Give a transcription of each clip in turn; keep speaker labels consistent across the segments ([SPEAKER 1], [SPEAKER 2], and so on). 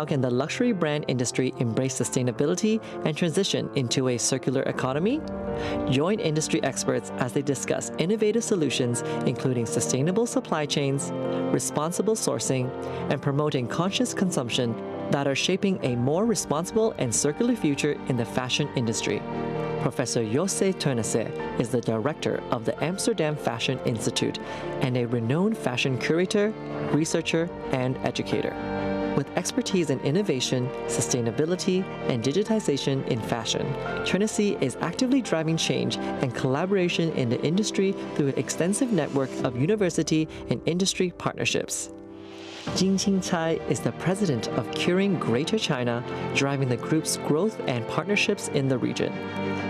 [SPEAKER 1] can the luxury brand industry embrace sustainability and transition into a circular economy? Join industry experts as they discuss innovative solutions, including sustainable supply chains, responsible sourcing, and promoting conscious consumption that are shaping a more responsible and circular future in the fashion industry. Professor Jose Ternase is the director of the Amsterdam Fashion Institute and a renowned fashion curator, researcher, and educator. With expertise in innovation, sustainability, and digitization in fashion, Ternase is actively driving change and collaboration in the industry through an extensive network of university and industry partnerships. Jingqing Cai is the president of Curing Greater China, driving the group's growth and partnerships in the region.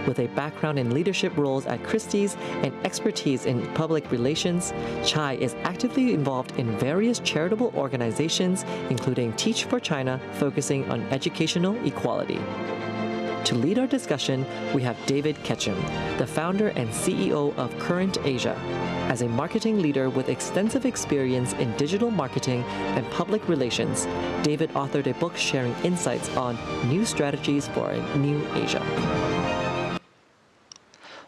[SPEAKER 1] With a background in leadership roles at Christie's and expertise in public relations, Cai is actively involved in various charitable organizations, including Teach for China, focusing on educational equality. To lead our discussion, we have David Ketchum, the founder and CEO of Current Asia. As a marketing leader with extensive experience in digital marketing and public relations, David authored a book sharing insights on new strategies for a new Asia.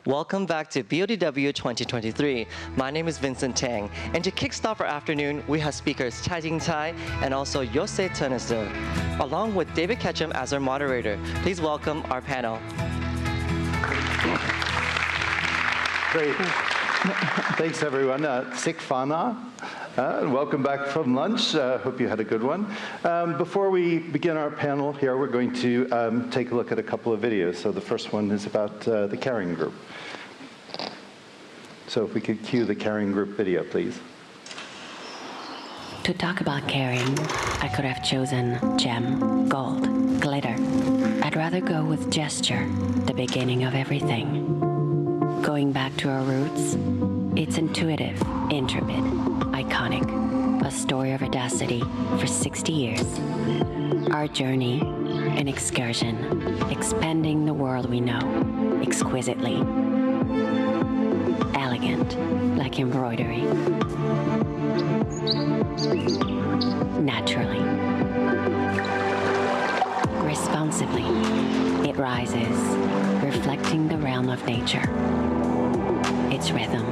[SPEAKER 1] Welcome back to BODW 2023. My name is Vincent Tang, and to kickstart our afternoon, we have speakers Jingqing Cai and also Jose Ternase, along with David Ketchum as our moderator. Please welcome our panel.
[SPEAKER 2] Great. Thanks, everyone. Sik Fana. Welcome back from lunch. Hope you had a good one. Before we begin our panel here, we're going to take a look at a couple of videos. So the first one is about the Caring Group. So if we could cue the Caring Group video, please.
[SPEAKER 3] To talk about caring, I could have chosen gem, gold, glitter. I'd rather go with gesture, the beginning of everything. Going back to our roots, it's intuitive, intrepid, iconic, a story of audacity for 60 years. Our journey, an excursion, expanding the world we know, exquisitely. Elegant, like embroidery. Naturally. Responsibly, it rises, reflecting the realm of nature. Its rhythm.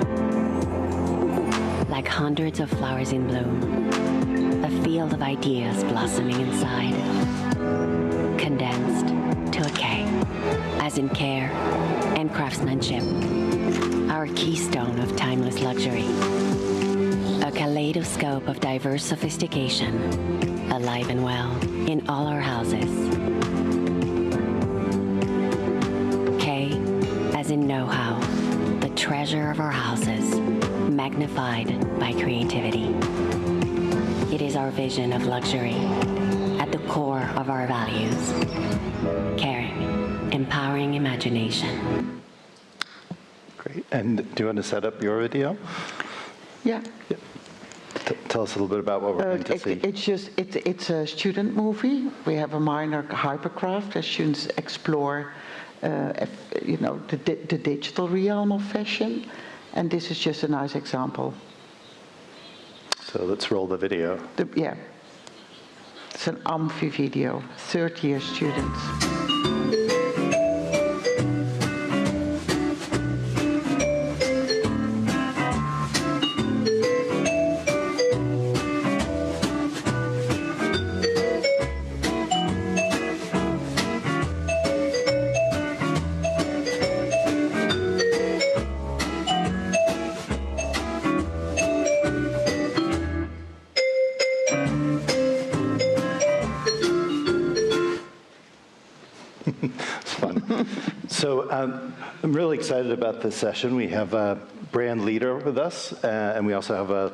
[SPEAKER 3] Like hundreds of flowers in bloom, a field of ideas blossoming inside, condensed to a K, as in care and craftsmanship, our keystone of timeless luxury, a kaleidoscope of diverse sophistication, alive and well in all our houses. K, as in know-how, the treasure of our houses, magnified by creativity. It is our vision of luxury, at the core of our values. Caring, empowering imagination.
[SPEAKER 2] Great. And do you want to set up your video?
[SPEAKER 4] Yeah.
[SPEAKER 2] Tell us a little bit about what we're going to see.
[SPEAKER 4] It's a student movie. We have a minor hypercraft as students explore, the digital realm of fashion. And this is just a nice example.
[SPEAKER 2] So let's roll the video.
[SPEAKER 4] Yeah. It's an Amphi video, 30-year students.
[SPEAKER 2] It's fun. So I'm really excited about this session. We have a brand leader with us, and we also have a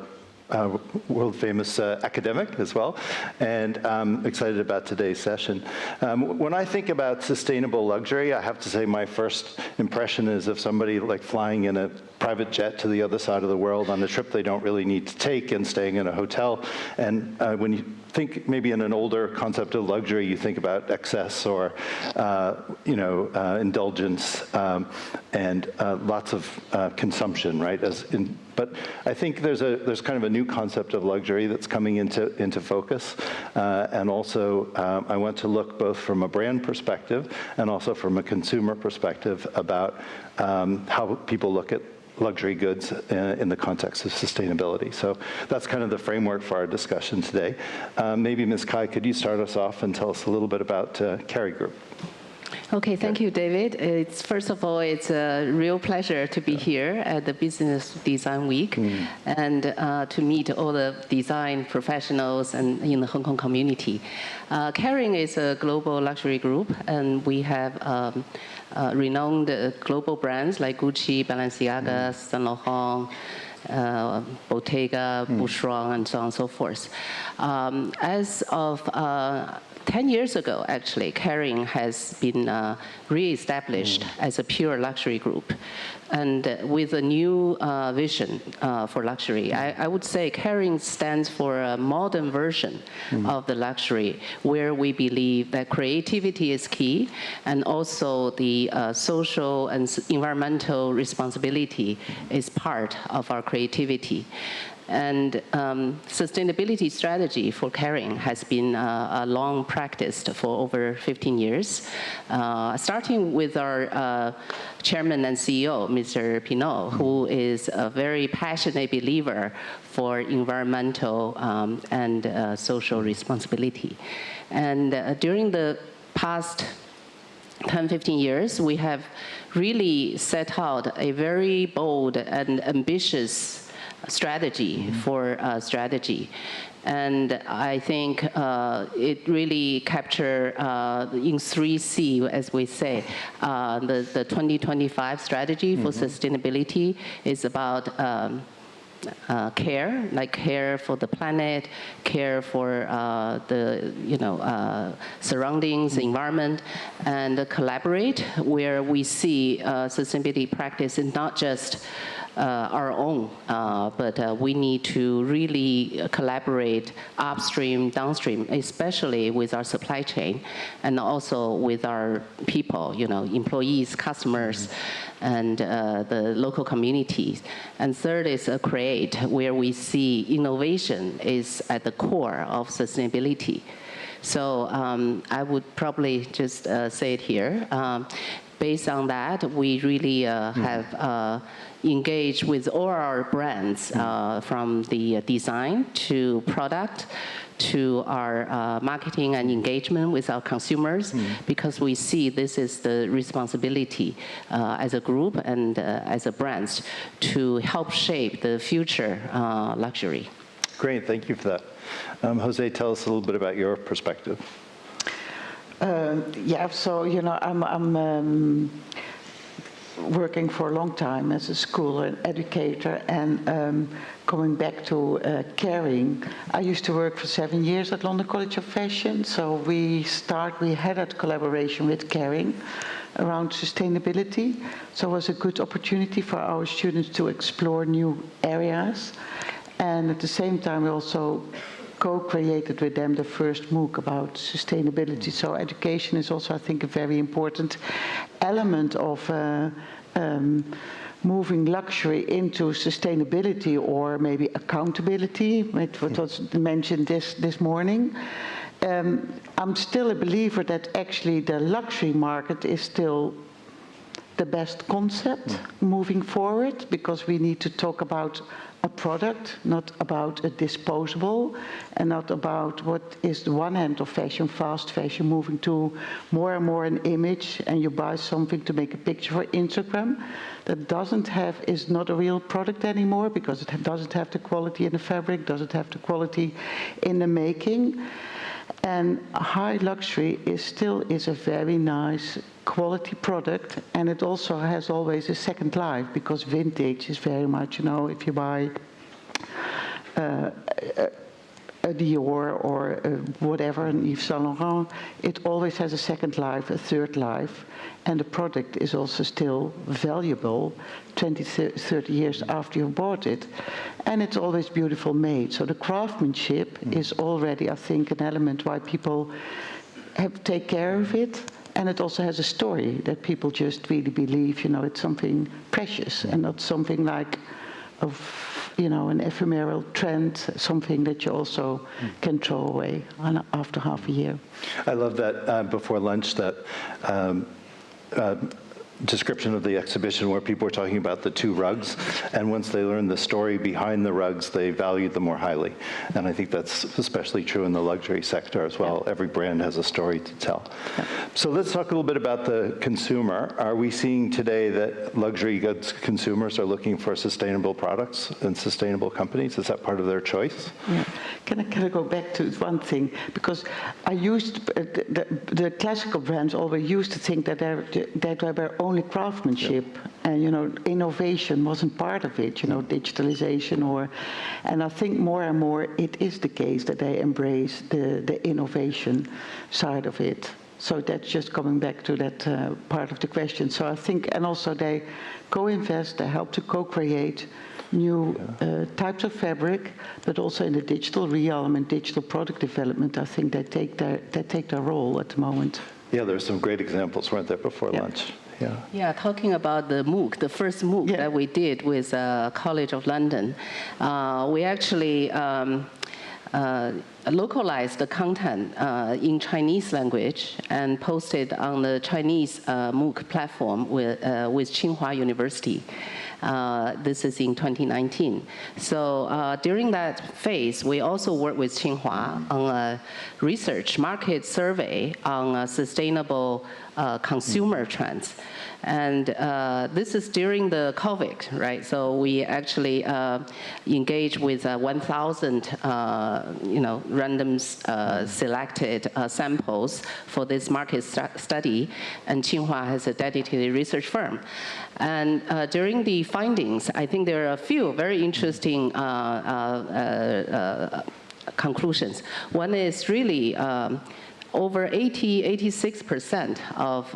[SPEAKER 2] world-famous academic as well, and I'm excited about today's session. When I think about sustainable luxury, I have to say my first impression is of somebody like flying in a private jet to the other side of the world on a trip they don't really need to take and staying in a hotel. And when you think maybe in an older concept of luxury, you think about excess or indulgence and lots of consumption, right? But I think there's kind of a new concept of luxury that's coming into focus. And also, I want to look both from a brand perspective and also from a consumer perspective about how people look at luxury goods in the context of sustainability. So that's kind of the framework for our discussion today. Maybe Ms. Kai, could you start us off and tell us a little bit about Carey Group?
[SPEAKER 5] Okay, thank you, David. First of all, it's a real pleasure to be here at the Business Design Week and to meet all the design professionals and in the Hong Kong community. Carey is a global luxury group, and we have renowned global brands like Gucci, Balenciaga, Saint Laurent, Bottega, Boucheron, and so on and so forth. As of 10 years ago, actually, Carey has been re-established as a pure luxury group, and with a new vision for luxury. I would say Carey stands for a modern version of the luxury, where we believe that creativity is key, and also the social and environmental responsibility is part of our creativity. And sustainability strategy for Carey has been a long practiced for over 15 years, starting with our chairman and CEO, Mr. Pinault, who is a very passionate believer for environmental and social responsibility. And during the past 10, 15 years, we have really set out a very bold and ambitious strategy for strategy. And I think it really captures in 3C, as we say, the 2025 strategy for sustainability is about care, like care for the planet, care for the surroundings, environment, and collaborate, where we see sustainability practice is not just our own, but we need to really collaborate upstream, downstream, especially with our supply chain, and also with our people, employees, customers, and the local communities. And third is create, where we see innovation is at the core of sustainability. So I would probably just say it here. Based on that, we really have engaged with all our brands, from the design to product to our marketing and engagement with our consumers, because we see this is the responsibility as a group and as a brand to help shape the future luxury.
[SPEAKER 2] Great, thank you for that. Jose, tell us a little bit about your perspective.
[SPEAKER 4] Yeah, so, I'm working for a long time as a school educator, and coming back to caring, I used to work for 7 years at London College of Fashion, so we had that collaboration with caring around sustainability, so it was a good opportunity for our students to explore new areas, and at the same time we also co-created with them the first MOOC about sustainability. So education is also, I think, a very important element of moving luxury into sustainability, or maybe accountability, what was mentioned this morning. I'm still a believer that actually the luxury market is still the best concept moving forward, because we need to talk about a product, not about a disposable, and not about what is the one end of fashion, fast fashion, moving to more and more an image, and you buy something to make a picture for Instagram that is not a real product anymore, because it doesn't have the quality in the fabric, doesn't have the quality in the making. And high luxury is a very nice quality product, and it also has always a second life, because vintage is very much, if you buy a Dior or whatever, an Yves Saint Laurent, it always has a second life, a third life, and the product is also still valuable 20, 30 years after you bought it, and it's always beautiful made. So the craftsmanship is already, I think, an element why people take care of it, and it also has a story that people just really believe, it's something precious and not something like an ephemeral trend, something that you also can throw away after half a year.
[SPEAKER 2] I love that before lunch, that description of the exhibition where people were talking about the 2 rugs, and once they learned the story behind the rugs, they valued them more highly. And I think that's especially true in the luxury sector as well. Yeah. Every brand has a story to tell. Yeah. So let's talk a little bit about the consumer. Are we seeing today that luxury goods consumers are looking for sustainable products and sustainable companies? Is that part of their choice?
[SPEAKER 4] Yeah. Can I go back to one thing? Because I used, the classical brands always used to think that they were only craftsmanship, and innovation wasn't part of it, digitalization and I think more and more it is the case that they embrace the innovation side of it. So that's just coming back to that part of the question. So I think, and also they co-invest, they help to co-create new types of fabric, but also in the digital realm and digital product development, I think they take their role at the moment.
[SPEAKER 2] Yeah, there's some great examples, weren't there, before lunch?
[SPEAKER 5] Yeah, talking about the MOOC, the first MOOC that we did with College of London, we actually localized the content in Chinese language and posted on the Chinese MOOC platform with Tsinghua University. This is in 2019. So during that phase, we also worked with Tsinghua on a research market survey on sustainable consumer trends. And this is during the COVID, right? So we actually engaged with 1,000, random selected samples for this market study, and Tsinghua has a dedicated research firm. And during the findings, I think there are a few very interesting conclusions. One is really over 86% of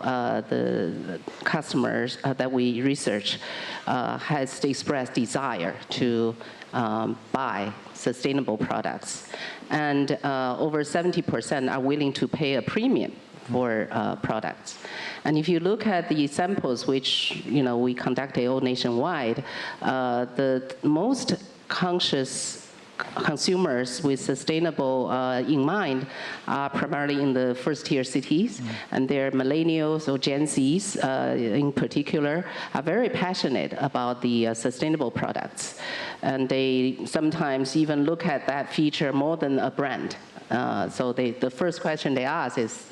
[SPEAKER 5] the customers that we research has expressed desire to buy sustainable products. And over 70% are willing to pay a premium for products. And if you look at the samples which we conducted all nationwide, the most conscious consumers with sustainable in mind are primarily in the first-tier cities, and they're millennials or Gen Zs in particular are very passionate about the sustainable products, and they sometimes even look at that feature more than a brand. So the first question they ask is,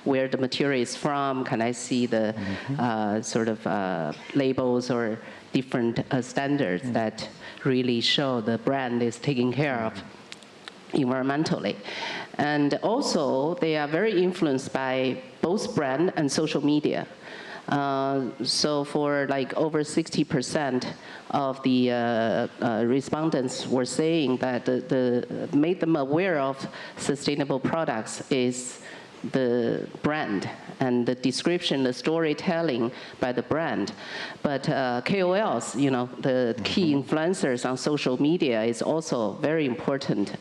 [SPEAKER 5] where the material is from. Can I see the sort of labels or different standards that really show the brand is taken care of environmentally. And also, they are very influenced by both brand and social media. So for like over 60% of the respondents were saying that the made them aware of sustainable products is the brand and the description, the storytelling by the brand. But KOLs, the key influencers on social media is also very important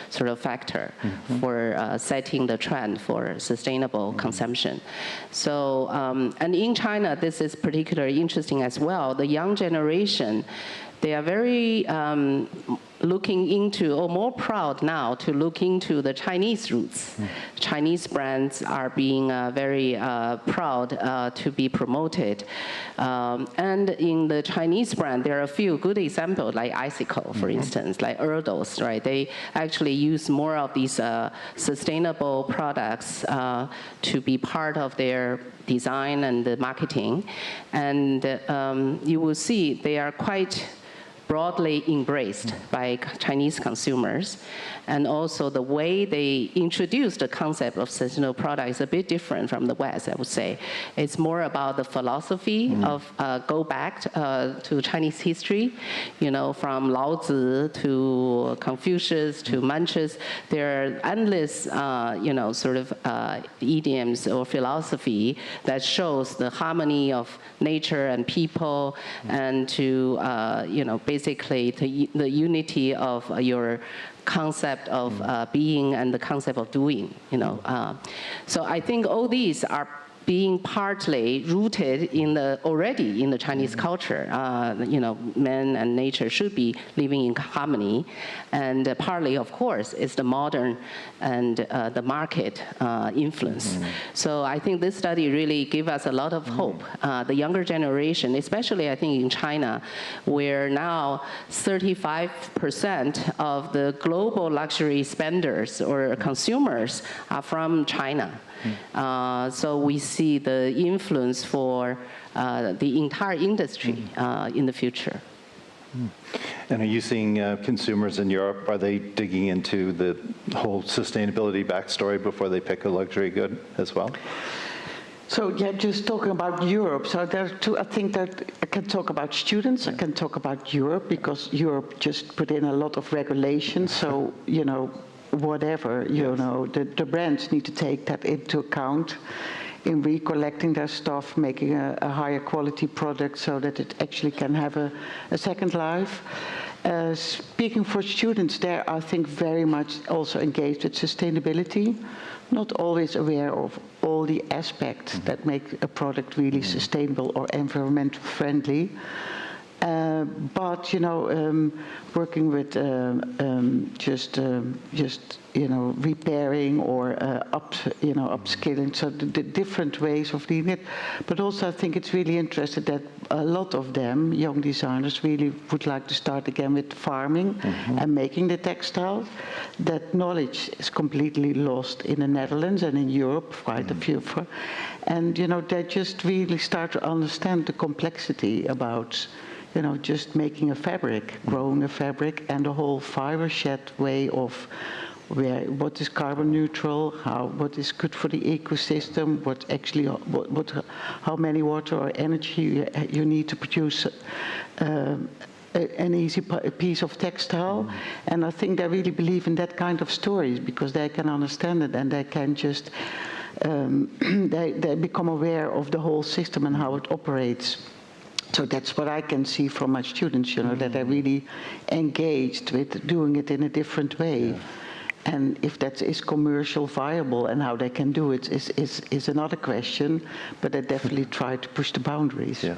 [SPEAKER 5] sort of factor for setting the trend for sustainable consumption. So, and in China, this is particularly interesting as well. The young generation, they are very looking into, or more proud now to look into the Chinese roots. Chinese brands are being very proud to be promoted. And in the Chinese brand, there are a few good examples, like Icicle, for instance, like Erdos, right? They actually use more of these sustainable products to be part of their design and the marketing. And you will see they are quite broadly embraced by Chinese consumers. And also the way they introduce the concept of sustainable product is a bit different from the West, I would say. It's more about the philosophy of go back to Chinese history, from Lao Tzu to Confucius to Mencius. There are endless, sort of idioms or philosophy that shows the harmony of nature and people, and to, basically the unity of your concept of being and the concept of doing, So I think all these are being partly rooted already in the Chinese culture. Man and nature should be living in harmony, and partly, of course, is the modern and the market influence. So I think this study really gave us a lot of hope. The younger generation, especially I think in China, where now 35% of the global luxury spenders or consumers are from China. So we see the influence for the entire industry in the future.
[SPEAKER 2] And are you seeing consumers in Europe, are they digging into the whole sustainability backstory before they pick a luxury good as well?
[SPEAKER 4] So yeah, just talking about Europe. So there are two. I think that I can talk about students. I can talk about Europe because Europe just put in a lot of regulations. So whatever the brands need to take that into account in recollecting their stuff, making a higher quality product so that it actually can have a second life. Speaking for students, they're, I think, very much also engaged with sustainability, not always aware of all the aspects that make a product really sustainable or environmental friendly. But working with repairing or upskilling, so the different ways of doing it. But also, I think it's really interesting that a lot of them, young designers, really would like to start again with farming and making the textiles. That knowledge is completely lost in the Netherlands and in Europe, quite a few. And they just really start to understand the complexity about just making a fabric, growing a fabric, and the whole fiber shed way of what is carbon neutral, what is good for the ecosystem, how many water or energy you need to produce an easy piece of textile. And I think they really believe in that kind of stories because they can understand it and they can just they become aware of the whole system and how it operates. So that's what I can see from my students, that they're really engaged with doing it in a different way. Yeah. And if that is commercial viable and how they can do it is another question, but they definitely try to push the boundaries.
[SPEAKER 2] Yeah.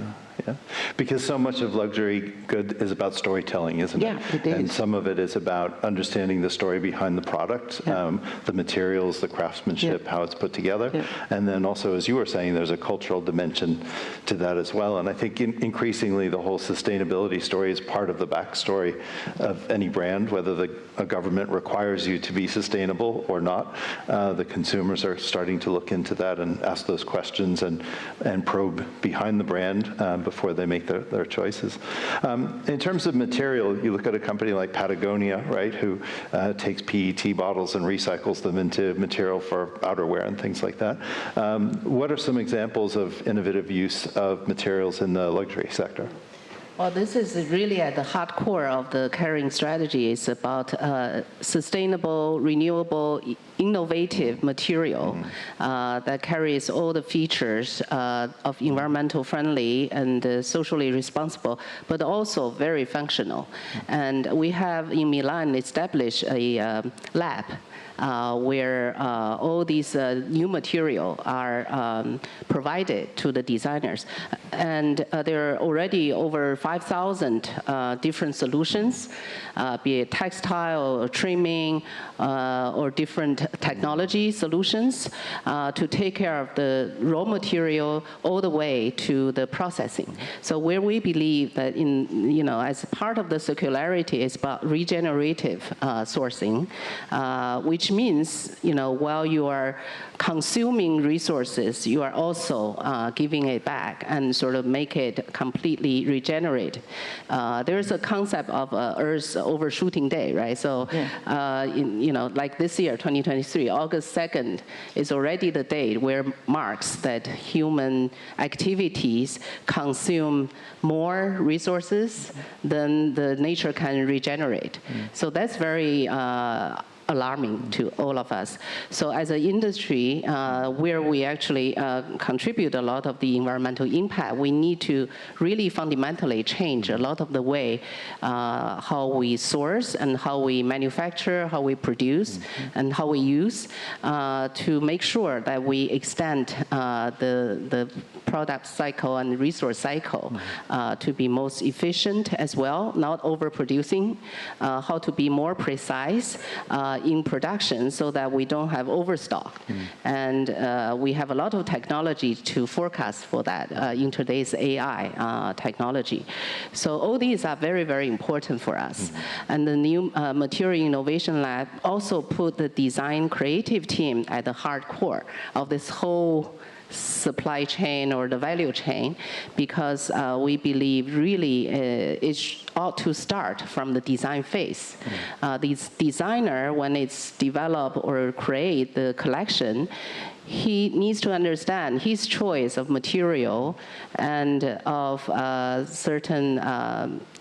[SPEAKER 2] Because so much of luxury good is about storytelling, isn't it?
[SPEAKER 4] Yeah, it is.
[SPEAKER 2] And some of it is about understanding the story behind the product, the materials, the craftsmanship, how it's put together. Yeah. And then also, as you were saying, there's a cultural dimension to that as well. And I think increasingly the whole sustainability story is part of the backstory of any brand, whether a government requires you to be sustainable or not. The consumers are starting to look into that and ask those questions and probe behind the brand before they make their choices. In terms of material, you look at a company like Patagonia, right, who takes PET bottles and recycles them into material for outerwear and things like that. What are some examples of innovative use of materials in the luxury sector?
[SPEAKER 5] Well, this is really at the heart core of the Caring strategy. It's about sustainable, renewable, innovative material that carries all the features of environmental friendly and socially responsible, but also very functional. And we have in Milan established a lab where all these new material are provided to the designers. And there are already over 5,000 different solutions, be it textile or trimming or different technology solutions to take care of the raw material all the way to the processing. So where we believe that as part of the circularity is about regenerative sourcing, which means, while you are consuming resources, you are also giving it back and sort of make it completely regenerate. There's a concept of Earth's overshooting day, right? So, like this year, 2023, August 2nd is already the date where marks that human activities consume more resources than the nature can regenerate. So that's very alarming to all of us. So as an industry, where we actually contribute a lot of the environmental impact, we need to really fundamentally change a lot of the way how we source and how we manufacture, how we produce, and how we use to make sure that we extend the product cycle and resource cycle to be most efficient as well, not overproducing, how to be more precise in production so that we don't have overstock. And we have a lot of technology to forecast for that in today's AI technology. So all these are very, very important for us. And the new Material Innovation Lab also put the design creative team at the hard core of this whole supply chain or the value chain, because we believe really it ought to start from the design phase. This designer, when it's develop or create the collection, he needs to understand his choice of material and of certain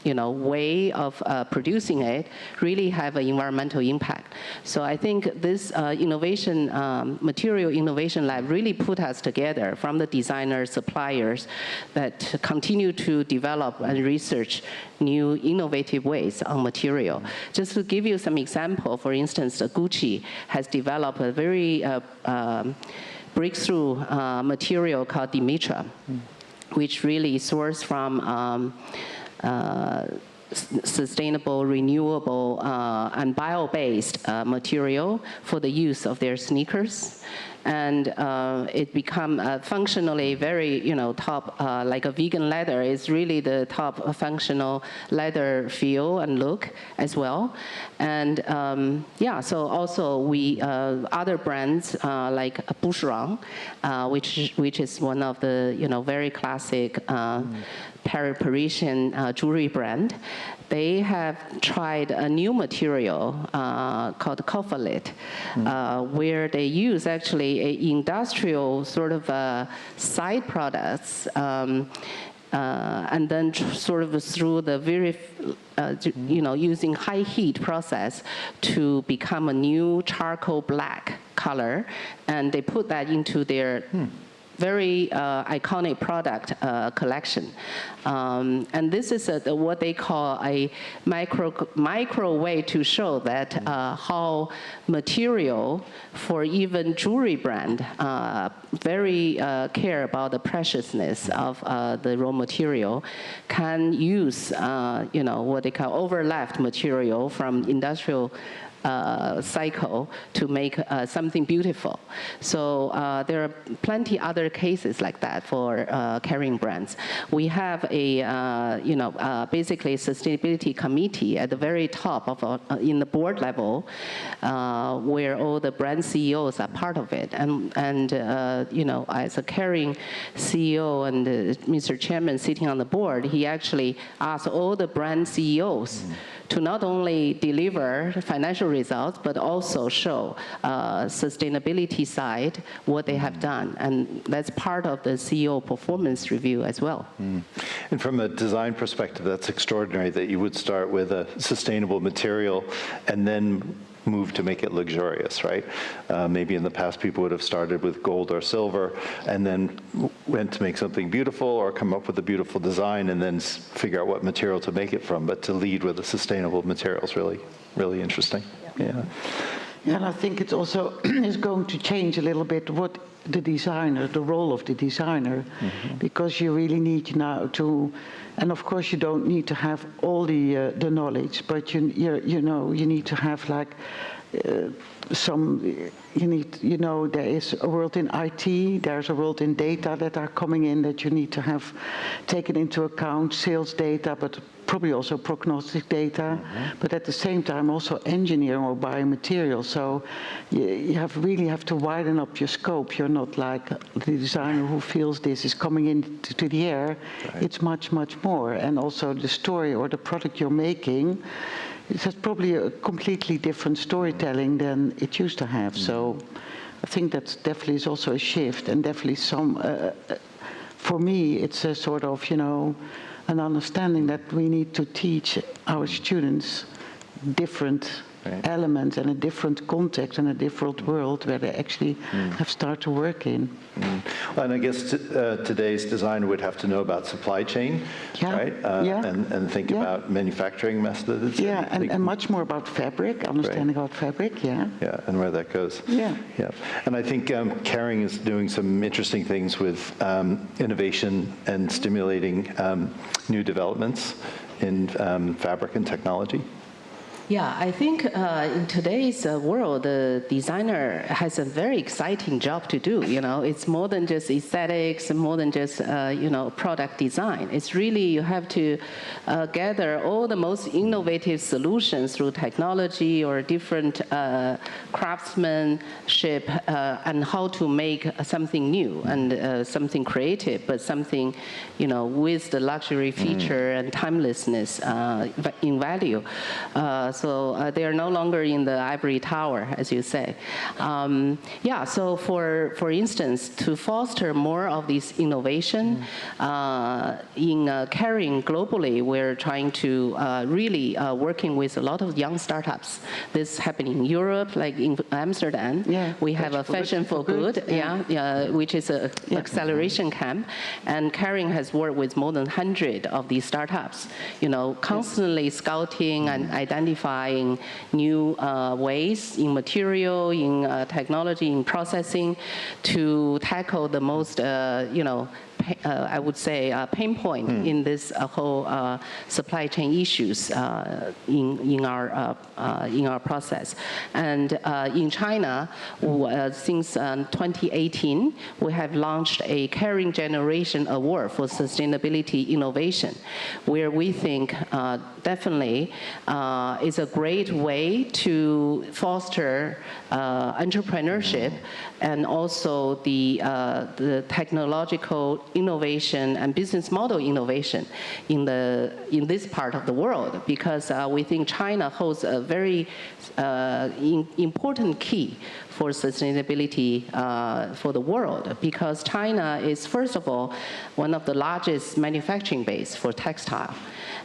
[SPEAKER 5] way of producing it really have an environmental impact. So I think this Material Innovation Lab really put us together from the designers, suppliers that continue to develop and research new innovative ways on material. Just to give you some example, for instance, Gucci has developed a very breakthrough material called Dimitra, which really sourced from sustainable, renewable, and bio-based material for the use of their sneakers. And it become functionally very, top, like a vegan leather is really the top functional leather feel and look as well. And yeah, so also we, other brands like Boucheron, which is one of the, very classic Parisian jewelry brand, they have tried a new material called cophalit, where they use actually a industrial sort of side products, and then sort of through the very, using high heat process to become a new charcoal black color, and they put that into their very iconic product collection. And this is what they call a micro way to show that how material for even jewelry brand very care about the preciousness of the raw material, can use what they call overlapped material from industrial cycle to make something beautiful. So there are plenty other cases like that for carrying brands. We have a, basically sustainability committee at the very top of in the board level, where all the brand CEOs are part of it. And as a carrying CEO and Mr. Chairman sitting on the board, he actually asked all the brand CEOs to not only deliver financial results, but also show sustainability side, what they have done. And that's part of the CEO performance review as well.
[SPEAKER 2] And from a design perspective, that's extraordinary that you would start with a sustainable material and then move to make it luxurious, right? Maybe in the past people would have started with gold or silver and then went to make something beautiful or come up with a beautiful design and then figure out what material to make it from. But to lead with a sustainable material is really, really interesting. Yeah.
[SPEAKER 4] And I think it also is going to change a little bit what the designer, the role of the designer, because you really need now to, and of course you don't need to have all the knowledge, but you need to have like some, there is a world in IT, there's a world in data that are coming in that you need to have taken into account, sales data, but probably also prognostic data, but at the same time also engineering or biomaterials. So you really have to widen up your scope. You're not like the designer who feels this is coming into the air. Right. It's much, much more. And also the story or the product you're making, it has probably a completely different storytelling than it used to have. So I think that definitely is also a shift, and definitely some, for me, it's a sort of, an understanding that we need to teach our students different element and a different context and a different world where they actually have started to work in.
[SPEAKER 2] Well, and I guess today's designer would have to know about supply chain, right? And think about manufacturing methods.
[SPEAKER 4] Yeah, and much more about fabric, understanding about fabric, Yeah,
[SPEAKER 2] and where that goes.
[SPEAKER 4] Yeah.
[SPEAKER 2] And I think Kering is doing some interesting things with innovation and stimulating new developments in fabric and technology.
[SPEAKER 5] Yeah, I think in today's world, the designer has a very exciting job to do. It's more than just aesthetics, more than just product design. It's really you have to gather all the most innovative solutions through technology or different craftsmanship and how to make something new and something creative, but something with the luxury feature and timelessness in value. So they are no longer in the ivory tower, as you say. So for instance, to foster more of this innovation, in Kering globally, we're trying to really working with a lot of young startups. This happening in Europe, like in Amsterdam. We have a Fashion for Good, which is an acceleration camp. And Kering has worked with more than 100 of these startups, constantly scouting and identifying new ways in material, in technology, in processing to tackle the most, I would say, pain point in this whole supply chain issues in our process. And in China, since 2018, we have launched a Kering Generation Award for Sustainability Innovation, where we think definitely is a great way to foster entrepreneurship and also the technological innovation and business model innovation in this part of the world, because we think China holds a very important key for sustainability for the world, because China is, first of all, one of the largest manufacturing base for textile.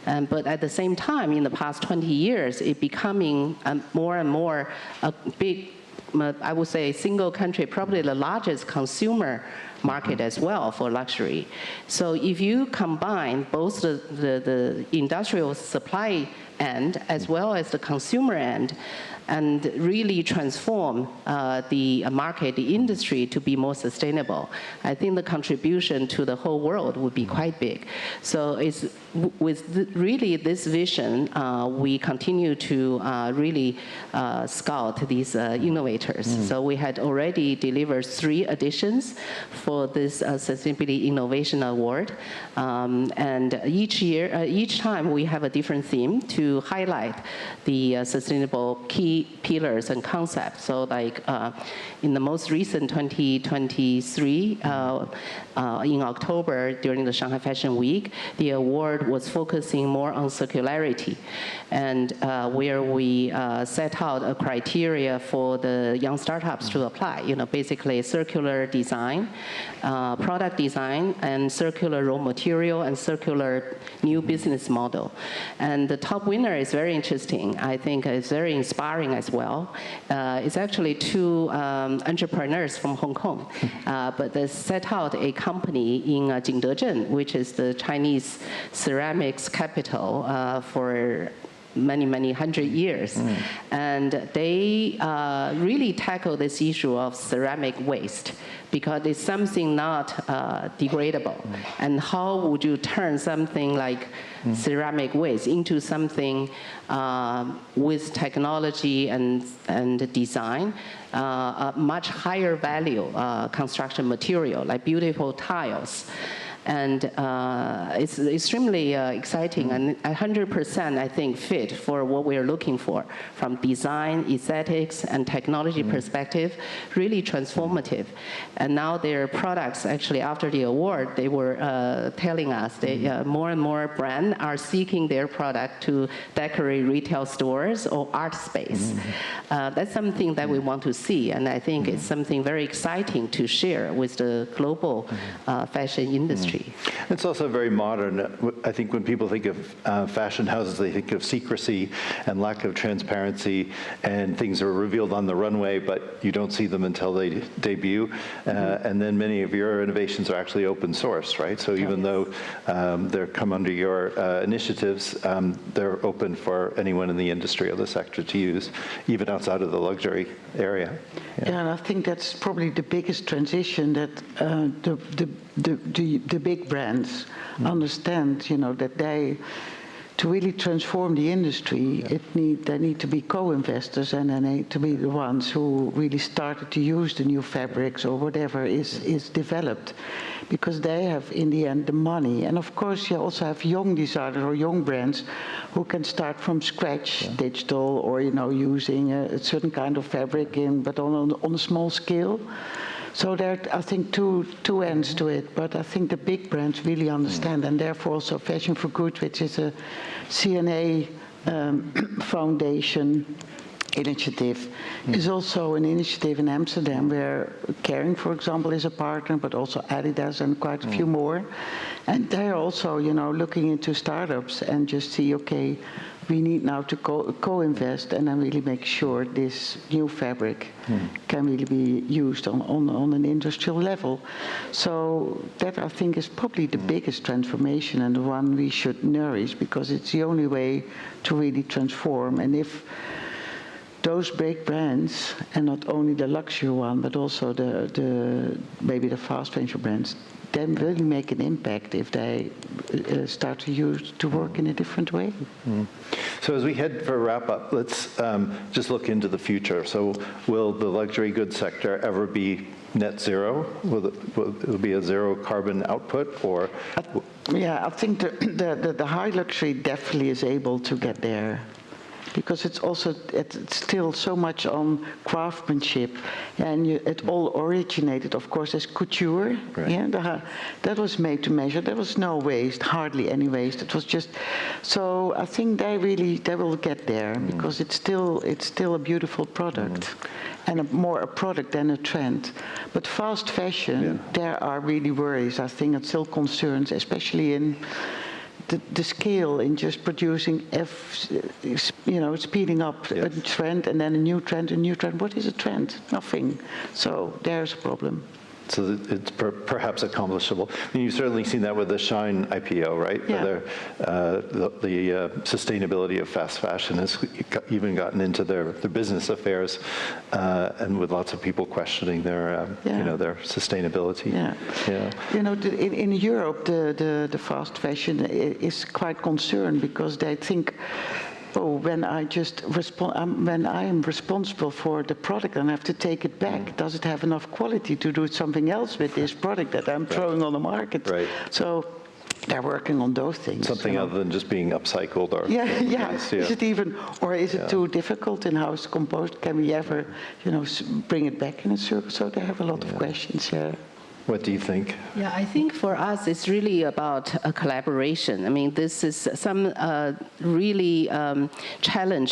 [SPEAKER 5] But at the same time, in the past 20 years, it becoming more and more a big, I would say, single country, probably the largest consumer market as well for luxury. So if you combine both the industrial supply end as well as the consumer end, and really transform the market, the industry to be more sustainable, I think the contribution to the whole world would be quite big. So it's with really this vision, we continue to really scout these innovators. So we had already delivered 3 editions for this Sustainability Innovation Award. And each time we have a different theme to highlight the sustainable key pillars and concepts. So like in the most recent 2023, in October during the Shanghai Fashion Week, the award was focusing more on circularity, and where we set out a criteria for the young startups to apply. Basically circular design, product design, and circular raw material, and circular new business model. And the top winner is very interesting. I think it's very inspiring as well. It's actually 2 entrepreneurs from Hong Kong, but they set out a company in Jingdezhen, which is the Chinese ceramics capital for many 100 years. And they really tackle this issue of ceramic waste, because it's something not degradable. And how would you turn something like ceramic waste into something with technology and design, a much higher value construction material, like beautiful tiles. And it's extremely exciting and 100%, I think, fit for what we're looking for from design, aesthetics, and technology perspective, really transformative. And now their products, actually, after the award, they were telling us that more and more brands are seeking their product to decorate retail stores or art space. That's something that we want to see, and I think it's something very exciting to share with the global fashion industry.
[SPEAKER 2] It's also very modern. I think when people think of fashion houses, they think of secrecy and lack of transparency, and things are revealed on the runway, but you don't see them until they debut. And then many of your innovations are actually open source, right? So even though they come under your initiatives, they're open for anyone in the industry or the sector to use, even outside of the luxury area.
[SPEAKER 4] Yeah, and I think that's probably the biggest transition, that the big brands understand, you know, that to really transform the industry, they need to be co-investors, and they need to be the ones who really started to use the new fabrics or whatever is developed, because they have, in the end, the money. And of course, you also have young designers or young brands who can start from scratch, digital, or, you know, using a certain kind of fabric but on a small scale. So there are, I think, two ends to it, but I think the big brands really understand, and therefore also Fashion for Good, which is a CNA foundation initiative, is also an initiative in Amsterdam where Kering, for example, is a partner, but also Adidas and quite a few more. And they're also, you know, looking into startups and just see, okay, we need now to co-invest and then really make sure this new fabric can really be used on an industrial level. So that, I think, is probably the biggest transformation, and the one we should nourish, because it's the only way to really transform. And if those big brands, and not only the luxury one, but also maybe the fast fashion brands, then really make an impact if they start to work in a different way.
[SPEAKER 2] So as we head for a wrap-up, let's just look into the future. So will the luxury goods sector ever be net zero? Will it be a zero carbon output, or?
[SPEAKER 4] Yeah, I think the high luxury definitely is able to get there, because it's still so much on craftsmanship, and it all originated, of course, as couture.
[SPEAKER 2] Right.
[SPEAKER 4] Yeah, that was made to measure. There was no waste, hardly any waste. It was just, so I think they will get there, because it's still a beautiful product, and more a product than a trend. But fast fashion, there are really worries. I think it's still concerns, especially in the scale in just producing, speeding up a trend and then a new trend. What is a trend? Nothing. So there's a problem.
[SPEAKER 2] So it's perhaps accomplishable. I mean, you've certainly seen that with the Shine IPO, right?
[SPEAKER 4] Yeah.
[SPEAKER 2] The sustainability of fast fashion has even gotten into their business affairs, and with lots of people questioning their sustainability.
[SPEAKER 4] Yeah.
[SPEAKER 2] Yeah.
[SPEAKER 4] You know, in Europe, the fast fashion is quite concerned, because they think, when I am responsible for the product and I have to take it back, does it have enough quality to do something else with this product that I'm throwing on the market?
[SPEAKER 2] Right.
[SPEAKER 4] So they're working on bring things.
[SPEAKER 2] Something other than just being upcycled, or
[SPEAKER 4] Is it even, or is it too difficult in how it's composed? Can we ever, bring it back in a circle? So they have a lot of questions. Yeah.
[SPEAKER 2] What do you think?
[SPEAKER 5] Yeah, I think for us, it's really about a collaboration. I mean, this is some really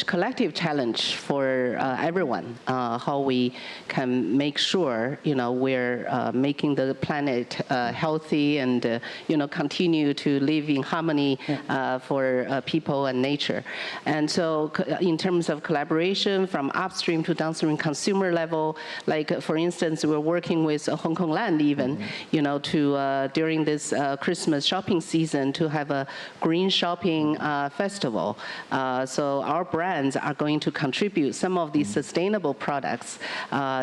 [SPEAKER 5] collective challenge for everyone, how we can make sure, we're making the planet healthy and, continue to live in harmony for people and nature. And so in terms of collaboration from upstream to downstream consumer level, like, for instance, we're working with Hong Kong Land even, to during this Christmas shopping season, to have a green shopping festival. So our brands are going to contribute some of these sustainable products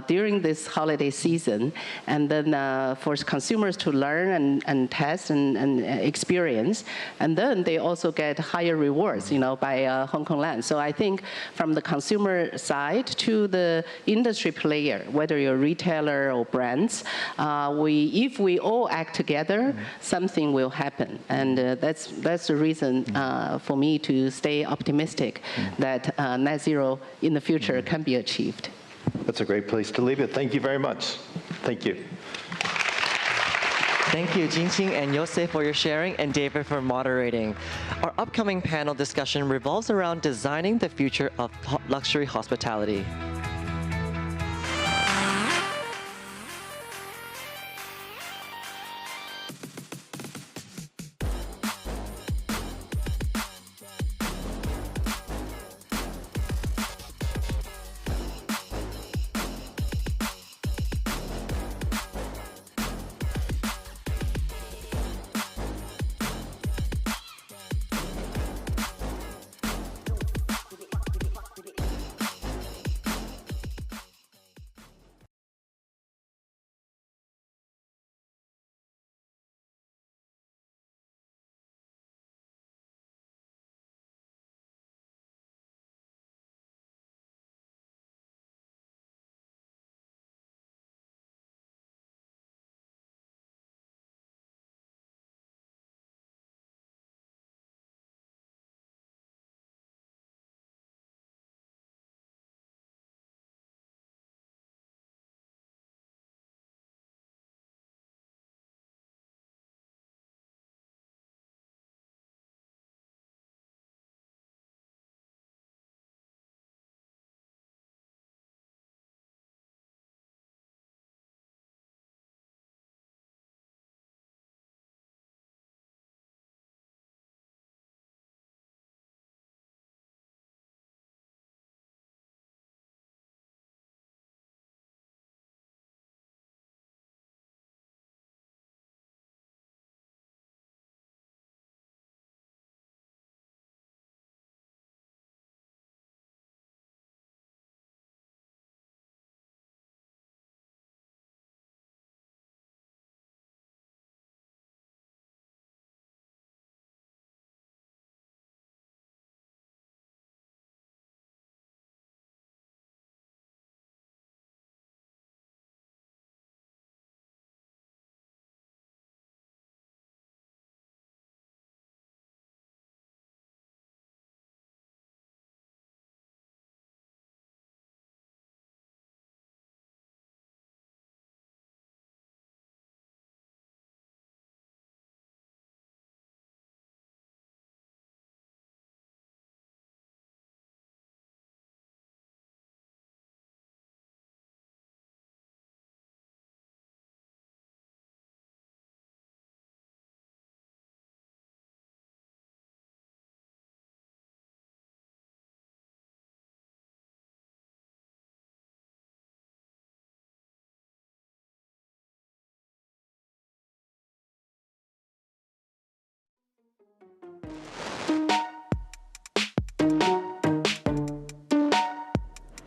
[SPEAKER 5] during this holiday season, and then for consumers to learn and test and experience, and then they also get higher rewards, by Hong Kong Land. So I think from the consumer side to the industry player, whether you're a retailer or brands, if we all act together, something will happen. And that's the reason for me to stay optimistic that net zero in the future can be achieved.
[SPEAKER 2] That's a great place to leave it. Thank you very much. Thank you.
[SPEAKER 1] Thank you, Jinqing and Yose, for your sharing, and David for moderating. Our upcoming panel discussion revolves around designing the future of luxury hospitality.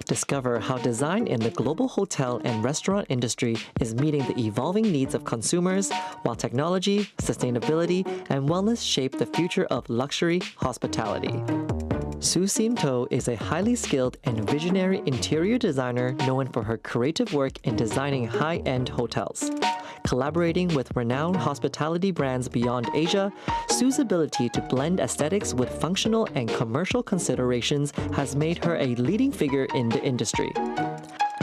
[SPEAKER 1] Discover how design in the global hotel and restaurant industry is meeting the evolving needs of consumers, while technology, sustainability, and wellness shape the future of luxury hospitality. Sue Sim To is a highly skilled and visionary interior designer known for her creative work in designing high-end hotels. Collaborating with renowned hospitality brands beyond Asia, Sue's ability to blend aesthetics with functional and commercial considerations has made her a leading figure in the industry.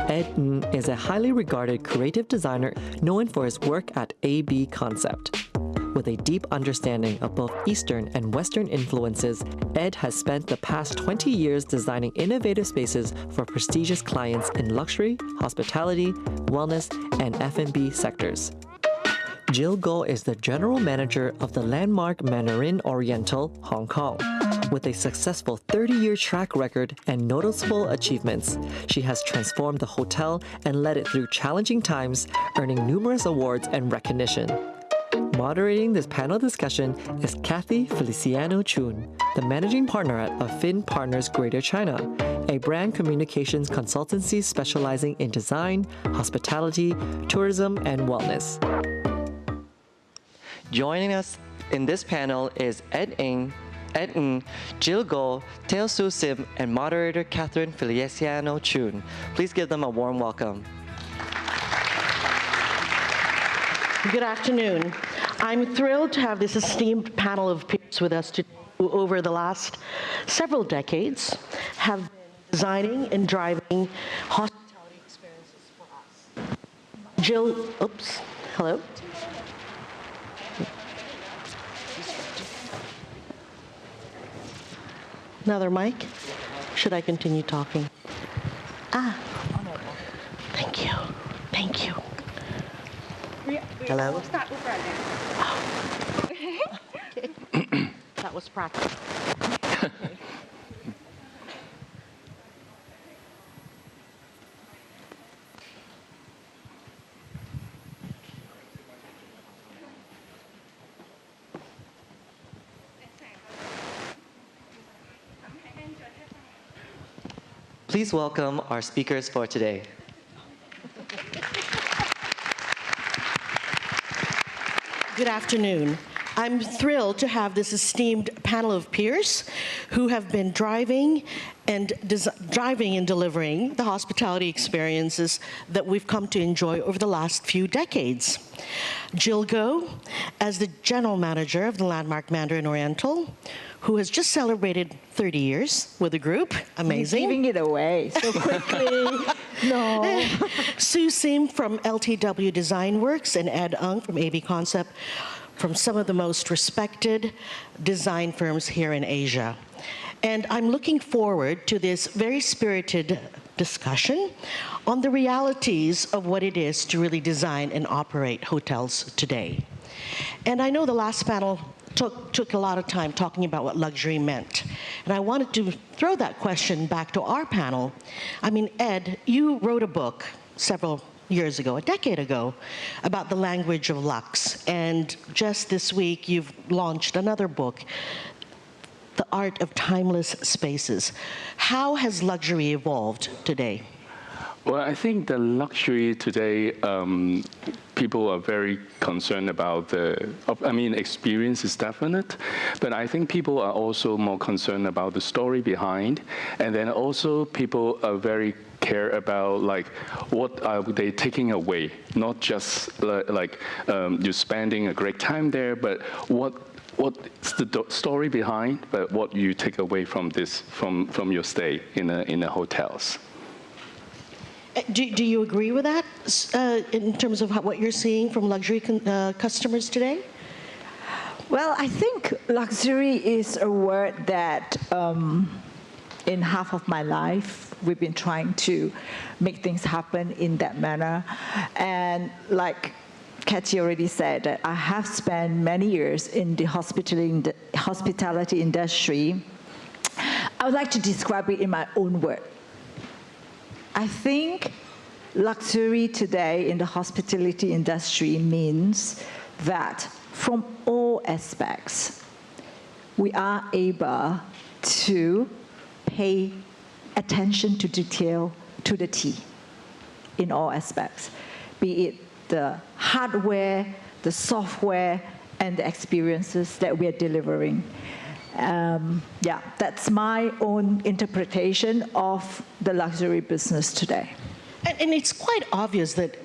[SPEAKER 1] Ed Ng is a highly regarded creative designer known for his work at AB Concept. With a deep understanding of both Eastern and Western influences, Ed has spent the past 20 years designing innovative spaces for prestigious clients in luxury, hospitality, wellness, and F&B sectors. Jill Goh is the general manager of the landmark Mandarin Oriental, Hong Kong. With a successful 30-year track record and noticeable achievements, she has transformed the hotel and led it through challenging times, earning numerous awards and recognition. Moderating this panel discussion is Kathy Feliciano Chun, the managing partner at Affin Partners Greater China, a brand communications consultancy specializing in design, hospitality, tourism, and wellness. Joining us in this panel is Ed Ng, Jill Goh, Teo Sue Sim, and moderator Catherine Feliciano Chun. Please give them a warm welcome.
[SPEAKER 6] Good afternoon. I'm thrilled to have this esteemed panel of peers with us who over the last several decades have been designing and driving hospitality experiences for us. Jill, hello. Another mic? Should I continue talking? Thank you. Thank you. Hello? That was practice.
[SPEAKER 1] Please welcome our speakers for today.
[SPEAKER 6] Good afternoon. I'm thrilled to have this esteemed panel of peers who have been driving and delivering the hospitality experiences that we've come to enjoy over the last few decades. Jill Goh, as the general manager of the landmark Mandarin Oriental, who has just celebrated 30 years with the group. Amazing.
[SPEAKER 7] You're giving it away so quickly. No.
[SPEAKER 6] Sue Sim from LTW Design Works and Ed Ng from AB Concept, from some of the most respected design firms here in Asia. And I'm looking forward to this very spirited discussion on the realities of what it is to really design and operate hotels today. And I know the last panel took a lot of time talking about what luxury meant. And I wanted to throw that question back to our panel. I mean, Ed, you wrote a book several years ago, a decade ago, about the language of luxe. And just this week, you've launched another book, The Art of Timeless Spaces. How has luxury evolved today?
[SPEAKER 8] Well, I think the luxury today, people are very concerned about experience is definite, but I think people are also more concerned about the story behind, and then also people are very care about what are they taking away, not just you're spending a great time there, but what's the story behind, but what you take away from this from your stay in the hotels.
[SPEAKER 6] Do you agree with that in terms of what you're seeing from luxury customers today?
[SPEAKER 7] Well, I think luxury is a word that in half of my life, we've been trying to make things happen in that manner. And like Kathy already said, that I have spent many years in the hospitality industry. I would like to describe it in my own word. I think luxury today in the hospitality industry means that from all aspects, we are able to pay attention to detail to the T in all aspects, be it the hardware, the software, and the experiences that we are delivering. Yeah, that's my own interpretation of the luxury business today.
[SPEAKER 6] And it's quite obvious that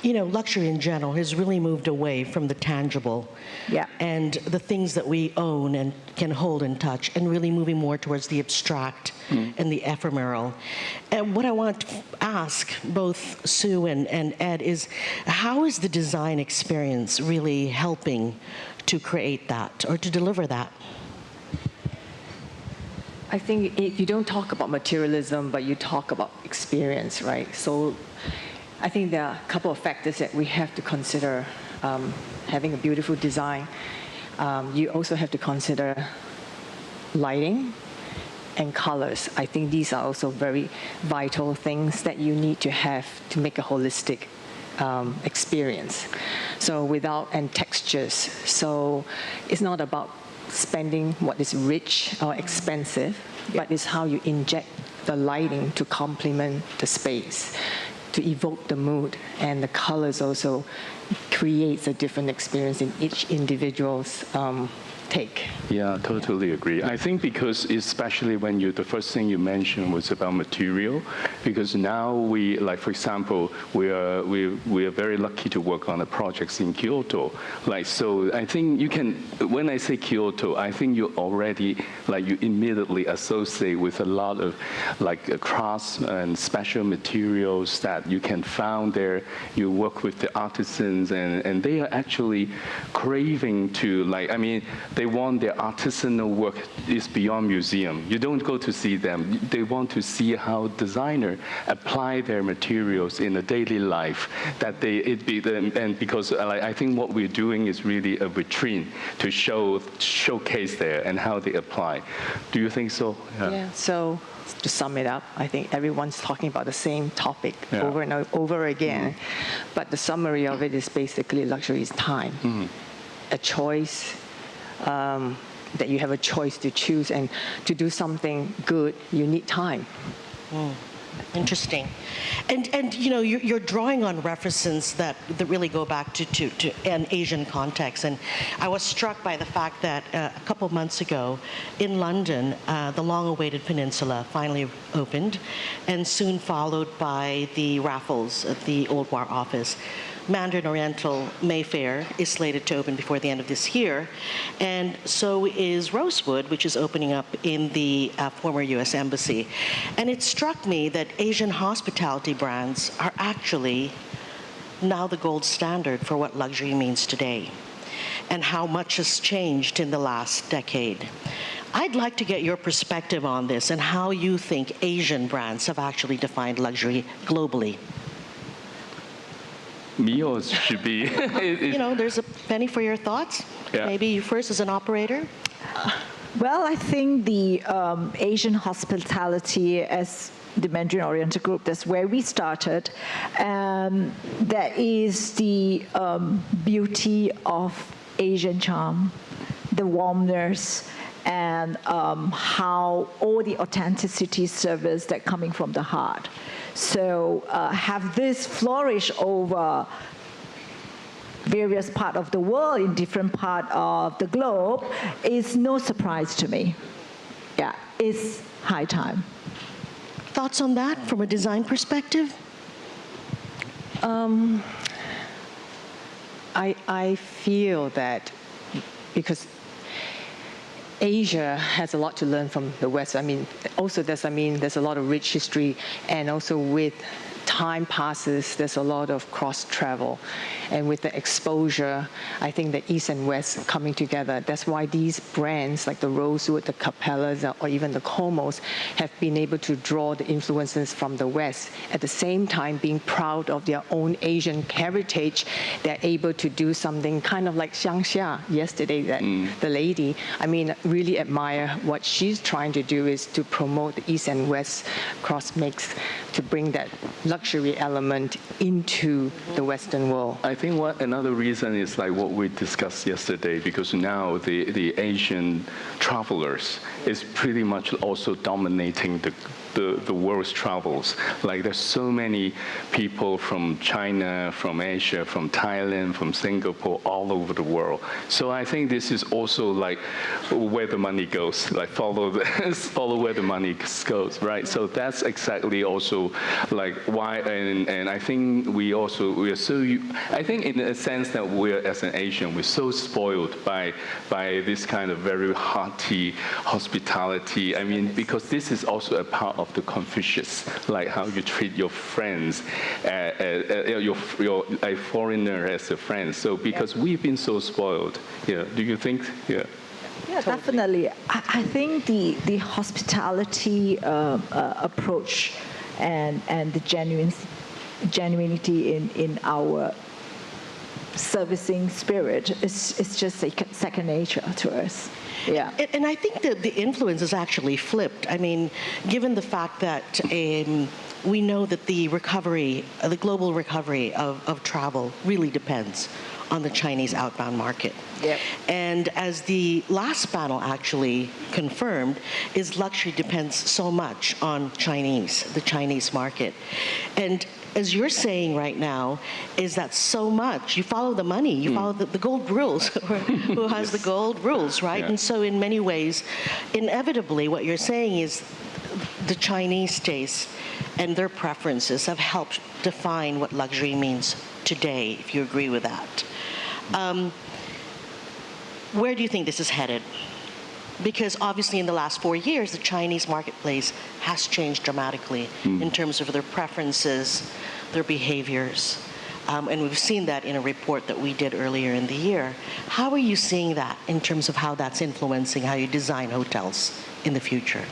[SPEAKER 6] luxury in general has really moved away from the tangible and the things that we own and can hold and touch, and really moving more towards the abstract and the ephemeral. And what I want to ask both Sue and Ed is, how is the design experience really helping to create that or to deliver that?
[SPEAKER 9] I think you don't talk about materialism, but you talk about experience, right? So I think there are a couple of factors that we have to consider having a beautiful design. You also have to consider lighting and colors. I think these are also very vital things that you need to have to make a holistic experience. So and textures. So it's not about spending what is rich or expensive, but it's how you inject the lighting to complement the space, to evoke the mood, and the colors also creates a different experience in each individual's take.
[SPEAKER 8] Yeah, totally agree. I think because especially when the first thing you mentioned was about material, because now for example, we are very lucky to work on the projects in Kyoto. So I think you can, when I say Kyoto, I think you already, you immediately associate with a lot of crafts and special materials that you can find there. You work with the artisans, and they are actually craving to, they want their artisanal work is beyond museum. You don't go to see them. They want to see how designers apply their materials in a daily life. And because I think what we're doing is really a vitrine to showcase there and how they apply. Do you think so?
[SPEAKER 9] Yeah. So to sum it up, I think everyone's talking about the same topic over and over again. But the summary of it is basically luxury is time. A choice. That you have a choice to choose, and to do something good, you need time.
[SPEAKER 6] Interesting. And you're drawing on references that really go back to an Asian context. And I was struck by the fact that a couple of months ago in London, the long-awaited Peninsula finally opened, and soon followed by the Raffles at the Old War Office. Mandarin Oriental Mayfair is slated to open before the end of this year, and so is Rosewood, which is opening up in the former U.S. Embassy. And it struck me that Asian hospitality brands are actually now the gold standard for what luxury means today, and how much has changed in the last decade. I'd like to get your perspective on this and how you think Asian brands have actually defined luxury globally.
[SPEAKER 8] Me or should be?
[SPEAKER 6] There's a penny for your thoughts. Yeah. Maybe you first as an operator.
[SPEAKER 7] Well, I think the Asian hospitality as the Mandarin Oriental Group, that's where we started. That is the beauty of Asian charm, the warmness, and how all the authenticity service that coming from the heart. So have this flourish over various parts of the world in different parts of the globe is no surprise to me. Yeah, it's high time.
[SPEAKER 6] Thoughts on that from a design perspective?
[SPEAKER 9] I feel that because Asia has a lot to learn from the West. There's a lot of rich history, and also with time passes, there's a lot of cross-travel. And with the exposure, I think the East and West coming together, that's why these brands like the Rosewood, the Capellas, or even the Comos have been able to draw the influences from the West. At the same time, being proud of their own Asian heritage, they're able to do something kind of like Xiangxia yesterday, that the lady, really admire what she's trying to do is to promote the East and West cross-mix, to bring that luxury element into the Western world.
[SPEAKER 8] I think another reason is what we discussed yesterday, because now the Asian travelers is pretty much also dominating the world's travels. Like there's so many people from China, from Asia, from Thailand, from Singapore, all over the world. So I think this is also like where the money goes, like follow where the money goes, right? So that's exactly also like why, and I think we are so, I think in a sense that we're, as an Asian, we're so spoiled by this kind of very hearty hospitality. I mean, because this is also a part of the Confucius, like how you treat your friends, a foreigner as a friend. So because we've been so spoiled, yeah. Do you think? Yeah.
[SPEAKER 7] Yeah, definitely. I think the hospitality approach and the genuinity in our servicing spirit is just second nature to us. Yeah.
[SPEAKER 6] And I think that the influence is actually flipped. I mean, given the fact that we know that the recovery, the global recovery of travel really depends on the Chinese outbound market.
[SPEAKER 7] Yep.
[SPEAKER 6] And as the last panel actually confirmed, is luxury depends so much on the Chinese market. And as you're saying right now, is that so much, you follow the money, you follow the gold rules, who has the gold rules, right?
[SPEAKER 8] Yeah.
[SPEAKER 6] And so in many ways, inevitably, what you're saying is the Chinese taste and their preferences have helped define what luxury means today, if you agree with that. Where do you think this is headed? Because obviously in the last 4 years, the Chinese marketplace has changed dramatically in terms of their preferences, their behaviors. And we've seen that in a report that we did earlier in the year. How are you seeing that in terms of how that's influencing how you design hotels in the future?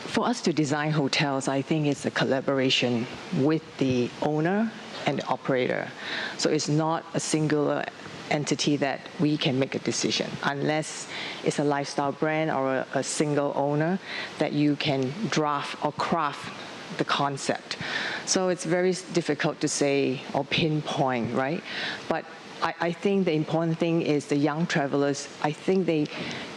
[SPEAKER 9] For us to design hotels, I think it's a collaboration with the owner and the operator. So it's not a singular entity that we can make a decision, unless it's a lifestyle brand or a single owner that you can draft or craft the concept. So it's very difficult to say or pinpoint, right? But I think the important thing is the young travelers, I think they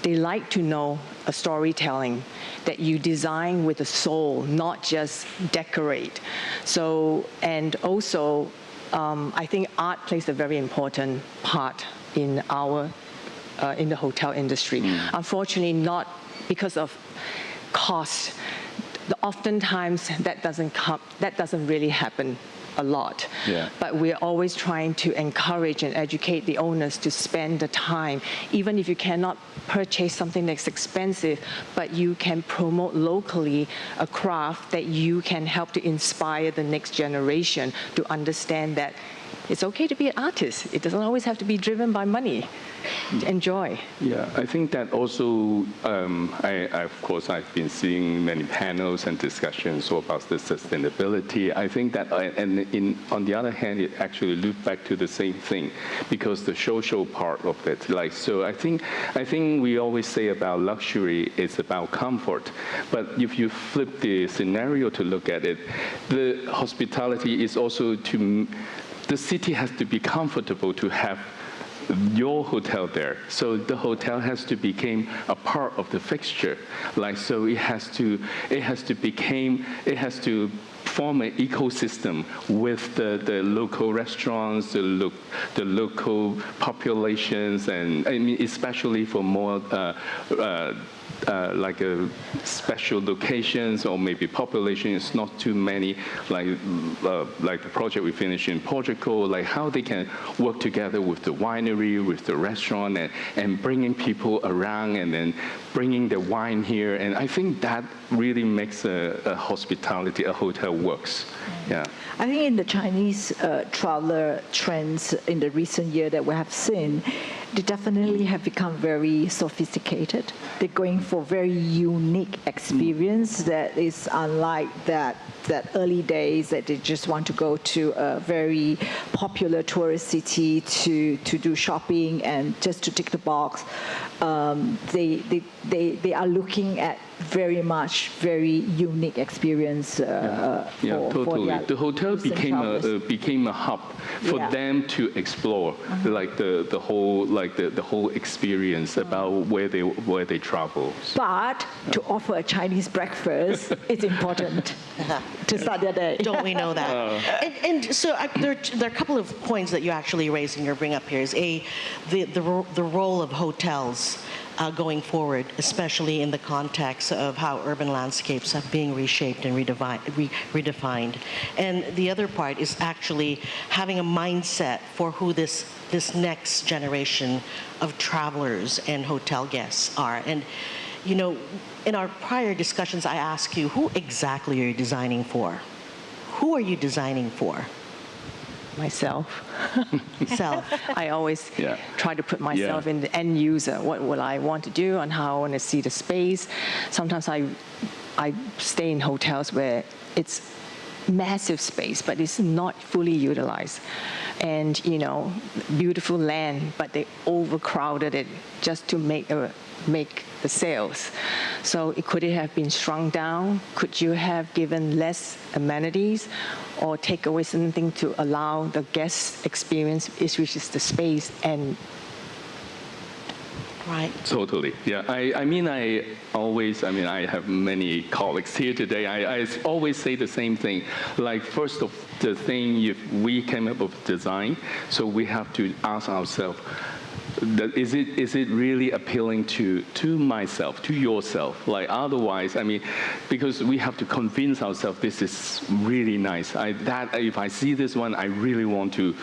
[SPEAKER 9] like to know a storytelling that you design with a soul, not just decorate. So, and also, I think art plays a very important part in in the hotel industry. Unfortunately, not because of cost. Oftentimes, that doesn't really happen a lot.
[SPEAKER 8] Yeah.
[SPEAKER 9] But we're always trying to encourage and educate the owners to spend the time, even if you cannot purchase something that's expensive, but you can promote locally a craft that you can help to inspire the next generation to understand that it's okay to be an artist. It doesn't always have to be driven by money. Enjoy.
[SPEAKER 8] Yeah, I think that also, of course, I've been seeing many panels and discussions about the sustainability. I think that, on the other hand, it actually loops back to the same thing, because the social part of it. Like, so I think we always say about luxury, it's about comfort. But if you flip the scenario to look at it, the hospitality is also the city has to be comfortable to have your hotel there. So the hotel has to become a part of the fixture. Like, so it has to form an ecosystem with the local restaurants, the local populations, and I mean, especially for more like special locations, or maybe population is not too many, like the project we finished in Portugal, like how they can work together with the winery, with the restaurant, and bringing people around, and then bringing the wine here. And I think that really makes a hospitality, a hotel works. Yeah.
[SPEAKER 7] I think in the Chinese traveler trends in the recent year that we have seen, they definitely have become very sophisticated. They're going for very unique experience that is unlike that early days that they just want to go to a very popular tourist city to do shopping and just to tick the box. They are looking at very unique experience
[SPEAKER 8] totally. The hotel became a hub for them to explore, like the whole experience about where they travel.
[SPEAKER 7] But to offer a Chinese breakfast is important to start their day.
[SPEAKER 6] Don't we know that? And so there are a couple of points that you actually raise and you bring up here. Is the role of hotels going forward, especially in the context of how urban landscapes are being reshaped and redefined. And the other part is actually having a mindset for who this next generation of travelers and hotel guests are. And, you know, in our prior discussions, I asked you, who exactly are you designing for? Who are you designing for?
[SPEAKER 9] Myself. I always try to put myself in the end user. What will I want to do and how I want to see the space. Sometimes I stay in hotels where it's massive space, but it's not fully utilized. And, you know, beautiful land, but they overcrowded it just to make the sales. So could it have been shrunk down? Could you have given less amenities or take away something to allow the guest experience, which is the space and
[SPEAKER 6] Right.
[SPEAKER 8] Totally. Yeah. I have many colleagues here today. I always say the same thing. Like, first of the thing, if we came up with design, so we have to ask ourselves, is it really appealing to myself, to yourself? Like, otherwise, I mean, because we have to convince ourselves this is really nice. If I see this one, I really want to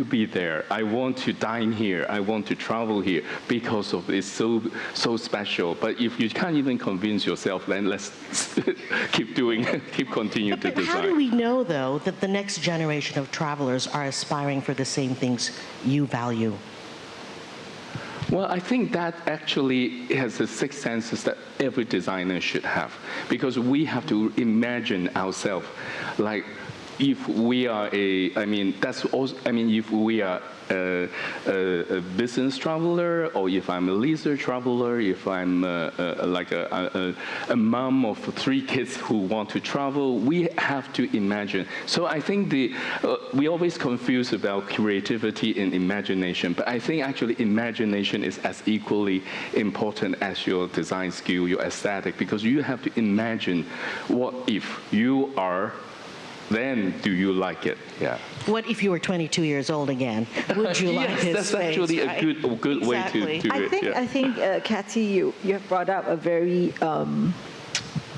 [SPEAKER 8] be there. I want to dine here. I want to travel here because of it's so special. But if you can't even convince yourself, then let's keep continue to design.
[SPEAKER 6] How do we know, though, that the next generation of travelers are aspiring for the same things you value?
[SPEAKER 8] Well, I think that actually has the sixth senses that every designer should have, because we have to imagine ourselves like if we are if we are a business traveler, or if I'm a leisure traveler, if I'm a mom of 3 kids who want to travel, we have to imagine. So I think we always confuse about creativity and imagination, but I think actually imagination is as equally important as your design skill, your aesthetic, because you have to imagine what if you are. Then do you like it? Yeah.
[SPEAKER 6] What if you were 22 years old again? Would you like his
[SPEAKER 8] that's
[SPEAKER 6] space,
[SPEAKER 8] actually
[SPEAKER 6] right?
[SPEAKER 8] a good way to do it.
[SPEAKER 7] I think, Kathy, you have brought up a very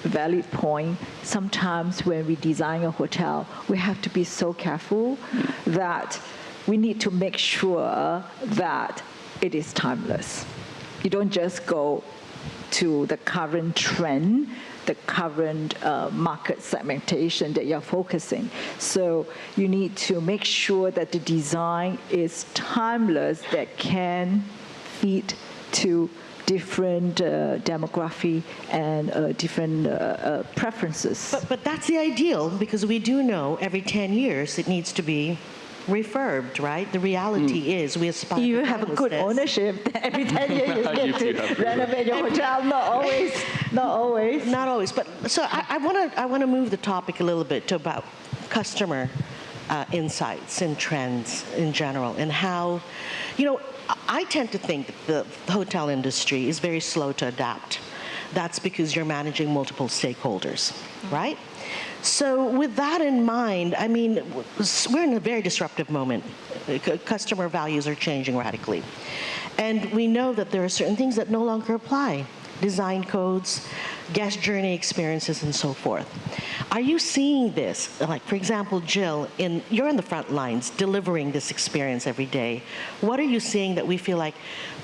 [SPEAKER 7] valid point. Sometimes when we design a hotel, we have to be so careful that we need to make sure that it is timeless. You don't just go to the current trend, the current market segmentation that you're focusing. So you need to make sure that the design is timeless, that can fit to different demography and different preferences.
[SPEAKER 6] But that's the ideal, because we do know every 10 years it needs to be refurbed, right? The reality is we aspire
[SPEAKER 7] you
[SPEAKER 6] to
[SPEAKER 7] have a good ownership. Every 10 years you get to renovate your hotel. Not always. But so I want to move the topic a little bit to about customer insights and trends in general, and how, I tend to think that the hotel industry is very slow to adapt. That's because you're managing multiple stakeholders, right? So with that in mind, I mean, we're in a very disruptive moment. Customer values are changing radically. And we know that there are certain things that no longer apply. Design codes, guest journey experiences, and so forth. Are you seeing this? Like, for example, Jill, you're in the front lines delivering this experience every day. What are you seeing that we feel like,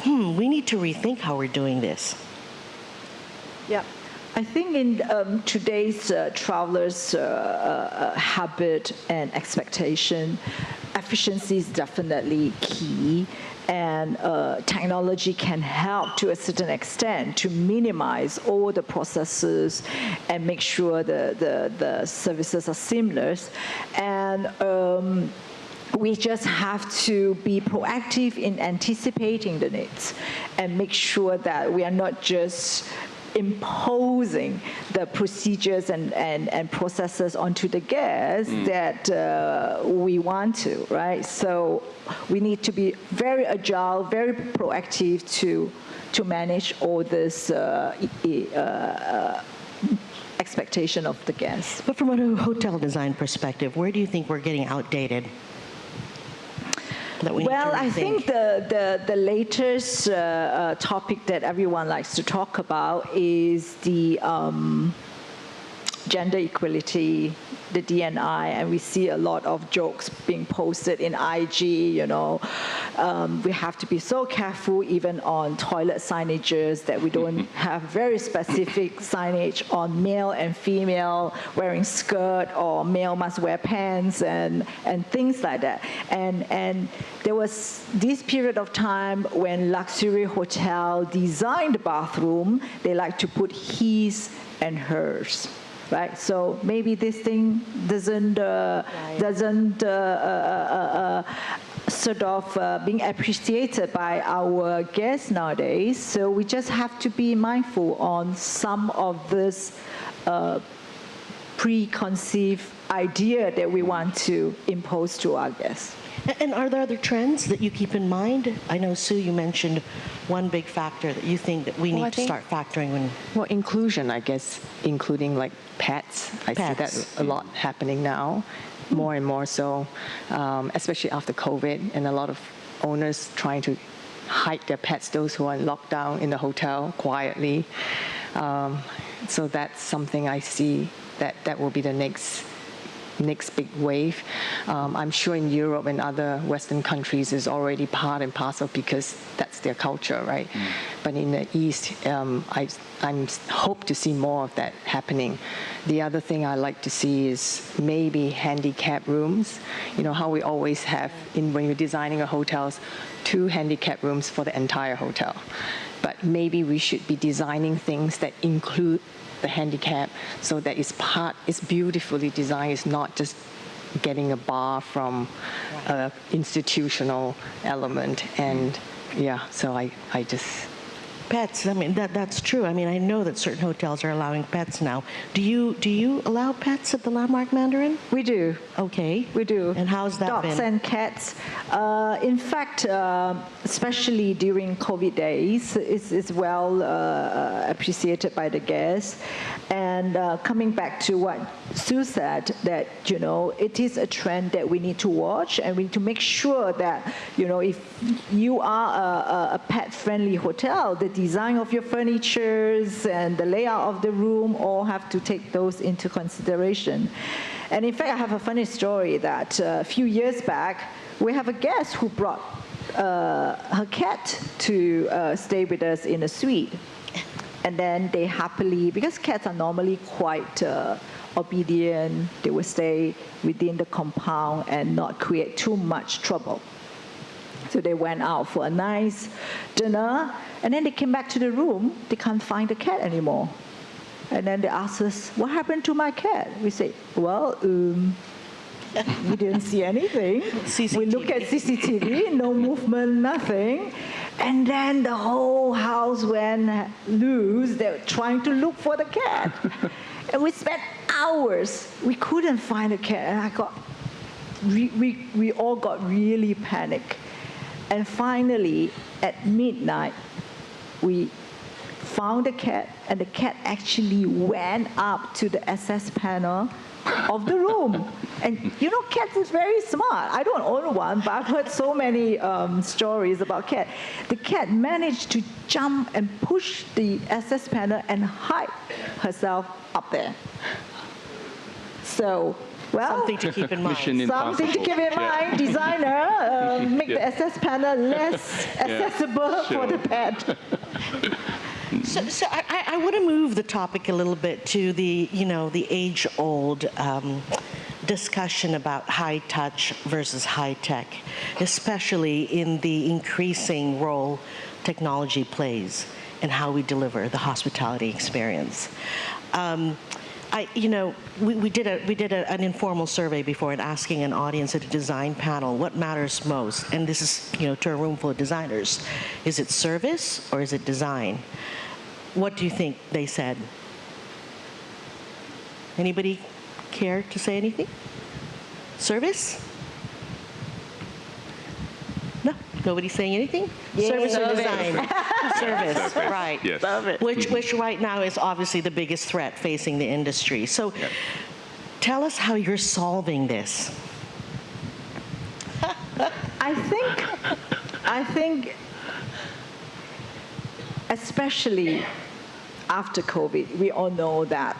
[SPEAKER 7] we need to rethink how we're doing this? Yeah. I think in today's travelers' habit and expectation, efficiency is definitely key, and technology can help to a certain extent to minimize all the processes and make sure the services are seamless. And we just have to be proactive in anticipating the needs and make sure that we are not just imposing the procedures and processes onto the guests that we want to, right? So we need to be very agile, very proactive to manage all this expectation of the guests.
[SPEAKER 6] But from a hotel design perspective, where do you think we're getting outdated?
[SPEAKER 7] Well, I think the latest topic that everyone likes to talk about is the gender equality, the D&I, and we see a lot of jokes being posted in IG, you know. We have to be so careful even on toilet signages that we don't have very specific signage on male and female wearing skirt or male must wear pants and things like that. And there was this period of time when luxury hotel designed the bathroom, they like to put his and hers. Right, so maybe this thing doesn't sort of being appreciated by our guests nowadays. So we just have to be mindful on some of this preconceived idea that we want to impose to our guests.
[SPEAKER 6] And are there other trends that you keep in mind? I know, Sue, you mentioned one big factor that you think that we need to start factoring when...
[SPEAKER 9] Well, inclusion, I guess, including like pets. I see that a lot happening now, more and more so, especially after COVID, and a lot of owners trying to hide their pets, those who are in lockdown in the hotel quietly. So that's something I see that will be the next big wave. I'm sure in Europe and other Western countries is already part and parcel because that's their culture, right? But in the East, I hope to see more of that happening. The other thing I like to see is maybe handicap rooms. You know how we always have, when you're designing a hotels, 2 handicap rooms for the entire hotel. But maybe we should be designing things that include the handicap, so that it's beautifully designed. It's not just getting a bar from an institutional element. And so I just...
[SPEAKER 6] Pets, I mean, that's true. I mean, I know that certain hotels are allowing pets now. Do you allow pets at the Landmark Mandarin?
[SPEAKER 7] We do.
[SPEAKER 6] Okay.
[SPEAKER 7] We do.
[SPEAKER 6] And how's that been?
[SPEAKER 7] Dogs and cats. In fact, especially during COVID days, it's well appreciated by the guests. And coming back to what Sue said, that, you know, it is a trend that we need to watch, and we need to make sure that, you know, if you are a pet-friendly hotel, the design of your furnitures and the layout of the room all have to take those into consideration. And in fact, I have a funny story that a few years back, we have a guest who brought her cat to stay with us in a suite. And then they happily, because cats are normally quite obedient, they will stay within the compound and not create too much trouble. So they went out for a nice dinner, and then they came back to the room. They can't find the cat anymore. And then they asked us, what happened to my cat? We say, well, we didn't see anything. CCTV. We look at CCTV, no movement, nothing. And then the whole house went loose. They were trying to look for the cat. And we spent hours. We couldn't find the cat. And we all got really panicked. And finally, at midnight, we found the cat, and the cat actually went up to the access panel of the room. And you know, cats is very smart. I don't own one, but I've heard so many stories about cat. The cat managed to jump and push the access panel and hide herself up there. So, well,
[SPEAKER 6] something to keep in mind.
[SPEAKER 7] Something to keep in mind. Designer, make the access panel less accessible for the pet.
[SPEAKER 6] So I want to move the topic a little bit to the age-old discussion about high touch versus high tech, especially in the increasing role technology plays in how we deliver the hospitality experience. We did an informal survey before, and asking an audience at a design panel what matters most, and this is to a room full of designers. Is it service or is it design? What do you think they said? Anybody care to say anything? Service? No, nobody's saying anything?
[SPEAKER 7] Yay.
[SPEAKER 6] Service or
[SPEAKER 7] Service.
[SPEAKER 6] design? Service, right.
[SPEAKER 8] Yes.
[SPEAKER 6] Which right now is obviously the biggest threat facing the industry. So tell us how you're solving this.
[SPEAKER 7] I think especially after COVID, we all know that,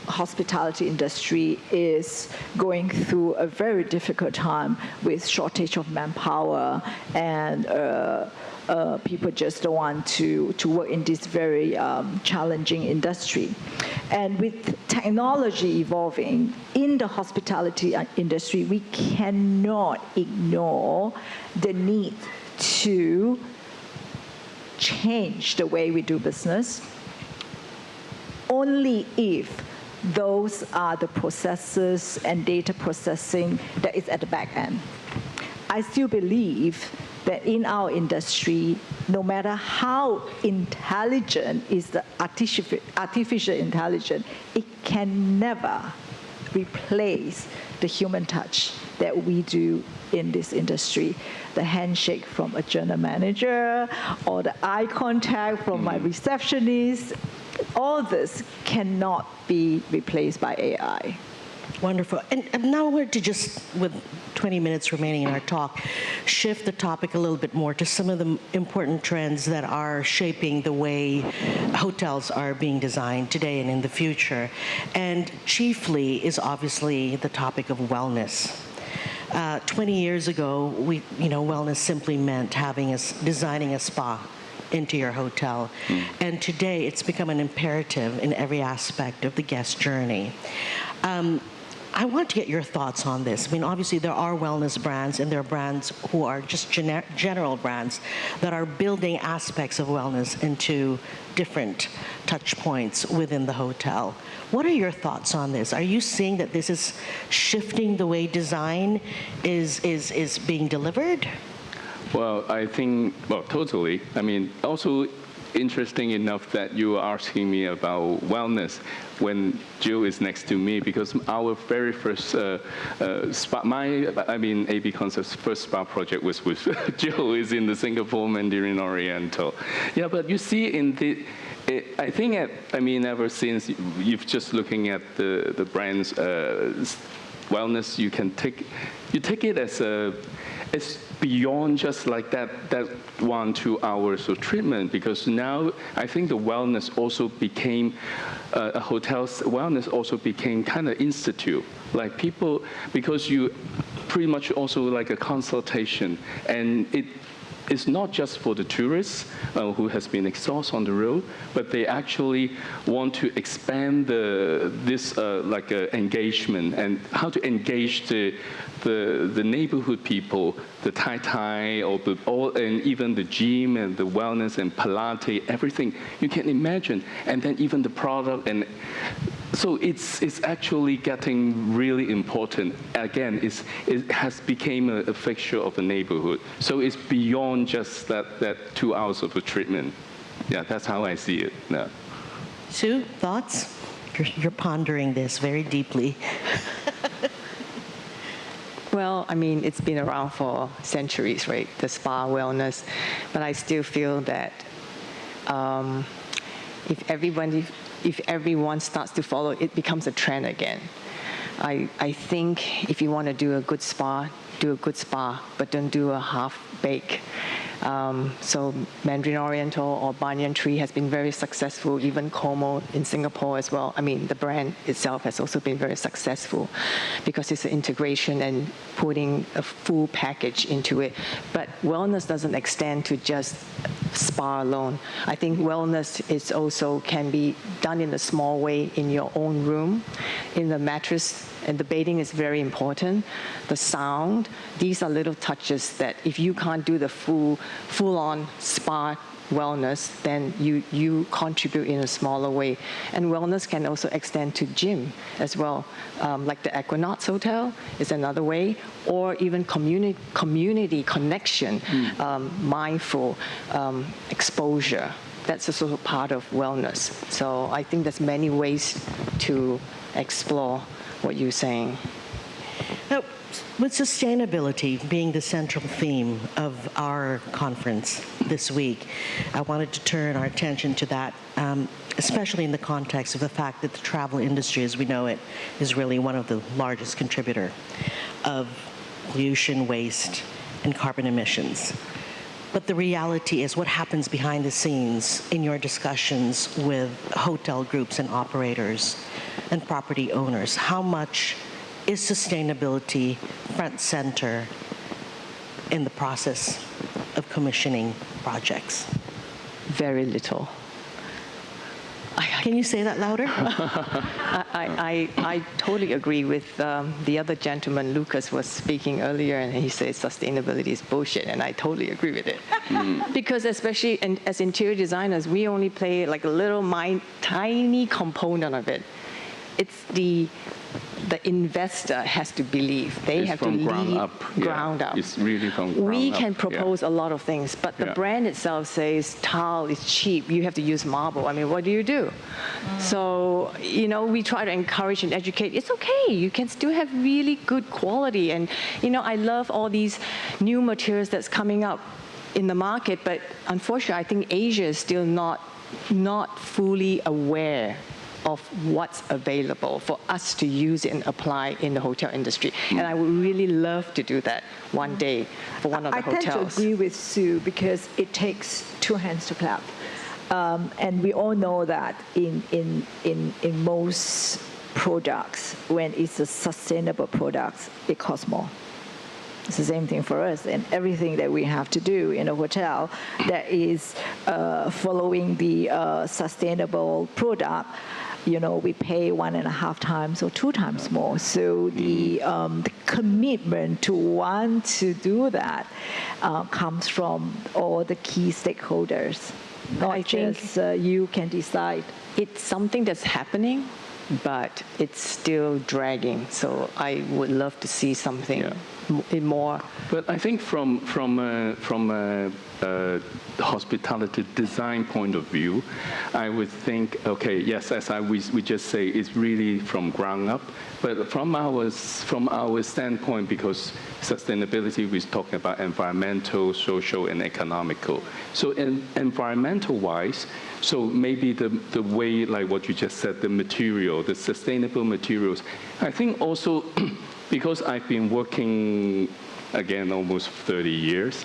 [SPEAKER 7] hospitality industry is going through a very difficult time with shortage of manpower, and people just don't want to work in this very challenging industry. And with technology evolving in the hospitality industry, we cannot ignore the need to change the way we do business. Only if those are the processes and data processing that is at the back end. I still believe that in our industry, no matter how intelligent is the artificial intelligence, it can never replace the human touch that we do in this industry. The handshake from a general manager, or the eye contact from my receptionist, all this cannot be replaced by AI.
[SPEAKER 6] Wonderful. And now we're to just, with 20 minutes remaining in our talk, shift the topic a little bit more to some of the important trends that are shaping the way hotels are being designed today and in the future. And chiefly is obviously the topic of wellness. 20 years ago, wellness simply meant designing a spa into your hotel. And today, it's become an imperative in every aspect of the guest journey. I want to get your thoughts on this. I mean, obviously, there are wellness brands, and there are brands who are just general brands that are building aspects of wellness into different touch points within the hotel. What are your thoughts on this? Are you seeing that this is shifting the way design is being delivered?
[SPEAKER 8] Well, I think, totally. I mean, also interesting enough that you are asking me about wellness when Jill is next to me, because our very first spa, AB Concept's first spa project was with Jill, is in the Singapore Mandarin Oriental. Yeah, but you see I think, ever since you've just looking at the brand's wellness, you take it as it's beyond just like that 1-2 hours of treatment, because now I think the wellness also became a hotel's wellness also became kind of institute, like people, because you pretty much also like a consultation, and it's not just for the tourists who has been exhausted on the road, but they actually want to expand this engagement, and how to engage the neighborhood people, the Tai, and even the gym and the wellness and Pilates, everything you can imagine, and then even the product. And so it's actually getting really important. Again, it has become a fixture of a neighborhood. So it's beyond just that 2 hours of a treatment. Yeah, that's how I see it. Yeah.
[SPEAKER 6] Sue, thoughts? You're pondering this very deeply.
[SPEAKER 9] Well, I mean, it's been around for centuries, right? The spa wellness, but I still feel that if everyone starts to follow, it becomes a trend again. I think if you want to do a good spa, but don't do a half-bake. So Mandarin Oriental or Banyan Tree has been very successful, even Como in Singapore as well. I mean, the brand itself has also been very successful because it's an integration and putting a full package into it. But wellness doesn't extend to just spa alone. I think wellness is also can be done in a small way in your own room, in the mattress. And the bedding is very important. The sound, these are little touches that if you can't do the full-on spa wellness, then you contribute in a smaller way. And wellness can also extend to gym as well. Like the Equinox Hotel is another way, or even community connection, mindful exposure. that's also part of wellness. So I think there's many ways to explore what you're saying.
[SPEAKER 6] Now, with sustainability being the central theme of our conference this week, I wanted to turn our attention to that, especially in the context of the fact that the travel industry, as we know it, is really one of the largest contributor of pollution, waste, and carbon emissions. But the reality is what happens behind the scenes in your discussions with hotel groups and operators and property owners. How much is sustainability front center in the process of commissioning projects?
[SPEAKER 9] Very little.
[SPEAKER 6] Can you say that louder?
[SPEAKER 9] I totally agree with the other gentleman. Lucas was speaking earlier, and he said sustainability is bullshit, and I totally agree with it. Because especially as interior designers, we only play like a little tiny component of it. It's the investor has to believe. They have to lead ground up.
[SPEAKER 8] It's really from ground
[SPEAKER 9] We
[SPEAKER 8] up.
[SPEAKER 9] can propose a lot of things, but the brand itself says tile is cheap. You have to use marble. I mean, what do? So, we try to encourage and educate. It's okay. You can still have really good quality. And, I love all these new materials that's coming up in the market, but unfortunately, I think Asia is still not fully aware of what's available for us to use and apply in the hotel industry. And I would really love to do that one day for one of the hotels.
[SPEAKER 7] I tend to agree with Sue because it takes two hands to clap. And we all know that in most products, when it's a sustainable product, it costs more. It's the same thing for us, and everything that we have to do in a hotel that is following the sustainable product, we pay 1.5 times or 2 times more. So the commitment to want to do that comes from all the key stakeholders. Not just you can decide.
[SPEAKER 9] It's something that's happening, but it's still dragging. So I would love to see something more.
[SPEAKER 8] But I think from a hospitality design point of view, I would think, okay, yes, as we just say, it's really from ground up. But from our standpoint, because sustainability, we're talking about environmental, social, and economical. So environmental-wise, so maybe the way, like what you just said, the material, the sustainable materials, I think also because I've been working, again, almost 30 years,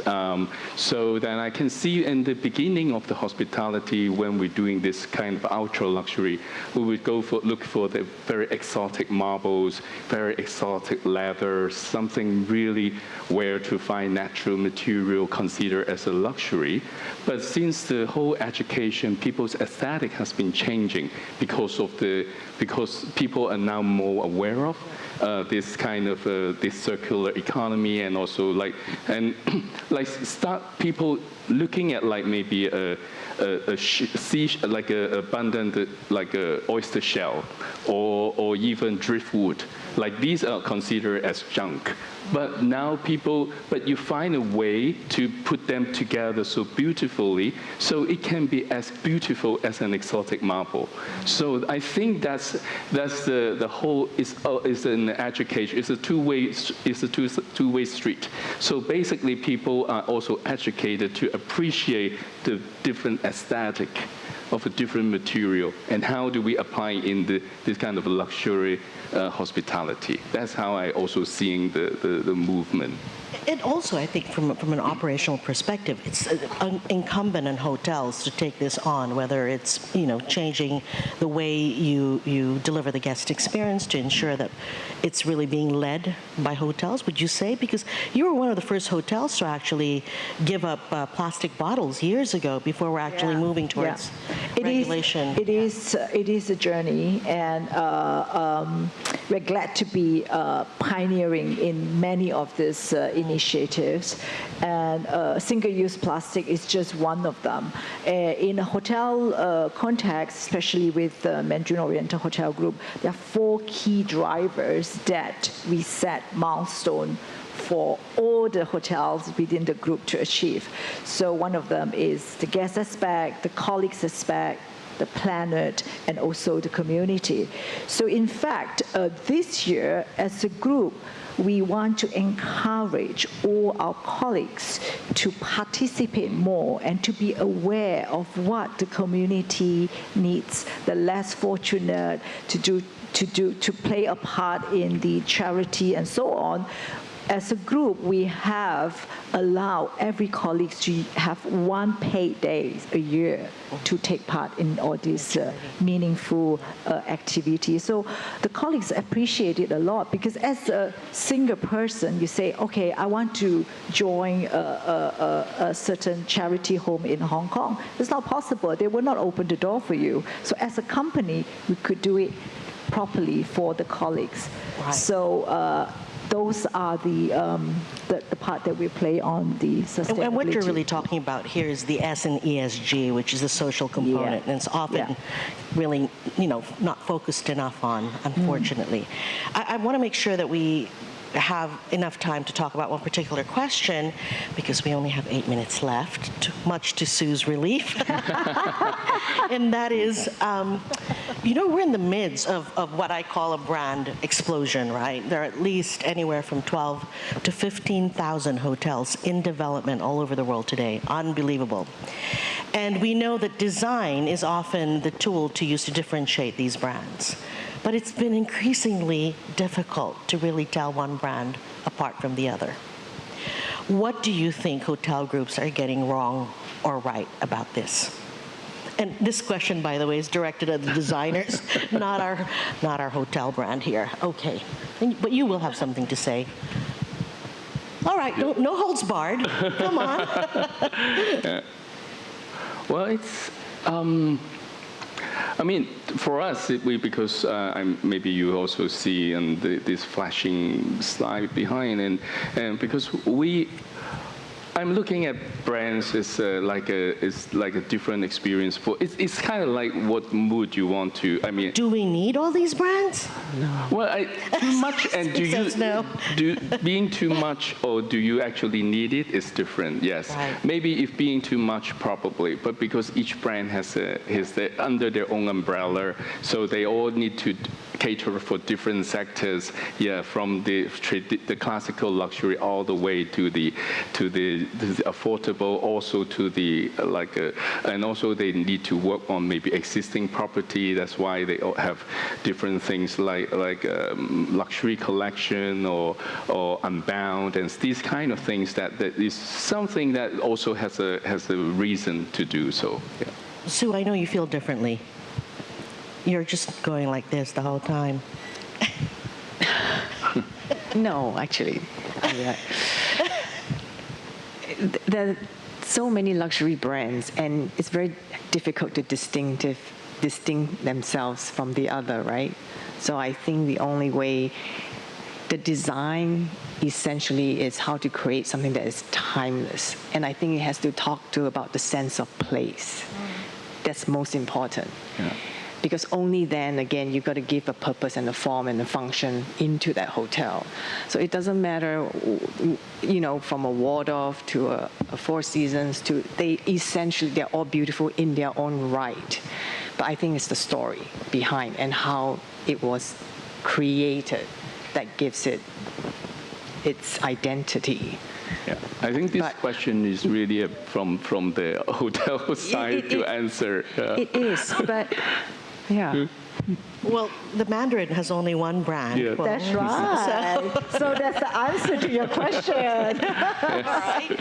[SPEAKER 8] so then I can see in the beginning of the hospitality, when we're doing this kind of ultra luxury, we would look for the very exotic marbles, very exotic leather, something really where to find natural material considered as a luxury. But since the whole education, people's aesthetic has been changing because people are now more aware of this kind of this circular economy, and also start people looking at maybe a abundant oyster shell or even driftwood. These are considered as junk. But now you find a way to put them together so beautifully, so it can be as beautiful as an exotic marble. So I think that's the whole is an education. It's a two-way street. So basically, people are also educated to appreciate the different aesthetic of a different material, and how do we apply in this kind of luxury hospitality. That's how I also seeing the movement.
[SPEAKER 6] And also, I think from an operational perspective, it's incumbent on hotels to take this on, whether it's changing the way you deliver the guest experience to ensure that it's really being led by hotels, would you say? Because you were one of the first hotels to actually give up plastic bottles years ago before we're actually moving towards regulation.
[SPEAKER 7] It is a journey, and we're glad to be pioneering in many of these initiatives, and single-use plastic is just one of them. In a hotel context, especially with the Mandarin Oriental Hotel Group, there are 4 key drivers that we set milestone for all the hotels within the group to achieve. So one of them is the guest aspect, the colleagues aspect, the planet, and also the community. So in fact, this year, as a group, we want to encourage all our colleagues to participate more and to be aware of what the community needs, the less fortunate, to play a part in the charity and so on. As a group, we have allowed every colleague to have 1 paid day a year to take part in all these meaningful activities. So the colleagues appreciate it a lot, because as a single person, you say, okay, I want to join a certain charity home in Hong Kong. It's not possible. They will not open the door for you. So as a company, we could do it properly for the colleagues. Right. So those are the part that we play on the sustainability.
[SPEAKER 6] And what you're really talking about here is the S in ESG, which is the social component, and it's often really, not focused enough on, unfortunately. I want to make sure that we have enough time to talk about one particular question, because we only have 8 minutes left, much to Sue's relief. And that is, we're in the midst of what I call a brand explosion, right? There are at least anywhere from 12 to 15,000 hotels in development all over the world today. Unbelievable. And we know that design is often the tool to use to differentiate these brands. But it's been increasingly difficult to really tell one brand apart from the other. What do you think hotel groups are getting wrong or right about this? And this question, by the way, is directed at the designers, not our hotel brand here. Okay, but you will have something to say. All right, no holds barred. Come on.
[SPEAKER 8] Well, it's. For us, because maybe you also see on this flashing slide behind, and because I'm looking at brands as like a different experience. It's kind of like what mood you want to.
[SPEAKER 6] Do we need all these brands?
[SPEAKER 8] No. Well, too much, and being too much, or do you actually need it? Is different. Yes. Right. Maybe if being too much, probably, but because each brand has under their own umbrella, so they all need to cater for different sectors. Yeah, from the classical luxury all the way to the affordable, also to the and also they need to work on maybe existing property. That's why they all have different things like luxury collection or Unbound, and these kind of things that is something that also has a reason to do so. Yeah.
[SPEAKER 6] Sue, I know you feel differently. You're just going like this the whole time.
[SPEAKER 9] No, actually. There are so many luxury brands, and it's very difficult to distinct themselves from the other, right? So I think the only way, the design essentially is how to create something that is timeless. And I think it has to talk about the sense of place. That's most important. Yeah. Because only then, again, you've got to give a purpose and a form and a function into that hotel. So it doesn't matter, from a Waldorf to a Four Seasons, they're all beautiful in their own right. But I think it's the story behind and how it was created that gives it its identity.
[SPEAKER 8] Yeah, I think this question is really from the hotel side to answer.
[SPEAKER 9] It is, but yeah.
[SPEAKER 6] Well, the Mandarin has only one brand.
[SPEAKER 8] Yeah.
[SPEAKER 7] That's right. So that's the answer to your question.
[SPEAKER 6] All right.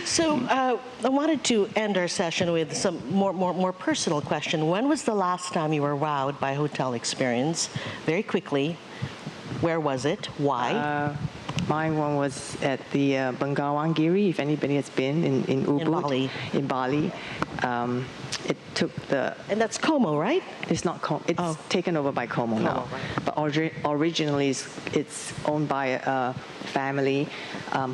[SPEAKER 6] So I wanted to end our session with some more personal question. When was the last time you were wowed by a hotel experience? Very quickly. Where was it? Why?
[SPEAKER 9] My one was at the Bengawan Giri, if anybody has been in Ubud. In Bali. It took
[SPEAKER 6] And that's Como, right?
[SPEAKER 9] It's not Como. It's taken over by Como now. Right. But originally, it's owned by a family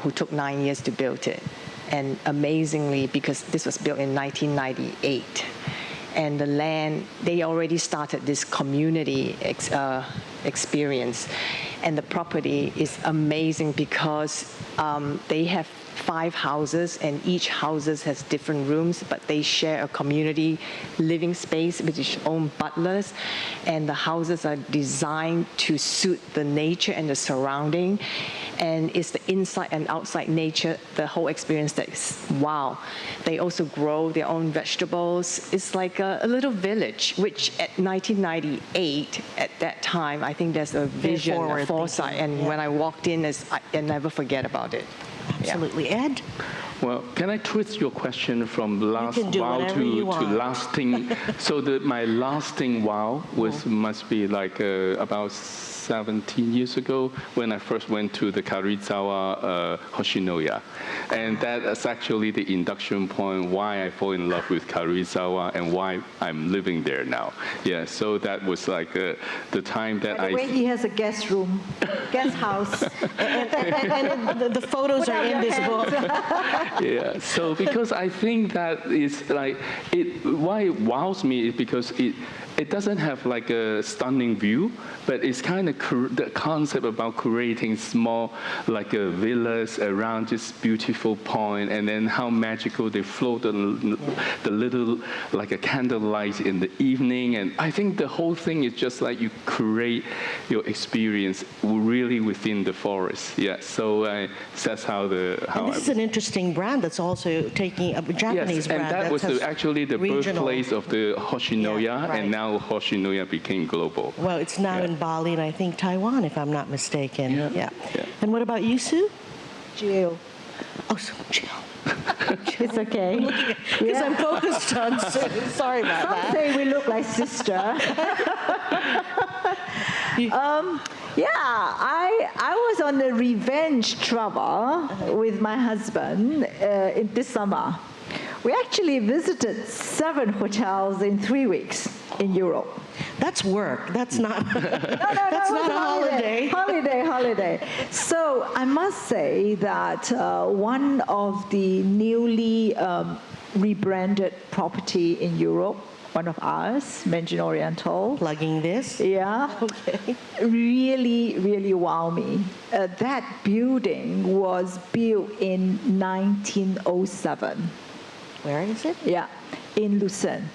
[SPEAKER 9] who took 9 years to build it. And amazingly, because this was built in 1998, and the land, they already started this community experience. And the property is amazing because they have 5 houses, and each houses has different rooms, but they share a community living space with its own butlers. And the houses are designed to suit the nature and the surrounding. And it's the inside and outside nature, the whole experience that is wow. They also grow their own vegetables. It's like a little village, which at 1998, at that time, I think there's a vision, a foresight. And when I walked in, I never forget about it.
[SPEAKER 6] Absolutely. Ed?
[SPEAKER 8] Well, can I twist your question from last wow to lasting? So my lasting wow must be like about 17 years ago when I first went to the Karizawa Hoshinoya. And that is actually the induction point why I fall in love with Karizawa and why I'm living there now. Yeah, so that was like the time that
[SPEAKER 7] By the way, he has a guest room, guest house.
[SPEAKER 6] and the photos are in this book.
[SPEAKER 8] Yeah, so because I think that is like, why it wows me is because it doesn't have like a stunning view, but it's kind of the concept about creating small like villas around this beautiful point, and then how magical they float the little like a candlelight in the evening. And I think the whole thing is just like you create your experience really within the forest. Yeah, so that's how
[SPEAKER 6] And this is an interesting brand that's also taking a Japanese brand.
[SPEAKER 8] And that was actually the birthplace of the Hoshinoya, and now Hoshinoya became global.
[SPEAKER 6] Well, it's now in Bali and I think Taiwan, if I'm not mistaken. Yeah. And what about you, Sue?
[SPEAKER 7] Jill.
[SPEAKER 6] Oh, so Jill.
[SPEAKER 7] It's okay.
[SPEAKER 6] Because I'm focused on Sue. Sorry about that.
[SPEAKER 7] Some say we look like sister. I was on a revenge travel with my husband this summer. We actually visited 7 hotels in 3 weeks in Europe.
[SPEAKER 6] That's work. That's not.
[SPEAKER 7] That's
[SPEAKER 6] not a holiday.
[SPEAKER 7] Holiday. So I must say that one of the newly rebranded property in Europe, one of ours, Mandarin Oriental.
[SPEAKER 6] Plugging this.
[SPEAKER 7] Yeah.
[SPEAKER 6] Okay.
[SPEAKER 7] Really, really wow me. That building was built in 1907.
[SPEAKER 6] Where is it?
[SPEAKER 7] Yeah, in Lucerne.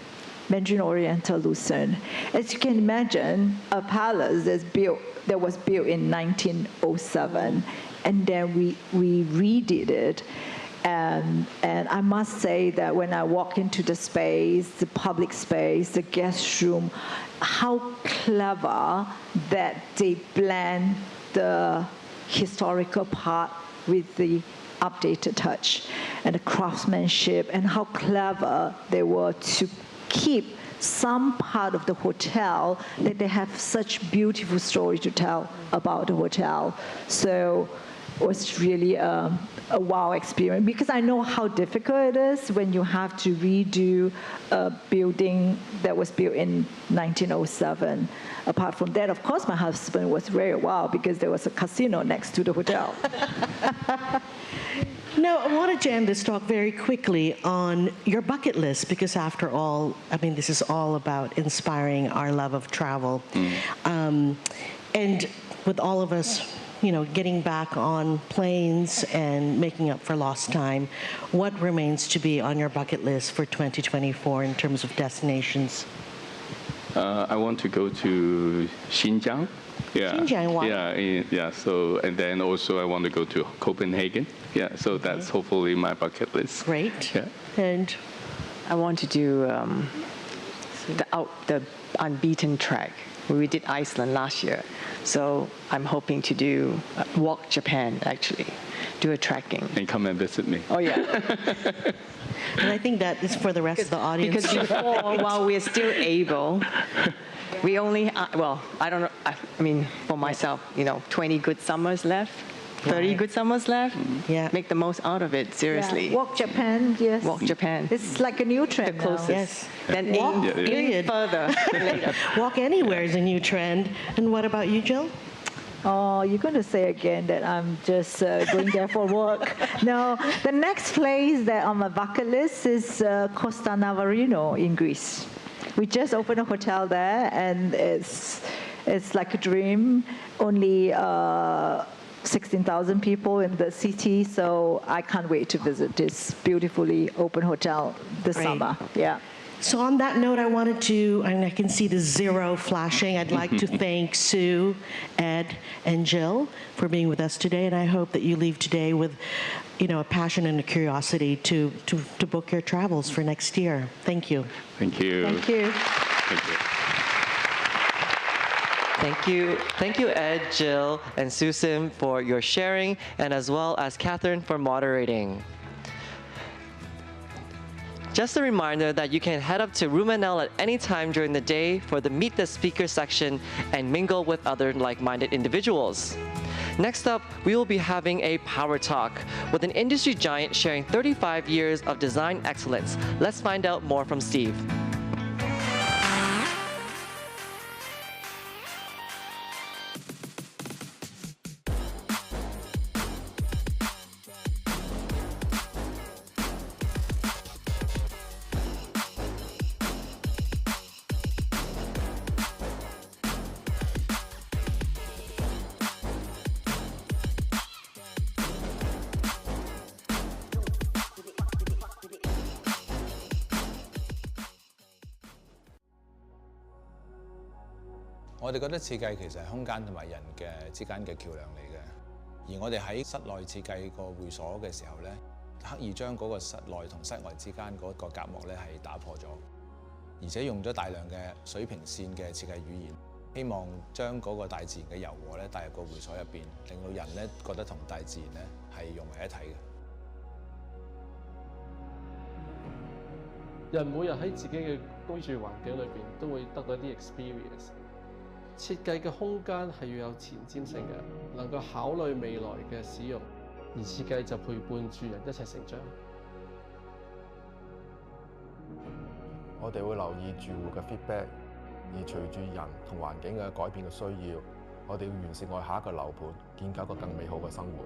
[SPEAKER 7] Mandarin Oriental Lucerne. As you can imagine, a palace that was built in 1907, and then we redid it. And I must say that when I walk into the space, the public space, the guest room, how clever that they blend the historical part with the updated touch and the craftsmanship, and how clever they were to keep some part of the hotel that they have such beautiful story to tell about the hotel. So it was really a wow experience, because I know how difficult it is when you have to redo a building that was built in 1907. Apart from that, of course, my husband was very wow because there was a casino next to the hotel.
[SPEAKER 6] Now, I wanted to end this talk very quickly on your bucket list, because after all, I mean, this is all about inspiring our love of travel. And with all of us, getting back on planes and making up for lost time, what remains to be on your bucket list for 2024 in terms of destinations?
[SPEAKER 8] I want to go to Xinjiang. Yeah.
[SPEAKER 6] Xinjiang, wow.
[SPEAKER 8] Yeah. So, and then also I want to go to Copenhagen. Yeah. So that's hopefully my bucket list.
[SPEAKER 6] Great.
[SPEAKER 8] Yeah.
[SPEAKER 6] And
[SPEAKER 9] I want to do the unbeaten track. We did Iceland last year, so I'm hoping to do walk Japan, actually, do a trekking.
[SPEAKER 8] And come and visit me.
[SPEAKER 9] Oh yeah.
[SPEAKER 6] And I think that is for the rest of the audience.
[SPEAKER 9] Because before, while we're still able, we only, I don't know, I mean, for myself, 20 good summers left, 30 good summers left.
[SPEAKER 6] Yeah.
[SPEAKER 9] Make the most out of it, seriously.
[SPEAKER 7] Yeah. Walk Japan, yes.
[SPEAKER 9] Walk Japan.
[SPEAKER 7] It's like a new trend
[SPEAKER 9] The closest.
[SPEAKER 7] now.
[SPEAKER 6] Yes.
[SPEAKER 9] Then
[SPEAKER 6] Walk,
[SPEAKER 9] aim
[SPEAKER 6] period.
[SPEAKER 9] further later.
[SPEAKER 6] Walk anywhere is a new trend. And what about you, Jill?
[SPEAKER 7] Oh, you're going to say again that I'm just going there for work. No, the next place that on my bucket list is Costa Navarino in Greece. We just opened a hotel there, and It's like a dream. Only 16,000 people in the city, so I can't wait to visit this beautifully open hotel this summer. Yeah.
[SPEAKER 6] So on that note, I wanted to, and I can see the 0 flashing, I'd like to thank Sue, Ed, and Jill for being with us today, and I hope that you leave today with, a passion and a curiosity to book your travels for next year. Thank you.
[SPEAKER 8] Thank you.
[SPEAKER 7] Thank you.
[SPEAKER 8] Thank you.
[SPEAKER 1] Thank you. Thank you, Ed, Jill, and Susim for your sharing, and as well as Catherine for moderating. Just a reminder that you can head up to Room NL at any time during the day for the Meet the Speaker section and mingle with other like-minded individuals. Next up, we will be having a power talk with an industry giant sharing 35 years of design excellence. Let's find out more from Steve.
[SPEAKER 10] 我哋覺得設計其實係空間同埋人嘅之間嘅橋梁嚟嘅，而我哋喺室內設計個會所嘅時候咧，刻意將嗰個室內同室外之間嗰個隔膜咧係打破咗，而且用咗大量嘅水平線嘅設計語言，希望將嗰個大自然嘅柔和咧帶入個會所入邊，令到人咧覺得同大自然咧係融為一體嘅。
[SPEAKER 11] 人每日喺自己嘅居住環境裏邊都會得到一啲 experience。設計嘅空間係要有前瞻性嘅，能夠考慮未來嘅使用，而設計就陪伴住人一齊成長。
[SPEAKER 12] 我哋會留意住戶嘅 feedback， 而隨住人同環境嘅改變嘅需要，我哋要完善我哋下一個樓盤，建構一個更美好嘅生活。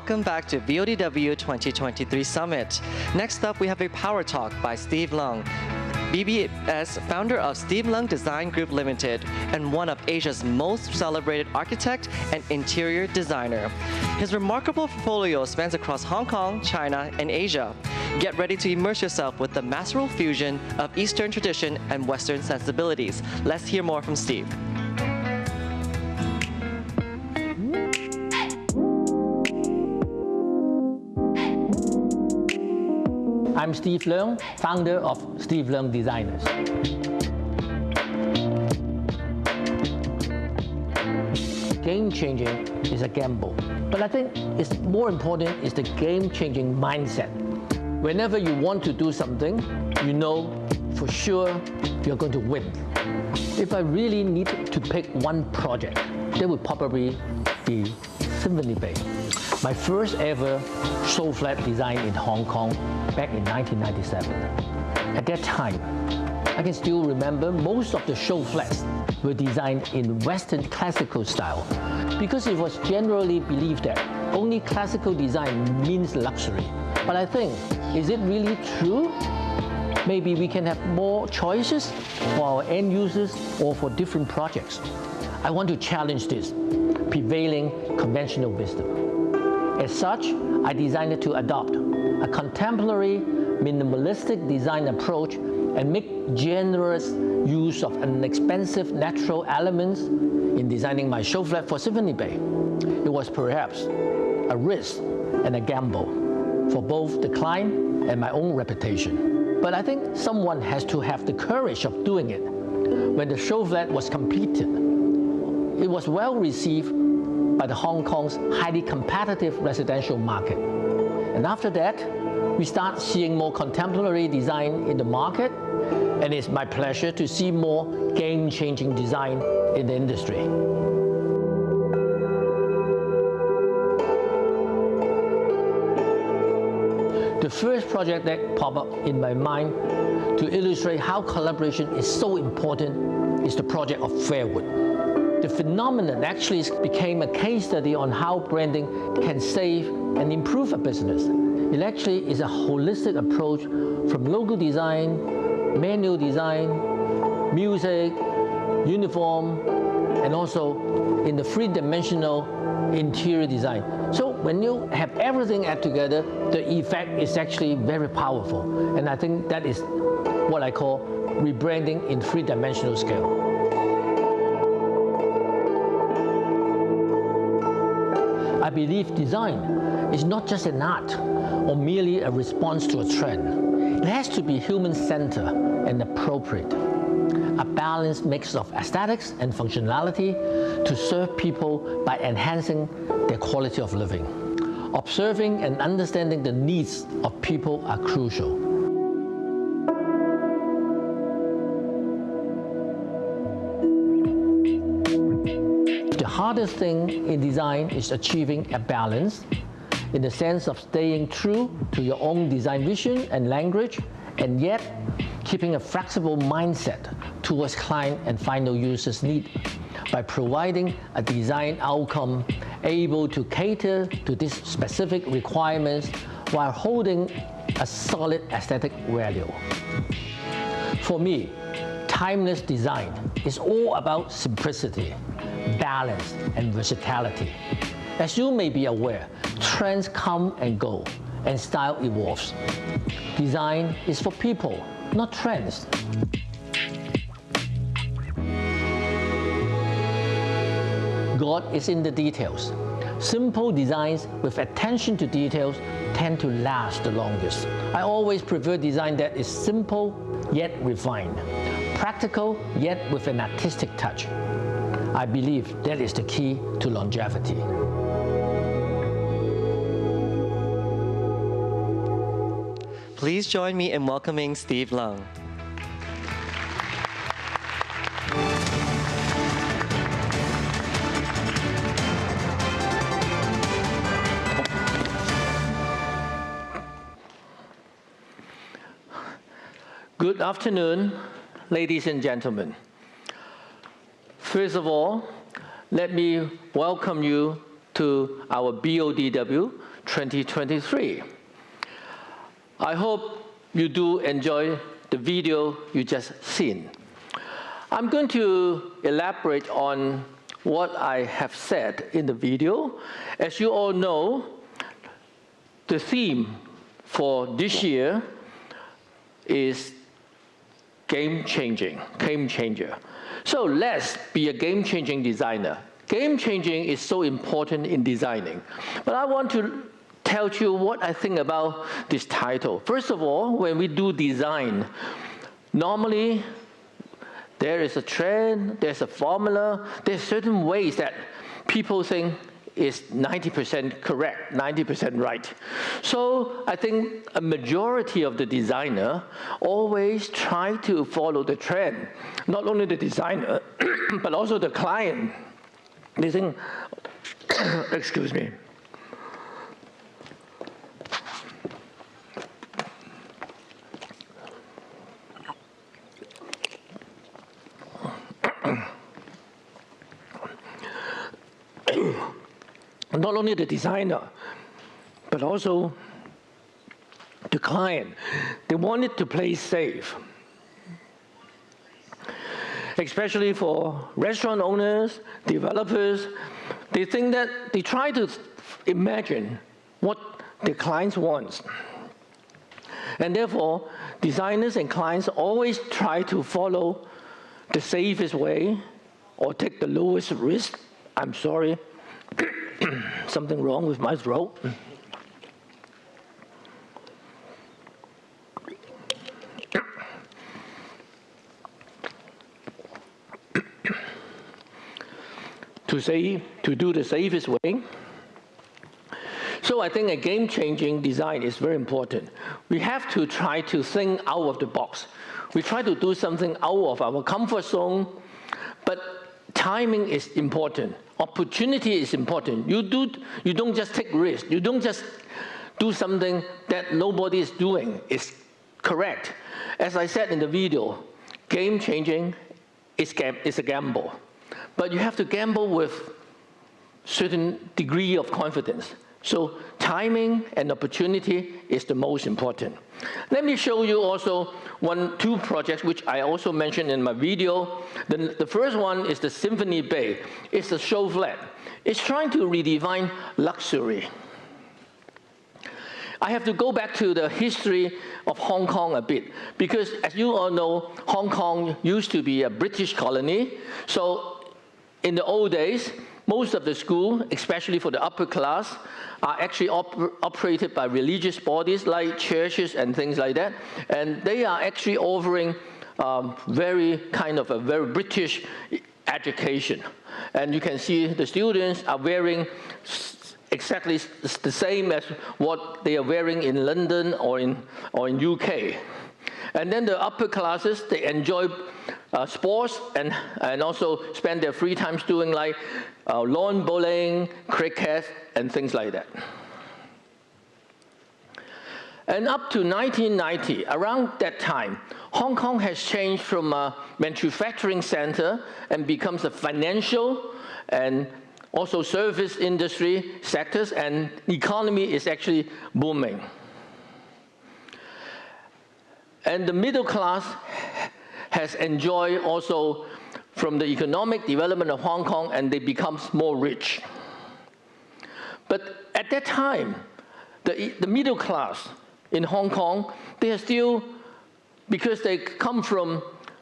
[SPEAKER 1] Welcome back to BODW 2023 Summit. Next up, we have a power talk by Steve Leung, BBS founder of Steve Leung Design Group Limited and one of Asia's most celebrated architect and interior designer. His remarkable portfolio spans across Hong Kong, China, and Asia. Get ready to immerse yourself with the masterful fusion of Eastern tradition and Western sensibilities. Let's hear more from Steve.
[SPEAKER 13] I'm Steve Leung, founder of Steve Leung Designers. Game-changing is a gamble, but I think it's more important is the game-changing mindset. Whenever you want to do something, you know for sure you're going to win. If I really need to pick one project, that would probably be Symphony Bay. My first ever show flat design in Hong Kong back in 1997. At that time, I can still remember most of the show flats were designed in Western classical style because it was generally believed that only classical design means luxury. But I think, is it really true? Maybe we can have more choices for our end users or for different projects. I want to challenge this prevailing conventional wisdom. As such, I designed to adopt a contemporary, minimalistic design approach and make generous use of inexpensive natural elements in designing my show flat for Symphony Bay. It was perhaps a risk and a gamble for both the client and my own reputation. But I think someone has to have the courage of doing it. When the show flat was completed, it was well received by the Hong Kong's highly competitive residential market. And after that, we start seeing more contemporary design in the market, and it's my pleasure to see more game-changing design in the industry. The first project that popped up in my mind to illustrate how collaboration is so important is the project of Fairwood. The phenomenon actually became a case study on how branding can save and improve a business. It actually is a holistic approach from logo design, manual design, music, uniform, and also in the three-dimensional interior design. So when you have everything add together, the effect is actually very powerful. And I think that is what I call rebranding in three-dimensional scale. I believe design is not just an art or merely a response to a trend. It has to be human-centered and appropriate. A balanced mix of aesthetics and functionality to serve people by enhancing their quality of living. Observing and understanding the needs of people are crucial. The hardest thing in design is achieving a balance in the sense of staying true to your own design vision and language, and yet keeping a flexible mindset towards client and final users' need by providing a design outcome able to cater to these specific requirements while holding a solid aesthetic value. For me, timeless design is all about simplicity, balance, and versatility. As you may be aware, trends come and go, and style evolves. Design is for people, not trends. God is in the details. Simple designs with attention to details tend to last the longest. I always prefer design that is simple yet refined, practical yet with an artistic touch. I believe that is the key to longevity.
[SPEAKER 1] Please join me in welcoming Steve Leung.
[SPEAKER 13] Good afternoon, ladies and gentlemen. First of all, let me welcome you to our BODW 2023. I hope you do enjoy the video you just seen. I'm going to elaborate on what I have said in the video. As you all know, the theme for this year is game changer. So let's be a game-changing designer. Game-changing is so important in designing. But I want to tell you what I think about this title. First of all, when we do design, normally there is a trend, there's a formula, there's certain ways that people think is 90% correct, 90% right. So I think a majority of the designer always try to follow the trend. Not only the designer, but also the client. They think, excuse me. Not only the designer, but also the client. They wanted to play safe. Especially for restaurant owners, developers, they think that they try to imagine what the clients want. And therefore, designers and clients always try to follow the safest way or take the lowest risk. I'm sorry. Something wrong with my throat. To do the safest way. So I think a game-changing design is very important. We have to try to think out of the box. We try to do something out of our comfort zone, but timing is important. Opportunity is important. You don't just take risks. You don't just do something that nobody is doing. It's correct. As I said in the video, game-changing is a gamble. But you have to gamble with certain degree of confidence. So timing and opportunity is the most important. Let me show you also two projects which I also mentioned in my video. The first one is the Symphony Bay. It's a show flat. It's trying to redefine luxury. I have to go back to the history of Hong Kong a bit, because as you all know, Hong Kong used to be a British colony. So in the old days, most of the school, especially for the upper class, are actually operated by religious bodies like churches and things like that. And they are actually offering very British education. And you can see the students are wearing exactly the same as what they are wearing in London or in UK. And then the upper classes, they enjoy sports and also spend their free times doing like lawn bowling, cricket, and things like that. And up to 1990, around that time, Hong Kong has changed from a manufacturing center and becomes a financial and also service industry sectors, and economy is actually booming. And the middle class has enjoyed also from the economic development of Hong Kong, and they become more rich. But at that time, the middle class in Hong Kong, they are still, because they come from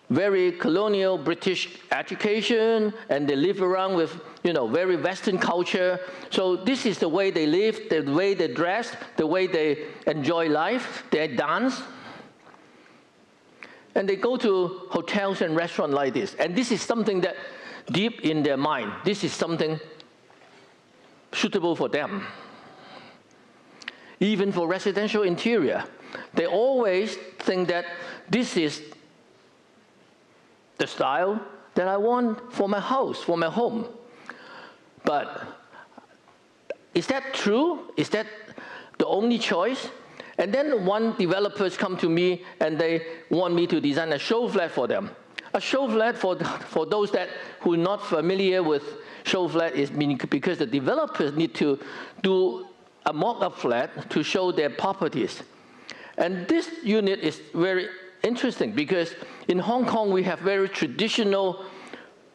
[SPEAKER 13] very colonial British education, and they live around with, very Western culture. So this is the way they live, the way they dress, the way they enjoy life, they dance. And they go to hotels and restaurants like this. And this is something that deep in their mind, this is something suitable for them. Even for residential interior, they always think that this is the style that I want for my house, for my home. But is that true? Is that the only choice? And then one developers come to me and they want me to design a show flat for them. A show flat, for those who are not familiar with show flat, is because the developers need to do a mock-up flat to show their properties. And this unit is very interesting because in Hong Kong we have very traditional,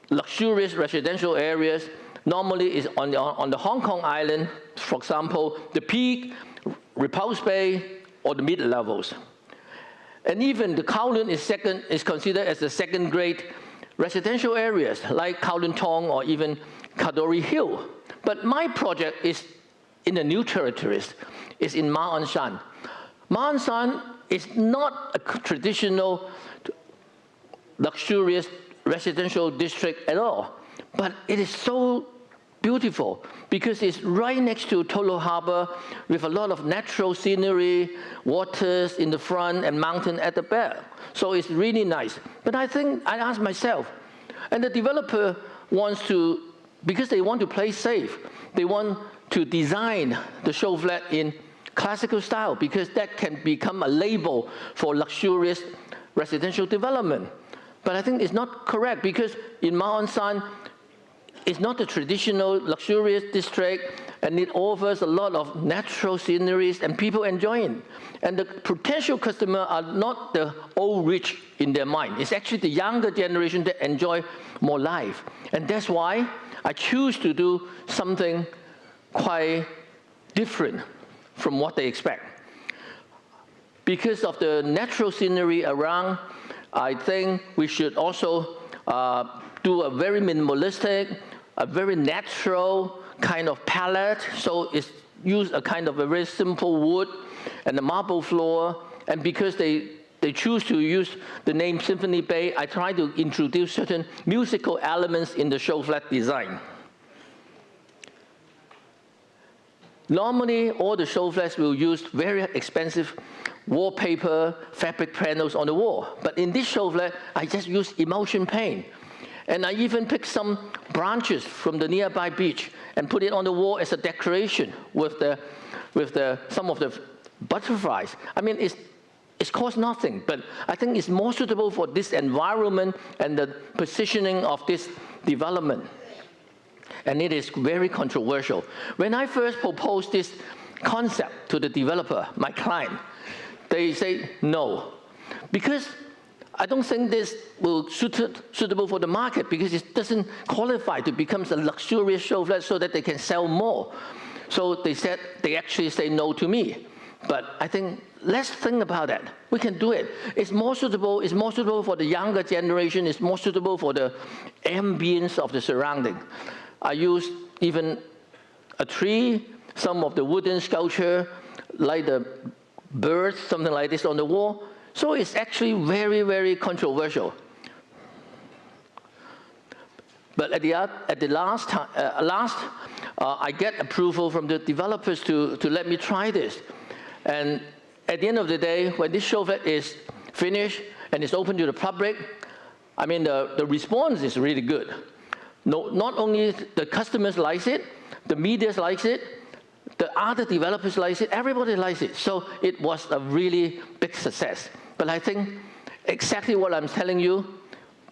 [SPEAKER 13] luxurious residential areas. Normally is on the Hong Kong Island, for example, the Peak, Repulse Bay, or the mid-levels. And even the Kowloon is considered as the second-grade residential areas, like Kowloon Tong or even Kadori Hill. But my project is in the new territories, is in Ma On Shan. Ma On Shan is not a traditional luxurious residential district at all, but it is so beautiful because it's right next to Tolo Harbor with a lot of natural scenery, waters in the front and mountain at the back. So it's really nice. But I think I asked myself, and the developer wants to, because they want to play safe, they want to design the show flat in classical style because that can become a label for luxurious residential development. But I think it's not correct because in Ma On Shan, it's not a traditional luxurious district, and it offers a lot of natural sceneries, and people enjoy it. And the potential customers are not the old rich in their mind. It's actually the younger generation that enjoy more life. And that's why I choose to do something quite different from what they expect. Because of the natural scenery around, I think we should also do a very minimalistic, a very natural kind of palette. So it's use a kind of a very simple wood and a marble floor. And because they choose to use the name Symphony Bay, I try to introduce certain musical elements in the show flat design. Normally, all the show flats will use very expensive wallpaper, fabric panels on the wall. But in this show flat, I just use emulsion paint. And I even picked some branches from the nearby beach and put it on the wall as a decoration with some of the butterflies. I mean, it's cost nothing, but I think it's more suitable for this environment and the positioning of this development. And it is very controversial. When I first proposed this concept to the developer, my client, they say no, because I don't think this will suitable for the market because it doesn't qualify to become a luxurious show flat so that they can sell more. So they actually say no to me. But I think, let's think about that. We can do it. It's more suitable for the younger generation. It's more suitable for the ambience of the surrounding. I used even a tree, some of the wooden sculpture, like the birds, something like this on the wall. So it's actually very, very controversial. But at the last, I get approval from the developers to let me try this. And at the end of the day, when this show flat is finished and it's open to the public, I mean, the response is really good. No, not only the customers like it, the media likes it, the other developers like it, everybody likes it. So it was a really big success. But I think exactly what I'm telling you,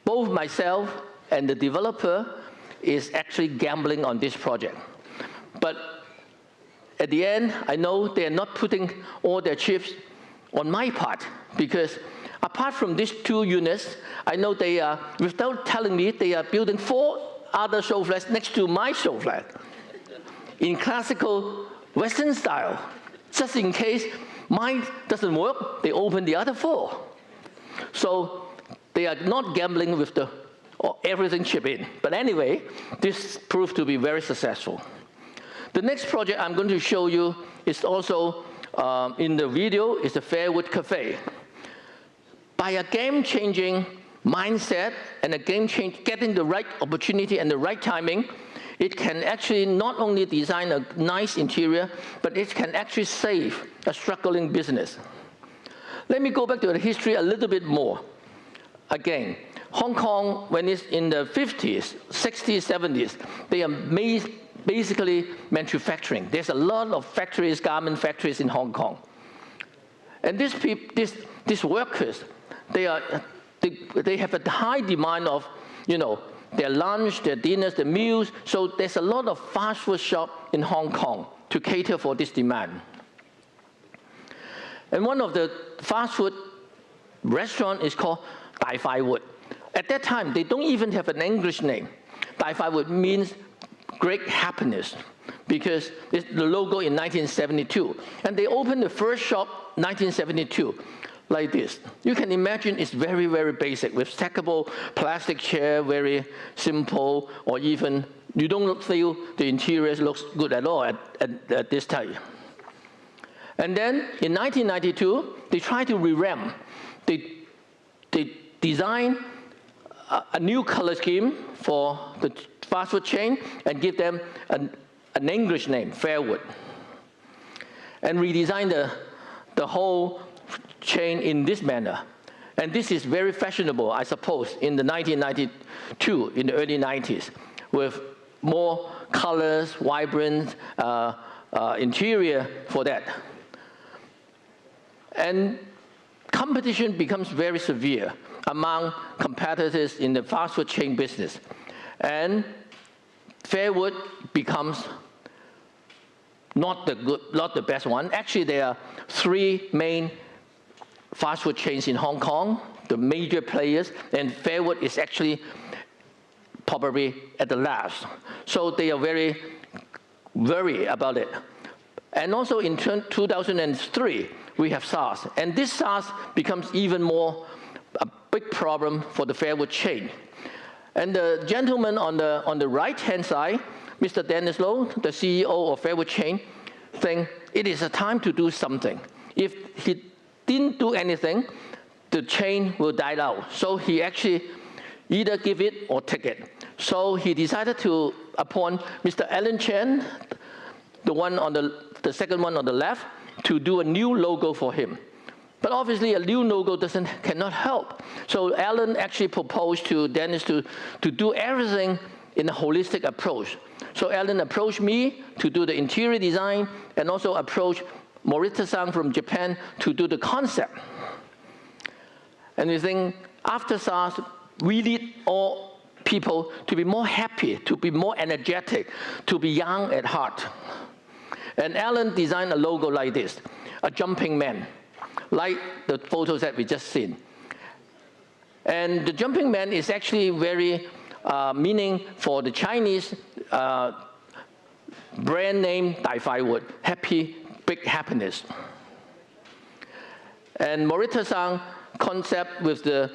[SPEAKER 13] both myself and the developer is actually gambling on this project. But at the end, I know they're not putting all their chips on my part, because apart from these 2 units, I know they are, without telling me, they are building 4 other show flats next to my show flat in classical Western style. Just in case mine doesn't work, they open the other 4. So they are not gambling with the everything chip in. But anyway, this proved to be very successful. The next project I'm going to show you is also in the video, is the Fairwood Cafe. By a game-changing mindset and a getting the right opportunity and the right timing, it can actually not only design a nice interior, but it can actually save a struggling business. Let me go back to the history a little bit more. Again, Hong Kong, when it's in the 50s, 60s, 70s, they are basically manufacturing. There's a lot of factories, garment factories in Hong Kong. And these workers, they have a high demand of, their lunch, their dinners, their meals. So there's a lot of fast food shops in Hong Kong to cater for this demand. And one of the fast food restaurants is called Dai Fai Wood. At that time, they don't even have an English name. Dai Fai Wood means great happiness, because it's the logo in 1972. And they opened the first shop 1972. Like this. You can imagine it's very, very basic, with stackable plastic chair, very simple, or even you don't feel the interior looks good at all at this time. And then in 1992, they tried to revamp. They designed a new color scheme for the fast food chain and give them an English name, Fairwood. And redesigned the whole chain in this manner. And this is very fashionable, I suppose, in the 1992, in the early 90s, with more colors, vibrant interior for that. And competition becomes very severe among competitors in the fast food chain business. And Fairwood becomes not the best one. Actually, there are 3 main fast food chains in Hong Kong, the major players, and Fairwood is actually probably at the last. So they are very worried about it. And also in 2003, we have SARS. And this SARS becomes even more a big problem for the Fairwood chain. And the gentleman on the right-hand side, Mr. Dennis Leung, the CEO of Fairwood chain, think it is a time to do something. If he didn't do anything, the chain will die out. So he actually either give it or take it. So he decided to appoint Mr. Alan Chen, the second one on the left, to do a new logo for him. But obviously, a new logo cannot help. So Alan actually proposed to Dennis to do everything in a holistic approach. So Alan approached me to do the interior design, and also approached Morita-san from Japan to do the concept. And we think after SARS, we need all people to be more happy, to be more energetic, to be young at heart. And Alan designed a logo like this, a jumping man, like the photos that we just seen. And the jumping man is actually very meaning for the Chinese brand name Dai Fai Wood, happy, big happiness. And Morita-san concept with the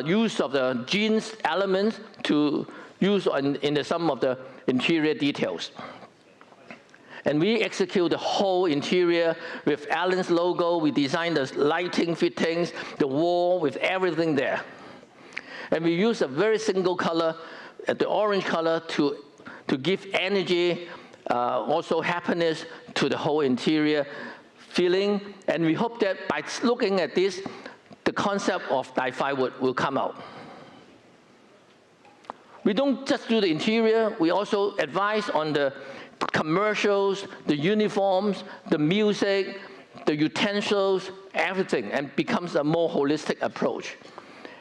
[SPEAKER 13] use of the jeans elements to use in some of the interior details. And we execute the whole interior with Alan's logo. We designed the lighting fittings, the wall with everything there. And we use a very single color, the orange color, to give energy, also happiness to the whole interior feeling. And we hope that by looking at this, the concept of Dai Fai Wood will come out. We don't just do the interior, we also advise on the commercials, the uniforms, the music, the utensils, everything, and becomes a more holistic approach.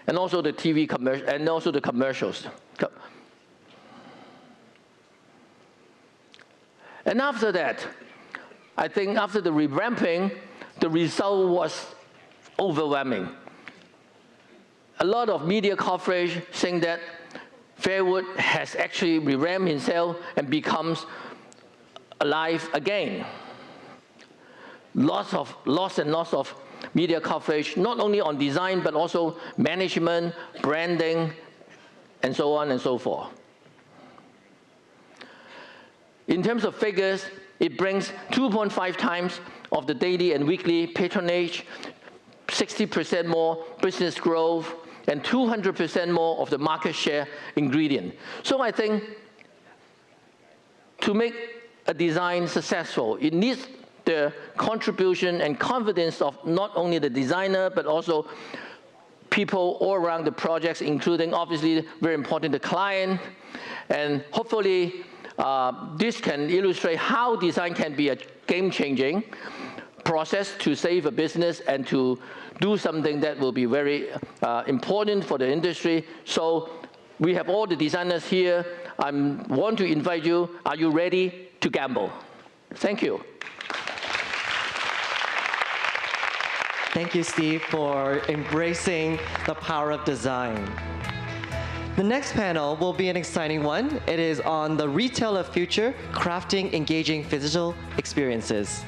[SPEAKER 13] And also the TV commercial, and also the commercials. And after that, I think after the revamping, the result was overwhelming. A lot of media coverage saying that Fairwood has actually revamped himself and becomes alive again. Lots and lots of media coverage, not only on design, but also management, branding, and so on and so forth. In terms of figures, it brings 2.5 times of the daily and weekly patronage, 60% more business growth, and 200% more of the market share ingredient. So I think to make a design successful, it needs the contribution and confidence of not only the designer, but also people all around the projects, including obviously very important the client. And hopefully this can illustrate how design can be a game-changing process to save a business and to do something that will be very important for the industry. So we have all the designers here. I want to invite you. Are you ready to gamble? Thank you.
[SPEAKER 1] Thank you, Steve, for embracing the power of design. The next panel will be an exciting one. It is on the retail of future, crafting engaging physical experiences.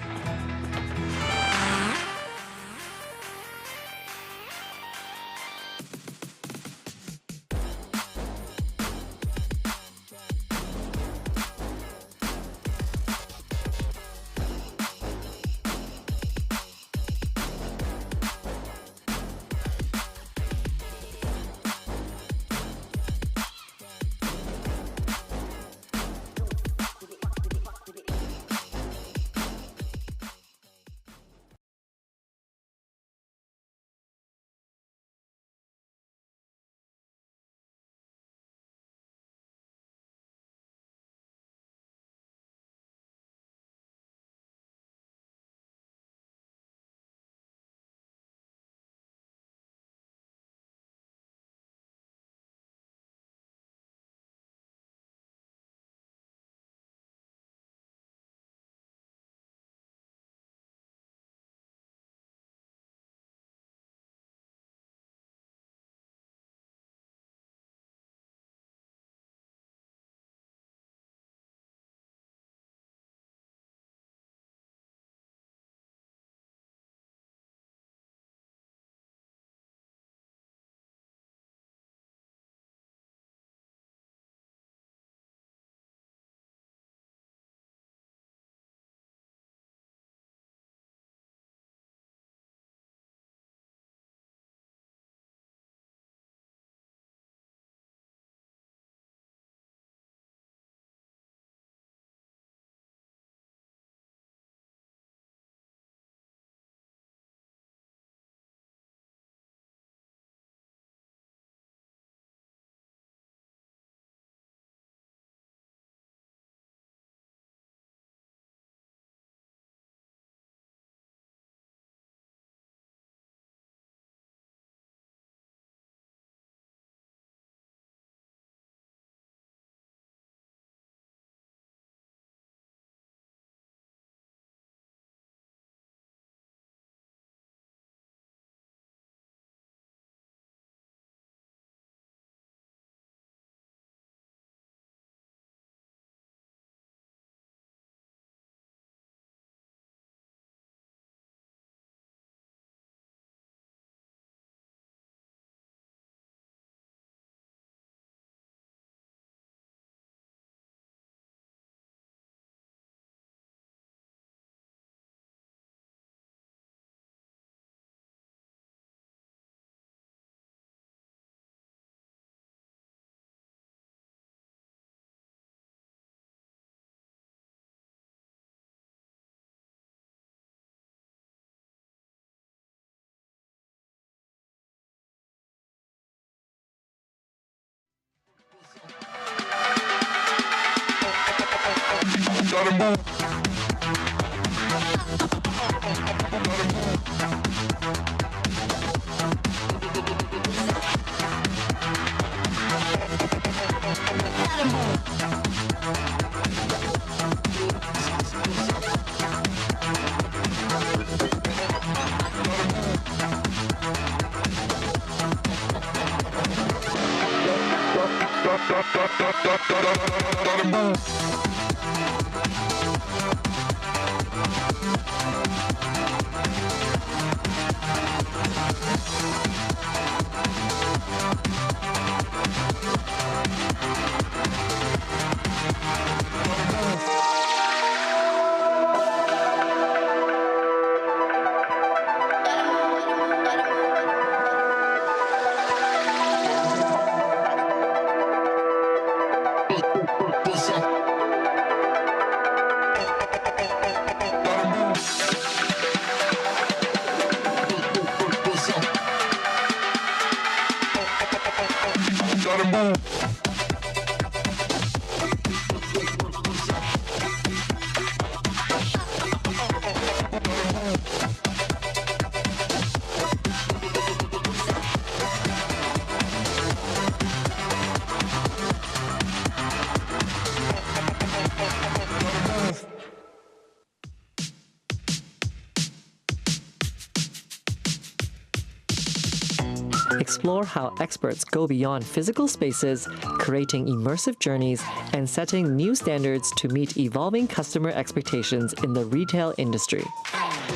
[SPEAKER 1] Explore how experts go beyond physical spaces, creating immersive journeys, and setting new standards to meet evolving customer expectations in the retail industry.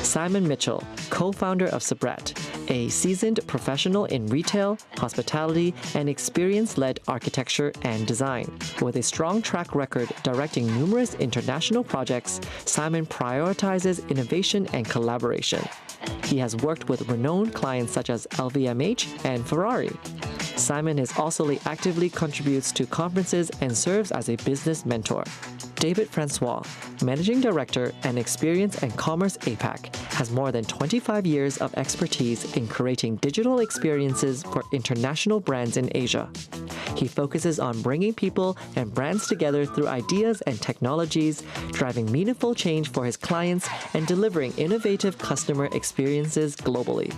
[SPEAKER 1] Simon Mitchell, co-founder of Sabret, a seasoned professional in retail, hospitality, and experience-led architecture and design. With a strong track record directing numerous international projects, Simon prioritizes innovation and collaboration. He has worked with renowned clients such as LVMH and Ferrari. Simon is also actively contributes to conferences and serves as a business mentor. David Francois, Managing Director and Experience and Commerce APAC, has more than 25 years of expertise in creating digital experiences for international brands in Asia. He focuses on bringing people and brands together through ideas and technologies, driving meaningful change for his clients, and delivering innovative customer experiences globally.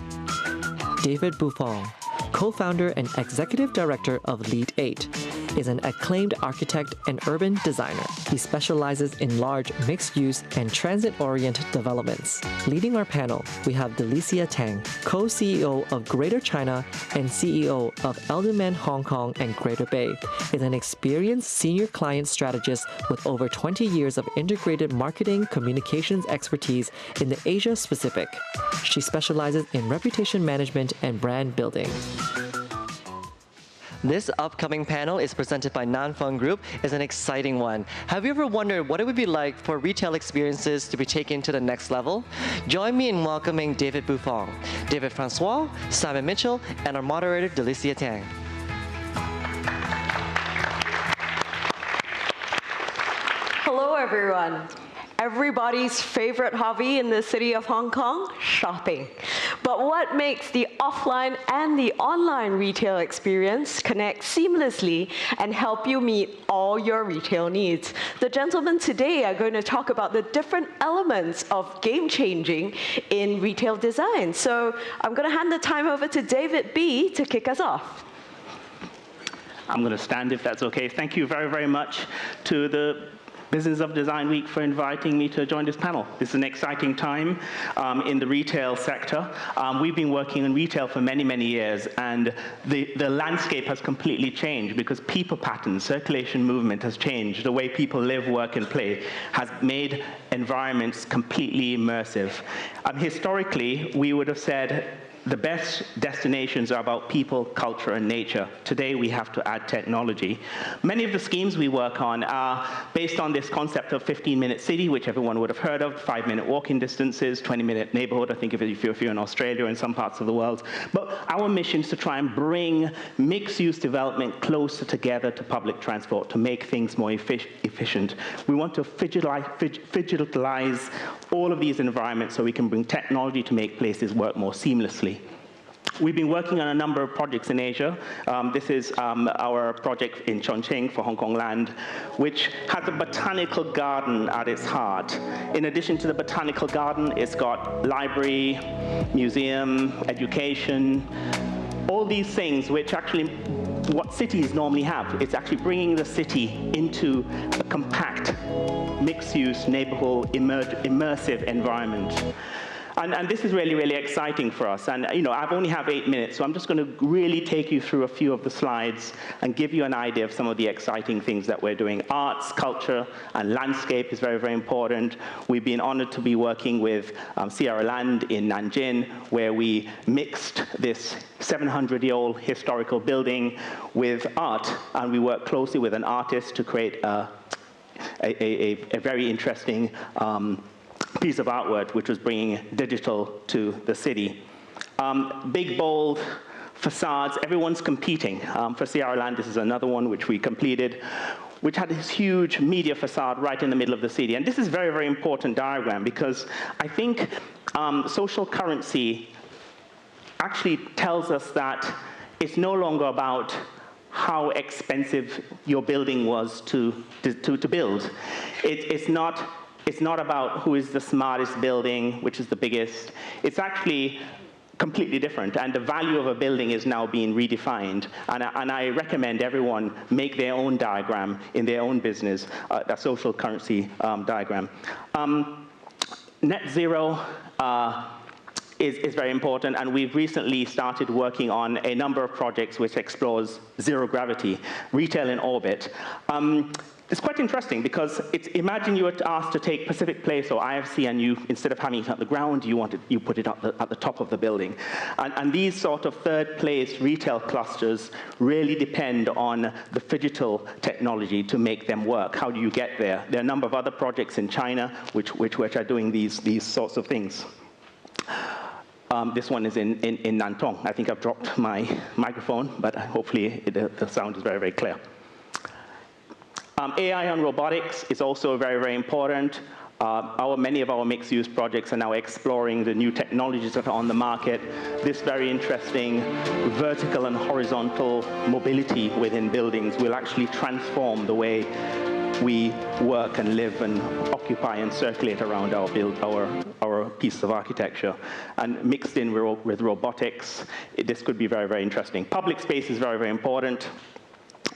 [SPEAKER 1] David Buffon, co-founder and executive director of Lead 8, is an acclaimed architect and urban designer. He specializes in large mixed-use and transit-oriented developments. Leading our panel, we have Delicia Tang, co-CEO of Greater China and CEO of Elderman Hong Kong and Greater Bay, is an experienced senior client strategist with over 20 years of integrated marketing communications expertise in the Asia-Pacific. She specializes in reputation management and brand building. This upcoming panel is presented by Fung Group. It's an exciting one. Have you ever wondered what it would be like for retail experiences to be taken to the next level? Join me in welcoming David Buffon, David Francois, Simon Mitchell, and our moderator, Delicia Tang.
[SPEAKER 14] Hello, everyone. Everybody's favorite hobby in the city of Hong Kong? Shopping. But what makes the offline and the online retail experience connect seamlessly and help you meet all your retail needs? The gentlemen today are going to talk about the different elements of game-changing in retail design. So I'm going to hand the time over to David B. to kick us off.
[SPEAKER 15] I'm going to stand if that's okay. Thank you very, very much to the Business of Design Week for inviting me to join this panel. This is an exciting time in the retail sector. We've been working in retail for many, many years, and the landscape has completely changed because people patterns, circulation movement has changed. The way people live, work, and play has made environments completely immersive. Historically, we would have said the best destinations are about people, culture, and nature. Today, we have to add technology. Many of the schemes we work on are based on this concept of 15-minute city, which everyone would have heard of, 5-minute walking distances, 20-minute neighborhood, I think if you're in Australia or in some parts of the world. But our mission is to try and bring mixed-use development closer together to public transport to make things more efficient. We want to digitalize all of these environments so we can bring technology to make places work more seamlessly. We've been working on a number of projects in Asia. This is our project in Chongqing for Hong Kong Land, which has a botanical garden at its heart. In addition to the botanical garden, it's got library, museum, education, all these things which actually what cities normally have. It's actually bringing the city into a compact, mixed-use, neighborhood, immersive environment. And this is really, really exciting for us. And I've only have 8 minutes, so I'm just going to really take you through a few of the slides and give you an idea of some of the exciting things that we're doing. Arts, culture, and landscape is very, very important. We've been honored to be working with Sierra Land in Nanjing, where we mixed this 700-year-old historical building with art, and we worked closely with an artist to create a very interesting piece of artwork, which was bringing digital to the city. Big, bold facades, everyone's competing. For Sierra Land, this is another one which we completed, which had this huge media facade right in the middle of the city. And this is a very, very important diagram, because I think social currency actually tells us that it's no longer about how expensive your building was to build. It's not about who is the smartest building, which is the biggest. It's actually completely different, and the value of a building is now being redefined. And I recommend everyone make their own diagram in their own business, a social currency diagram. Net zero is very important, and we've recently started working on a number of projects which explores zero gravity, retail in orbit. It's quite interesting, because imagine you were asked to take Pacific Place or IFC, and you, instead of having it at the ground, you put it at the top of the building. And these sort of third place retail clusters really depend on the Phygital technology to make them work. How do you get there? There are a number of other projects in China which are doing these sorts of things. This one is in Nantong. I think I've dropped my microphone, but hopefully the sound is very, very clear. AI and robotics is also very, very important. Many of our mixed-use projects are now exploring the new technologies that are on the market. This very interesting vertical and horizontal mobility within buildings will actually transform the way we work and live and occupy and circulate around our piece of architecture. And mixed in with robotics, this could be very, very interesting. Public space is very, very important.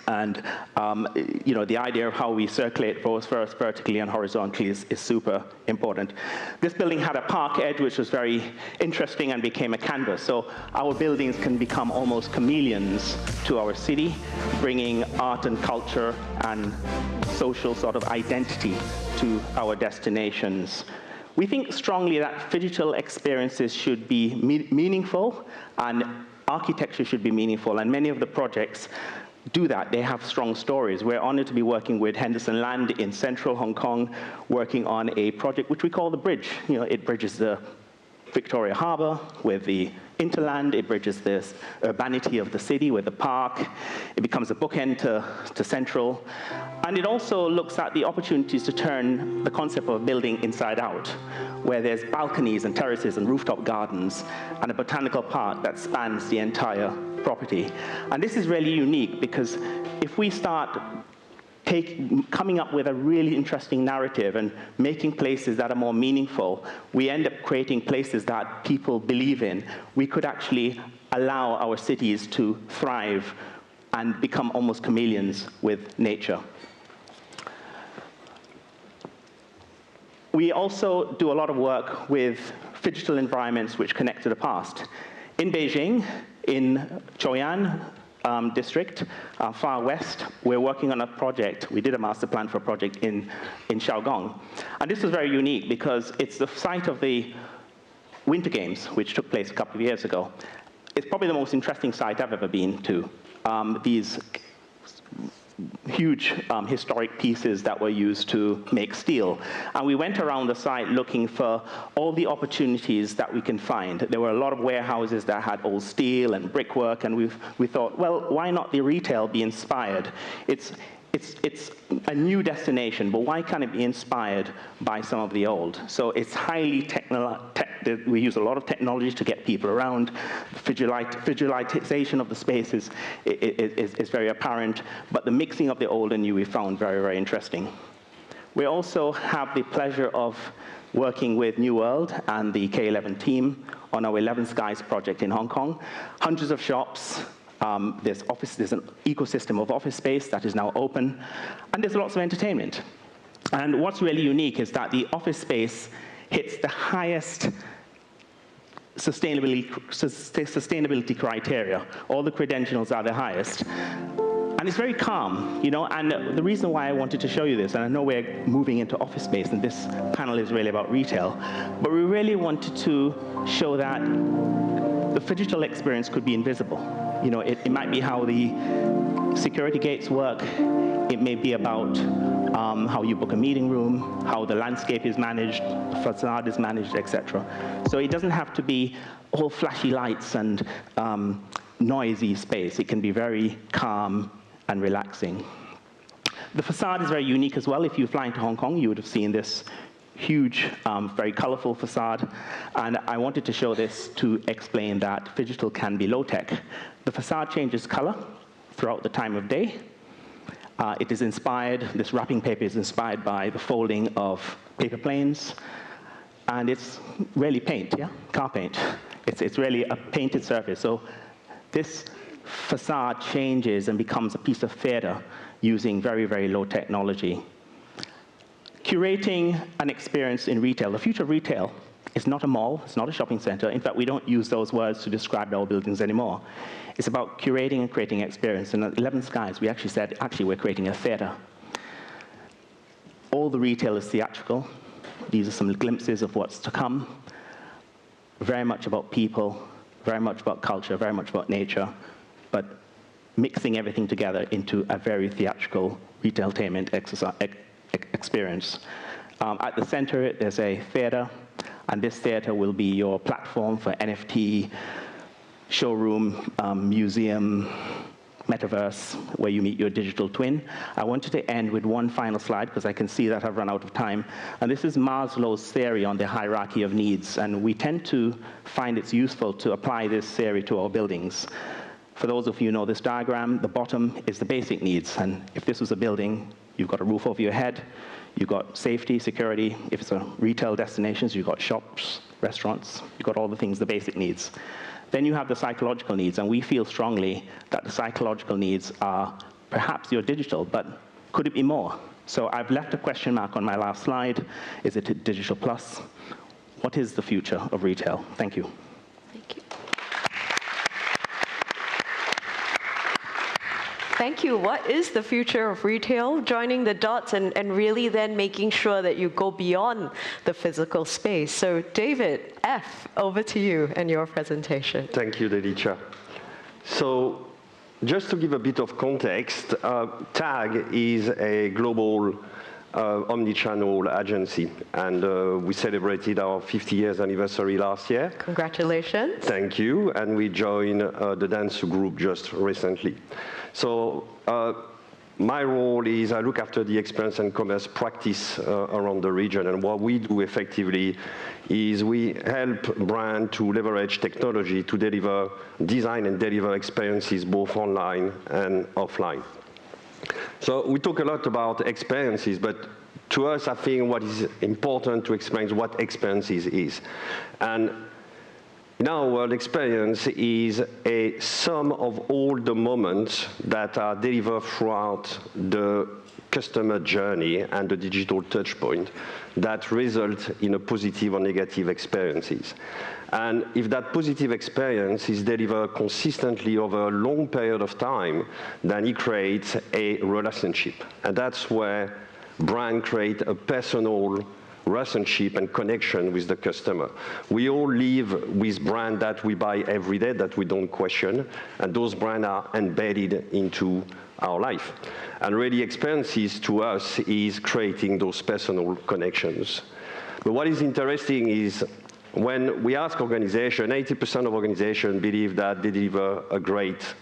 [SPEAKER 15] And the idea of how we circulate both vertically and horizontally is super important. This building had a park edge, which was very interesting and became a canvas. So our buildings can become almost chameleons to our city, bringing art and culture and social sort of identity to our destinations. We think strongly that Phygital experiences should be meaningful, and architecture should be meaningful, and many of the projects do that. They have strong stories. We're honored to be working with Henderson Land in central Hong Kong, working on a project which we call the Bridge. It bridges the Victoria Harbour with the interland. It bridges this urbanity of the city with the park. It becomes a bookend to central. And it also looks at the opportunities to turn the concept of a building inside out, where there's balconies and terraces and rooftop gardens and a botanical park that spans the entire property. And this is really unique, because if we start coming up with a really interesting narrative and making places that are more meaningful, we end up creating places that people believe in. We could actually allow our cities to thrive and become almost chameleons with nature. We also do a lot of work with Phygital environments which connect to the past. In Beijing, in Choyan district, far west, we're working on a project. We did a master plan for a project in Shaogong. And this was very unique, because it's the site of the Winter Games, which took place a couple of years ago. It's probably the most interesting site I've ever been to. These huge historic pieces that were used to make steel. And we went around the site looking for all the opportunities that we can find. There were a lot of warehouses that had old steel and brickwork, and we thought, well, why not the retail be inspired? It's a new destination, but why can't it be inspired by some of the old? So it's highly we use a lot of technology to get people around. Visualization of the spaces is very apparent, but the mixing of the old and new we found very, very interesting. We also have the pleasure of working with New World and the K11 team on our 11 Skies project in Hong Kong. Hundreds of shops. There's an ecosystem of office space that is now open, and there's lots of entertainment. And what's really unique is that the office space hits the highest sustainability criteria. All the credentials are the highest. And it's very calm, you know, and the reason why I wanted to show you this, and I know we're moving into office space, and this panel is really about retail, but we really wanted to show that the Phygital experience could be invisible. You know, it might be how the security gates work, it may be about how you book a meeting room, how the landscape is managed, the facade is managed, etc. So it doesn't have to be all flashy lights and noisy space. It can be very calm and relaxing. The facade is very unique as well. If you fly into Hong Kong, you would have seen this huge, very colorful facade. And I wanted to show this to explain that Phygital can be low-tech. The facade changes color throughout the time of day. It is inspired, this wrapping paper is inspired by the folding of paper planes. And it's really paint, yeah? Car paint. It's really a painted surface. So this facade changes and becomes a piece of theater using very, very low technology. Curating an experience in retail. The future of retail is not a mall, it's not a shopping center. In fact, we don't use those words to describe our buildings anymore. It's about curating and creating experience. And at 11 Skies, we actually said, actually, we're creating a theater. All the retail is theatrical. These are some glimpses of what's to come. Very much about people, very much about culture, very much about nature, but mixing everything together into a very theatrical retailtainment experience. At the center, there's a theater, and this theater will be your platform for NFT, showroom, museum, metaverse, where you meet your digital twin. I wanted to end with one final slide, because I can see that I've run out of time. And this is Maslow's theory on the hierarchy of needs. And we tend to find it's useful to apply this theory to our buildings. For those of you who know this diagram, the bottom is the basic needs. And if this was a building, you've got a roof over your head, you've got safety, security. If it's a retail destination, you've got shops, restaurants, you've got all the things, the basic needs. Then you have the psychological needs, and we feel strongly that the psychological needs are perhaps your digital, but could it be more? So I've left a question mark on my last slide. Is it digital plus? What is the future of retail? Thank you.
[SPEAKER 14] Thank you. Thank you. What is the future of retail? Joining the dots and really then making sure that you go beyond the physical space. So David F., over to you and your presentation.
[SPEAKER 16] Thank you, Delicia. So just to give a bit of context, TAG is a global omni-channel agency, and we celebrated our 50 years anniversary last year.
[SPEAKER 14] Congratulations.
[SPEAKER 16] Thank you, and we joined the dance group just recently. So my role is I look after the experience and commerce practice around the region, and what we do effectively is we help brands to leverage technology to deliver, design and deliver experiences both online and offline. So we talk a lot about experiences, but to us, I think what is important to explain is what experiences is. And in our world, experience is a sum of all the moments that are delivered throughout the customer journey and the digital touch point that result in a positive or negative experiences. And if that positive experience is delivered consistently over a long period of time, then it creates a relationship. And that's where brands create a personal relationship and connection with the customer. We all live with brands that we buy every day that we don't question, and those brands are embedded into our life. And really, experiences to us is creating those personal connections. But what is interesting is when we ask organizations, 80% of organizations believe that they deliver a great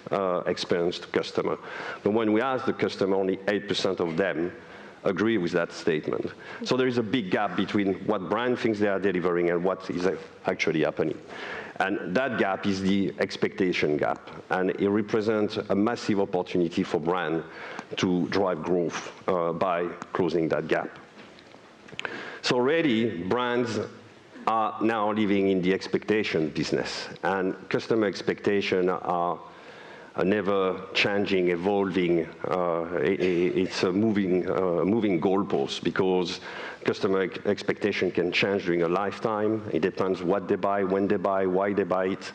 [SPEAKER 16] experience to customer. But when we ask the customer, only 8% of them agree with that statement. So there is a big gap between what brand thinks they are delivering and what is actually happening. And that gap is the expectation gap. And it represents a massive opportunity for brand to drive growth by closing that gap. So already, brands are now living in the expectation business. And customer expectations are an ever-changing, evolving, it's a moving goalpost, because customer expectation can change during a lifetime. It depends what they buy, when they buy, why they buy it.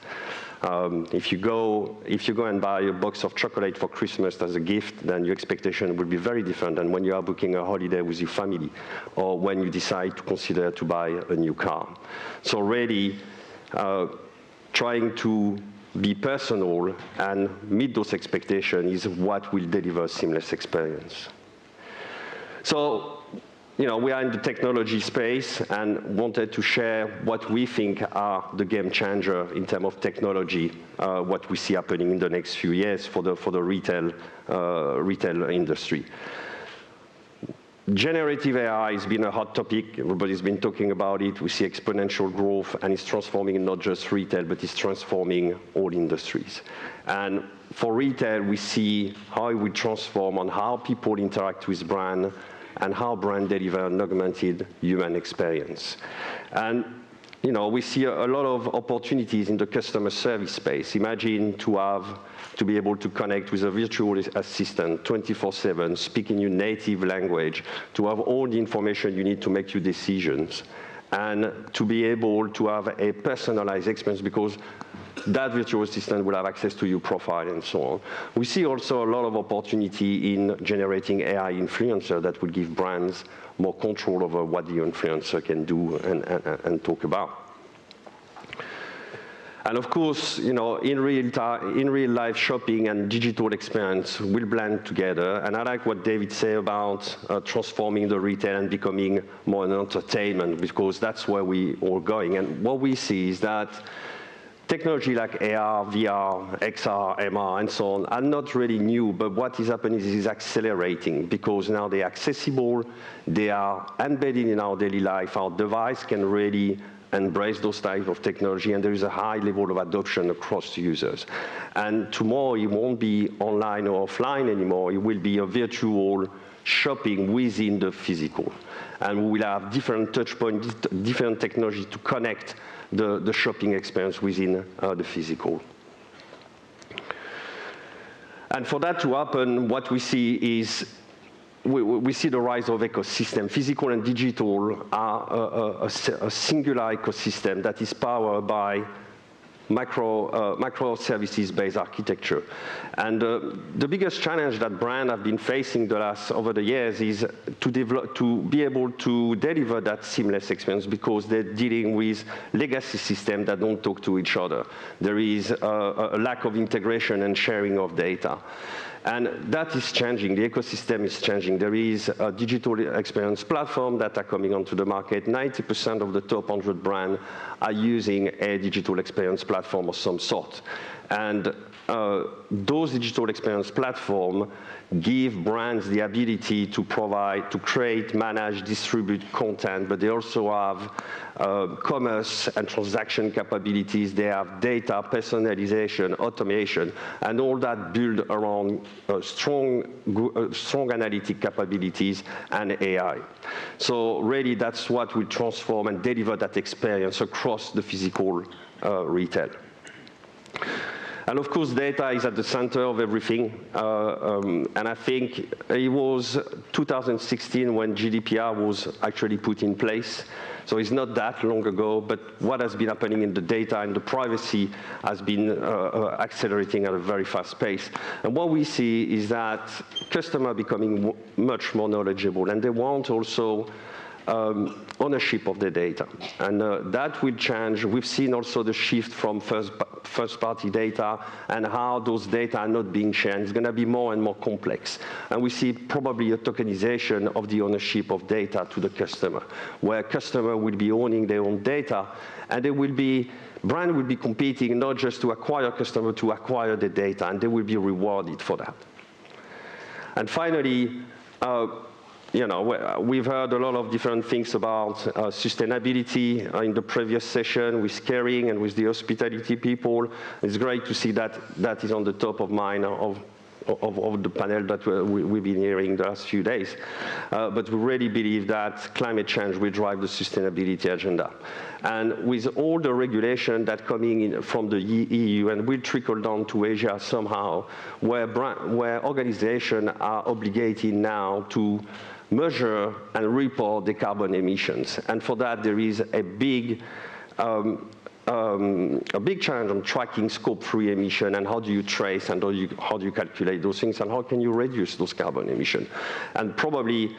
[SPEAKER 16] If you go and buy a box of chocolate for Christmas as a gift, then your expectation will be very different than when you are booking a holiday with your family, or when you decide to consider to buy a new car. So really, trying to be personal and meet those expectations is what will deliver a seamless experience. So, we are in the technology space and wanted to share what we think are the game changer in terms of technology, what we see happening in the next few years for the retail industry. Generative AI has been a hot topic. Everybody's been talking about it. We see exponential growth, and it's transforming not just retail, but it's transforming all industries. And for retail, we see how it will transform on how people interact with brand and how brand deliver an augmented human experience. And we see a lot of opportunities in the customer service space. Imagine to be able to connect with a virtual assistant 24/7, speaking your native language, to have all the information you need to make your decisions, and to be able to have a personalized experience, because that virtual assistant will have access to your profile and so on. We see also a lot of opportunity in generating AI influencer that will give brands more control over what the influencer can do and talk about. And of course, in real life, shopping and digital experience will blend together. And I like what David said about transforming the retail and becoming more an entertainment, because that's where we are going. And what we see is that technology like AR, VR, XR, MR, and so on are not really new, but what is happening is accelerating, because now they're accessible, they are embedded in our daily life. Our device can really embrace those types of technology, and there is a high level of adoption across users. And tomorrow, it won't be online or offline anymore. It will be a virtual shopping within the physical. And we will have different touch points, different technology to connect the shopping experience within the physical. And for that to happen, what we see is we see the rise of ecosystem. Physical and digital are a singular ecosystem that is powered by microservices-based architecture. And the biggest challenge that brands have been facing over the years is to be able to deliver that seamless experience, because they're dealing with legacy systems that don't talk to each other. There is a lack of integration and sharing of data. And that is changing. The ecosystem is changing. There is a digital experience platform that are coming onto the market. 90% of the top 100 brands are using a digital experience platform of some sort. And those digital experience platforms give brands the ability to provide, to create, manage, distribute content, but they also have commerce and transaction capabilities. They have data, personalization, automation, and all that built around strong analytic capabilities and AI. So really, that's what will transform and deliver that experience across the physical retail. And of course, data is at the center of everything. And I think it was 2016 when GDPR was actually put in place. So it's not that long ago, but what has been happening in the data and the privacy has been accelerating at a very fast pace. And what we see is that customers are becoming much more knowledgeable, and they want also ownership of the data. And that will change. We've seen also the shift from first-party data and how those data are not being shared. It's going to be more and more complex. And we see probably a tokenization of the ownership of data to the customer, where customer will be owning their own data, and brand will be competing not just to acquire customer, to acquire the data, and they will be rewarded for that. And finally, we've heard a lot of different things about sustainability in the previous session with caring and with the hospitality people. It's great to see that that is on the top of mind of of the panel that we've been hearing the last few days. But we really believe that climate change will drive the sustainability agenda. And with all the regulation that coming in from the EU and will trickle down to Asia somehow, where organizations are obligated now to measure and report the carbon emissions. And for that, there is a big challenge on tracking scope 3 emission and how do you trace and how do you calculate those things and how can you reduce those carbon emissions. And probably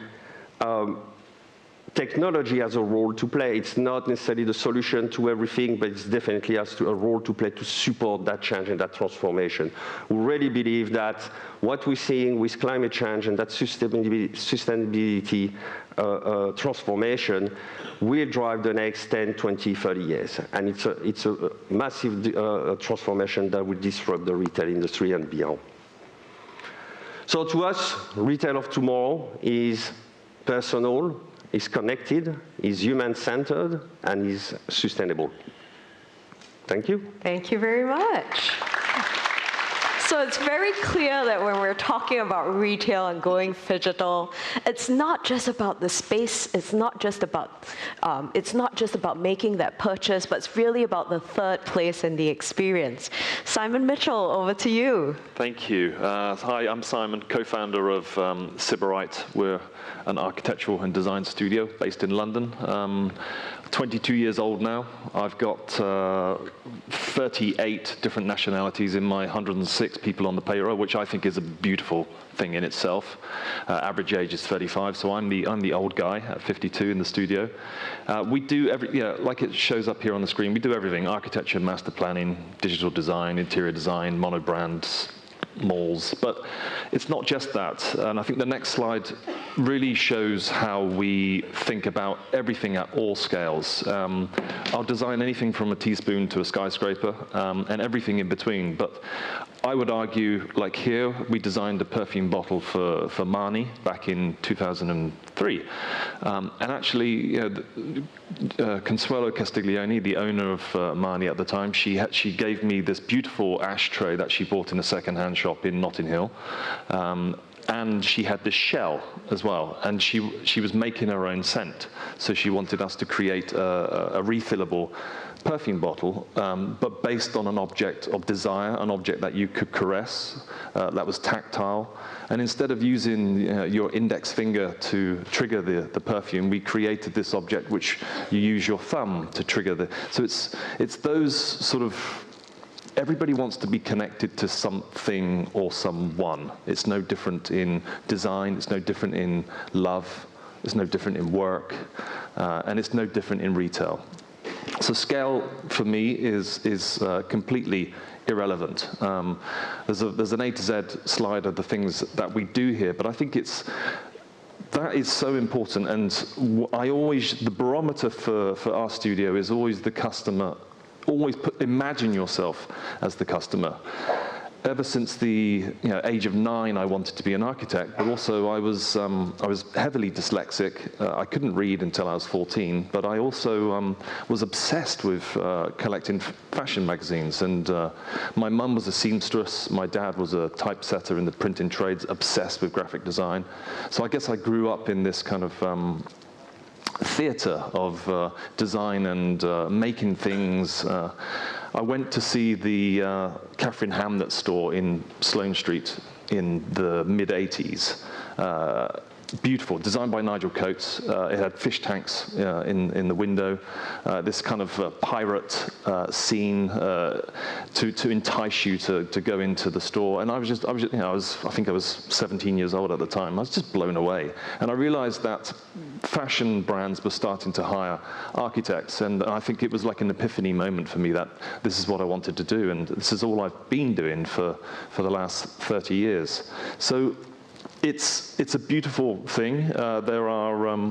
[SPEAKER 16] technology has a role to play. It's not necessarily the solution to everything, but it definitely has a role to play to support that change and that transformation. We really believe that what we're seeing with climate change and that sustainability transformation will drive the next 10, 20, 30 years. And it's a massive transformation that will disrupt the retail industry and beyond. So to us, retail of tomorrow is personal, is connected, is human-centered, and is sustainable. Thank you.
[SPEAKER 14] Thank you very much. So it's very clear that when we're talking about retail and going phygital, it's not just about the space, it's not just about making that purchase, but it's really about the third place and the experience. Simon Mitchell, over to you.
[SPEAKER 17] Thank you. Hi, I'm Simon, co-founder of Sybarite. We're an architectural and design studio based in London. 22 years old now. I've got 38 different nationalities in my 106 people on the payroll, which I think is a beautiful thing in itself. Average age is 35, so I'm the old guy at 52 in the studio. We do like it shows up here on the screen, we do everything: architecture, master planning, digital design, interior design, monobrands, malls, but it's not just that. And I think the next slide really shows how we think about everything at all scales. I'll design anything from a teaspoon to a skyscraper, and everything in between. But I would argue, like here, we designed a perfume bottle for Marni back in 2003. And actually, Consuelo Castiglione, the owner of Marni at the time, she gave me this beautiful ashtray that she bought in a second-hand shop in Notting Hill. And she had this shell as well, and she was making her own scent. So she wanted us to create a refillable perfume bottle, but based on an object of desire, an object that you could caress, that was tactile. And instead of using your index finger to trigger the perfume, we created this object which you use your thumb to trigger the. So it's those sort of. Everybody wants to be connected to something or someone. It's no different in design, it's no different in love, it's no different in work, and it's no different in retail. So scale, for me, is completely irrelevant. There's an A to Z slide of the things that we do here, but I think that is so important, and the barometer for our studio is always the customer. Always imagine yourself as the customer. Ever since the age of 9, I wanted to be an architect, but also I was heavily dyslexic. I couldn't read until I was 14, but I also was obsessed with collecting fashion magazines. And my mum was a seamstress. My dad was a typesetter in the printing trades, obsessed with graphic design. So I guess I grew up in this kind of theatre of design and making things. I went to see the Catherine Hamnet store in Sloane Street in the mid-80s. Beautiful, designed by Nigel Coates. It had fish tanks in the window. This kind of pirate scene to entice you to go into the store. And I think I was 17 years old at the time. I was just blown away. And I realized that fashion brands were starting to hire architects. And I think it was like an epiphany moment for me that this is what I wanted to do. And this is all I've been doing for the last 30 years. So it's a beautiful thing. There are,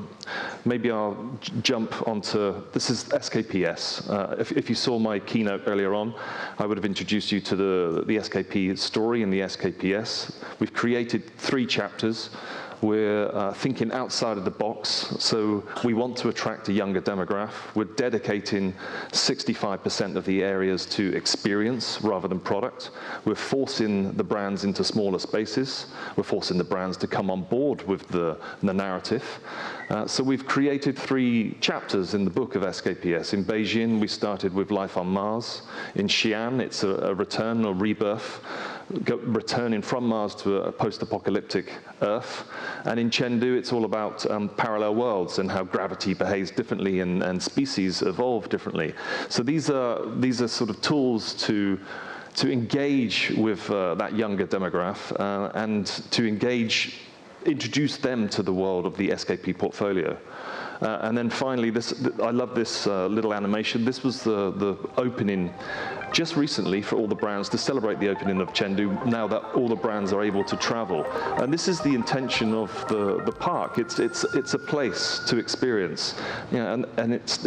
[SPEAKER 17] maybe I'll jump onto, this is SKPS. If you saw my keynote earlier on, I would have introduced you to the SKP story and the SKPS. We've created 3 chapters. We're thinking outside of the box, so we want to attract a younger demographic. We're dedicating 65% of the areas to experience rather than product. We're forcing the brands into smaller spaces. We're forcing the brands to come on board with the narrative. So we've created 3 chapters in the book of SKPS. In Beijing, we started with Life on Mars. In Xi'an, it's a return or rebirth, returning from Mars to a post-apocalyptic Earth. And in Chengdu, it's all about parallel worlds and how gravity behaves differently and species evolve differently. So these are sort of tools to engage with that younger demographic and to introduce them to the world of the SKP portfolio. And then finally, I love this little animation. This was the opening just recently for all the brands to celebrate the opening of Chengdu, now that all the brands are able to travel. And this is the intention of the park. It's a place to experience. And it's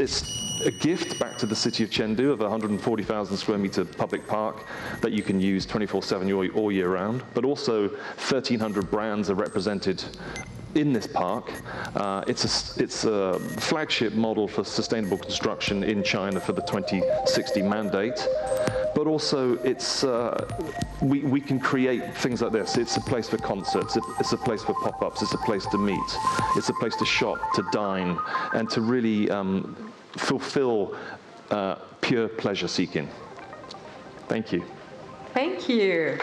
[SPEAKER 17] a gift back to the city of Chengdu of a 140,000 square meter public park that you can use 24/7 all year round. But also 1,300 brands are represented in this park. It's a flagship model for sustainable construction in China for the 2060 mandate. But also, we can create things like this. It's a place for concerts. It's a place for pop-ups. It's a place to meet. It's a place to shop, to dine, and to really fulfill pure pleasure seeking. Thank you.
[SPEAKER 14] Thank you.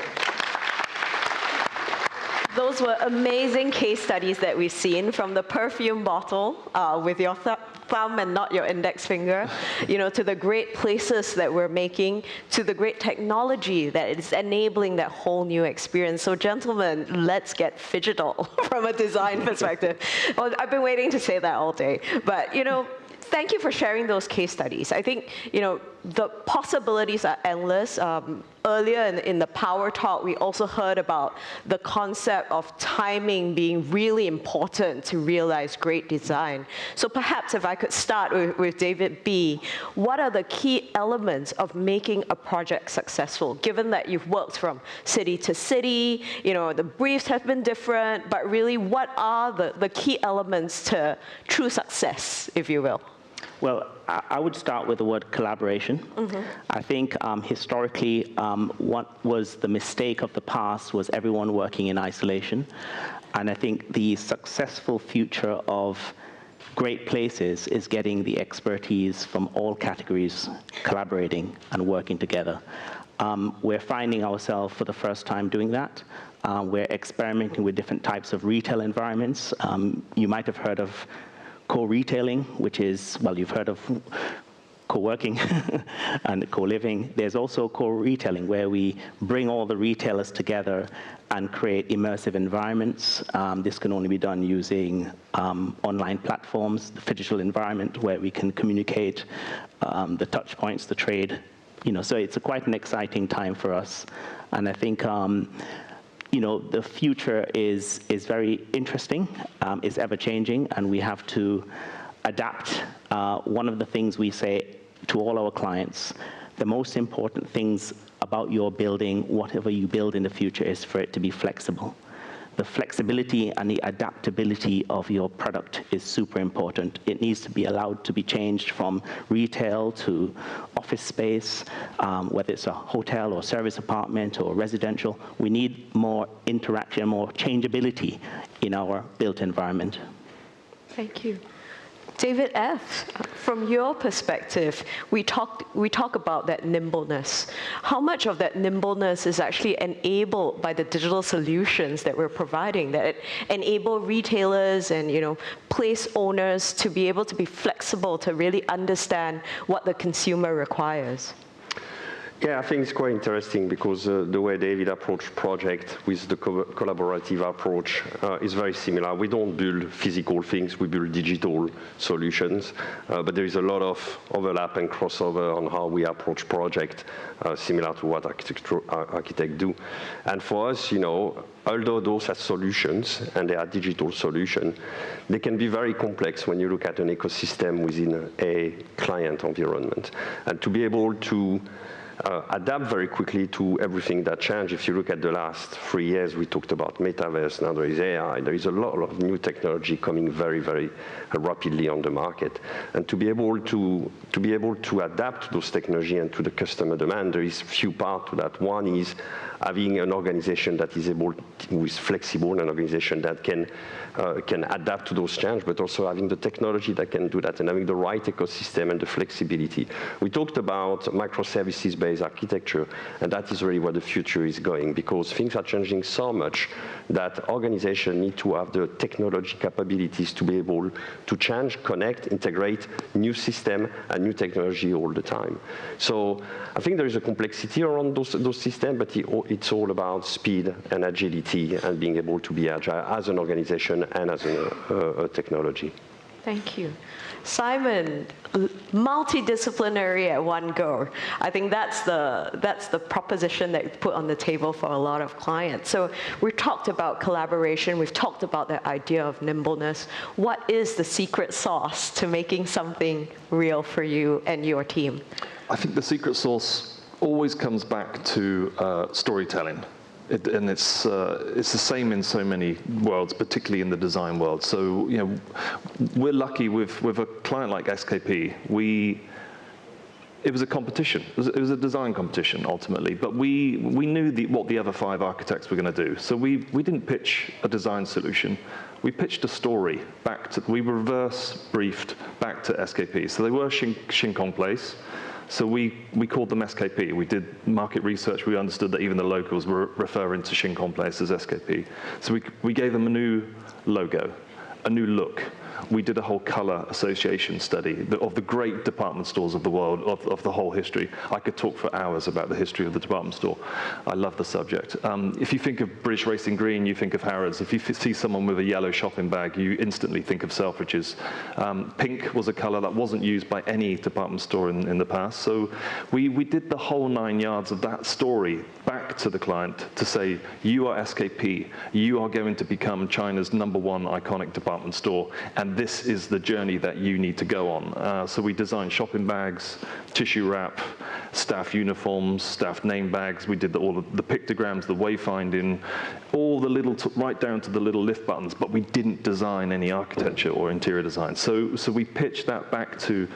[SPEAKER 14] Those were amazing case studies that we've seen, from the perfume bottle with your thumb and not your index finger, to the great places that we're making, to the great technology that is enabling that whole new experience. So gentlemen, let's get Phygital from a design perspective. Well, I've been waiting to say that all day, but thank you for sharing those case studies. I think, the possibilities are endless. Earlier in the Power Talk, we also heard about the concept of timing being really important to realize great design. So perhaps if I could start with David B., what are the key elements of making a project successful, given that you've worked from city to city, the briefs have been different, but really what are the key elements to true success, if you will?
[SPEAKER 15] Well, I would start with the word collaboration. Mm-hmm. I think historically, what was the mistake of the past was everyone working in isolation. And I think the successful future of great places is getting the expertise from all categories collaborating and working together. We're finding ourselves for the first time doing that. We're experimenting with different types of retail environments. You might have heard of co-retailing, which is, well, you've heard of co-working and co-living. There's also co-retailing, where we bring all the retailers together and create immersive environments. This can only be done using online platforms, the Phygital environment, where we can communicate the touch points, the trade. So it's quite an exciting time for us. And I think the future is very interesting, is ever-changing, and we have to adapt. One of the things we say to all our clients, the most important things about your building, whatever you build in the future, is for it to be flexible. The flexibility and the adaptability of your product is super important. It needs to be allowed to be changed from retail to office space, whether it's a hotel or service apartment or residential. We need more interaction, more changeability in our built environment.
[SPEAKER 14] Thank you. David F., from your perspective, we talk about that nimbleness. How much of that nimbleness is actually enabled by the digital solutions that we're providing, that enable retailers and place owners to be able to be flexible, to really understand what the consumer requires?
[SPEAKER 16] Yeah, I think it's quite interesting because the way David approached project with the collaborative approach is very similar. We don't build physical things, we build digital solutions, but there is a lot of overlap and crossover on how we approach project, similar to what architects do. And for us, although those are solutions and they are digital solutions, they can be very complex when you look at an ecosystem within a client environment. And to be able to adapt very quickly to everything that changed. If you look at the last 3 years, we talked about metaverse, now there is AI, there is a lot of new technology coming very, very rapidly on the market. And to be able to adapt to those technology and to the customer demand, there is few parts to that. One is having an organization that is who is flexible, an organization that can adapt to those changes, but also having the technology that can do that and having the right ecosystem and the flexibility. We talked about microservices-based architecture, and that is really where the future is going, because things are changing so much that organizations need to have the technology capabilities to be able to change, connect, integrate new system and new technology all the time. So I think there is a complexity around those systems, but it's all about speed and agility and being able to be agile as an organization and as a technology.
[SPEAKER 14] Thank you. Simon, multidisciplinary at one go. I think that's the proposition that you put on the table for a lot of clients. So we've talked about collaboration, we've talked about the idea of nimbleness. What is the secret sauce to making something real for you and your team?
[SPEAKER 17] I think the secret sauce always comes back to storytelling. And it's the same in so many worlds, particularly in the design world. So, you know, we're lucky with a client like SKP. It was a competition. It was a design competition ultimately, but we knew what the other 5 architects were going to do. So we didn't pitch a design solution. We pitched a story we reverse briefed back to SKP. So they were Shin Kong Place. So we called them SKP. We did market research. We understood that even the locals were referring to Shin Kong Place as SKP. So we gave them a new logo, a new look. We did a whole color association study of the great department stores of the world, of the whole history. I could talk for hours about the history of the department store. I love the subject. If you think of British Racing Green, you think of Harrods. If you see someone with a yellow shopping bag, you instantly think of Selfridges. Pink was a color that wasn't used by any department store in the past. So we did the whole 9 yards of that story back to the client to say, you are SKP. You are going to become China's #1 iconic department store. And this is the journey that you need to go on. So we designed shopping bags, tissue wrap, staff uniforms, staff name bags. We did all of the pictograms, the wayfinding, all the little, right down to the little lift buttons, but we didn't design any architecture or interior design. So we pitched that back to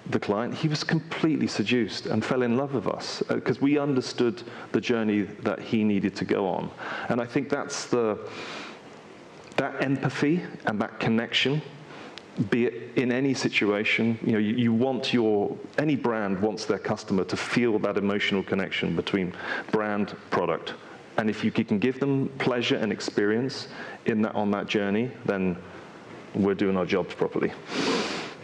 [SPEAKER 17] the client. He was completely seduced and fell in love with us because we understood the journey that he needed to go on. And I think that's that empathy and that connection, be it in any situation, you know, any brand wants their customer to feel that emotional connection between brand, product. And if you can give them pleasure and experience on that journey, then we're doing our jobs properly.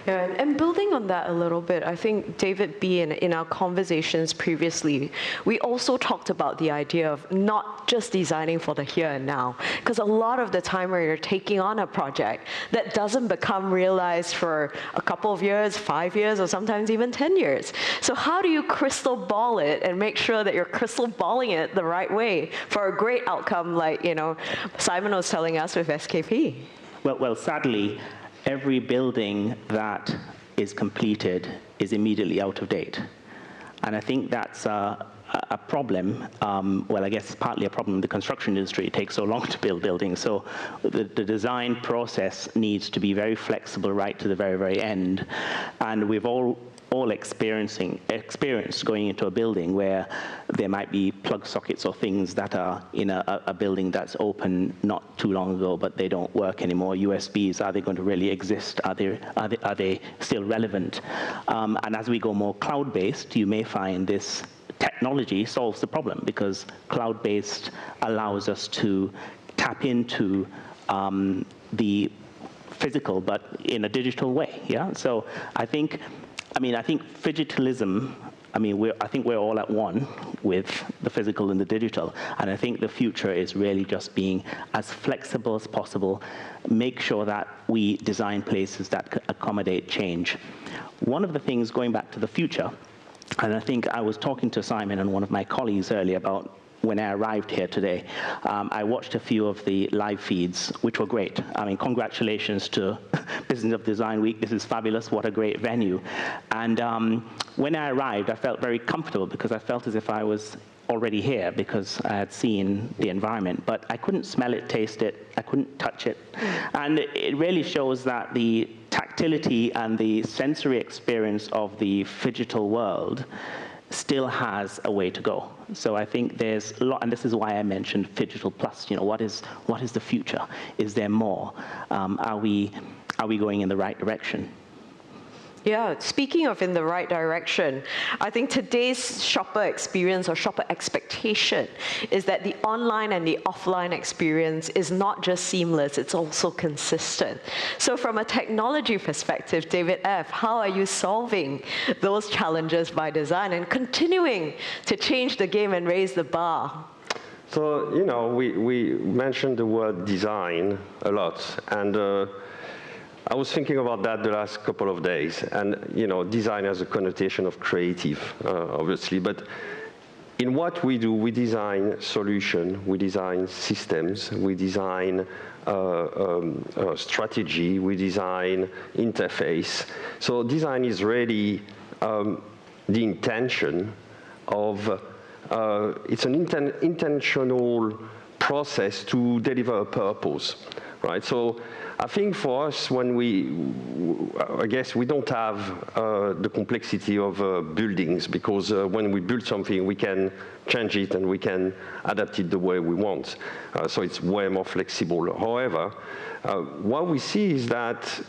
[SPEAKER 14] Yeah, and building on that a little bit, I think David B, in our conversations previously, we also talked about the idea of not just designing for the here and now, because a lot of the time when you're taking on a project that doesn't become realized for a couple of years, 5 years, or sometimes even 10 years. So how do you crystal ball it and make sure that you're crystal balling it the right way for a great outcome like, you know, Simon was telling us with SKP?
[SPEAKER 15] Well, sadly, every building that is completed is immediately out of date. And I think that's a problem. Well, I guess partly a problem in the construction industry. It takes so long to build buildings. So the design process needs to be very flexible right to the very, very end. And we've all experienced going into a building where there might be plug sockets or things that are in a building that's open not too long ago, but they don't work anymore. USBs, are they going to really exist? Are they still relevant? And as we go more cloud-based, you may find this technology solves the problem because cloud-based allows us to tap into the physical, but in a digital way. Yeah. So I think Phygitalism, I think we're all at one with the physical and the digital. And I think the future is really just being as flexible as possible, make sure that we design places that accommodate change. One of the things, going back to the future, and I think I was talking to Simon and one of my colleagues earlier about when I arrived here today. I watched a few of the live feeds, which were great. I mean, congratulations to Business of Design Week. This is fabulous. What a great venue. And when I arrived, I felt very comfortable because I felt as if I was already here because I had seen the environment, but I couldn't smell it, taste it, I couldn't touch it. And it really shows that the tactility and the sensory experience of the Phygital world still has a way to go. So I think there's a lot, and this is why I mentioned Phygital Plus. You know, what is the future? Is there more? Are we going in the right direction?
[SPEAKER 14] Yeah, speaking of in the right direction, I think today's shopper experience or shopper expectation is that the online and the offline experience is not just seamless, it's also consistent. So from a technology perspective, David F., how are you solving those challenges by design and continuing to change the game and raise the bar?
[SPEAKER 16] So, you know, we mentioned the word design a lot, and I was thinking about that the last couple of days, and you know, design has a connotation of creative, obviously, but in what we do, we design solutions, we design systems, we design strategy, we design interface. So design is really the intention of, it's an intentional process to deliver a purpose, right? So I think for us, when I guess we don't have the complexity of buildings, because when we build something, we can change it and we can adapt it the way we want. So it's way more flexible. However, what we see is that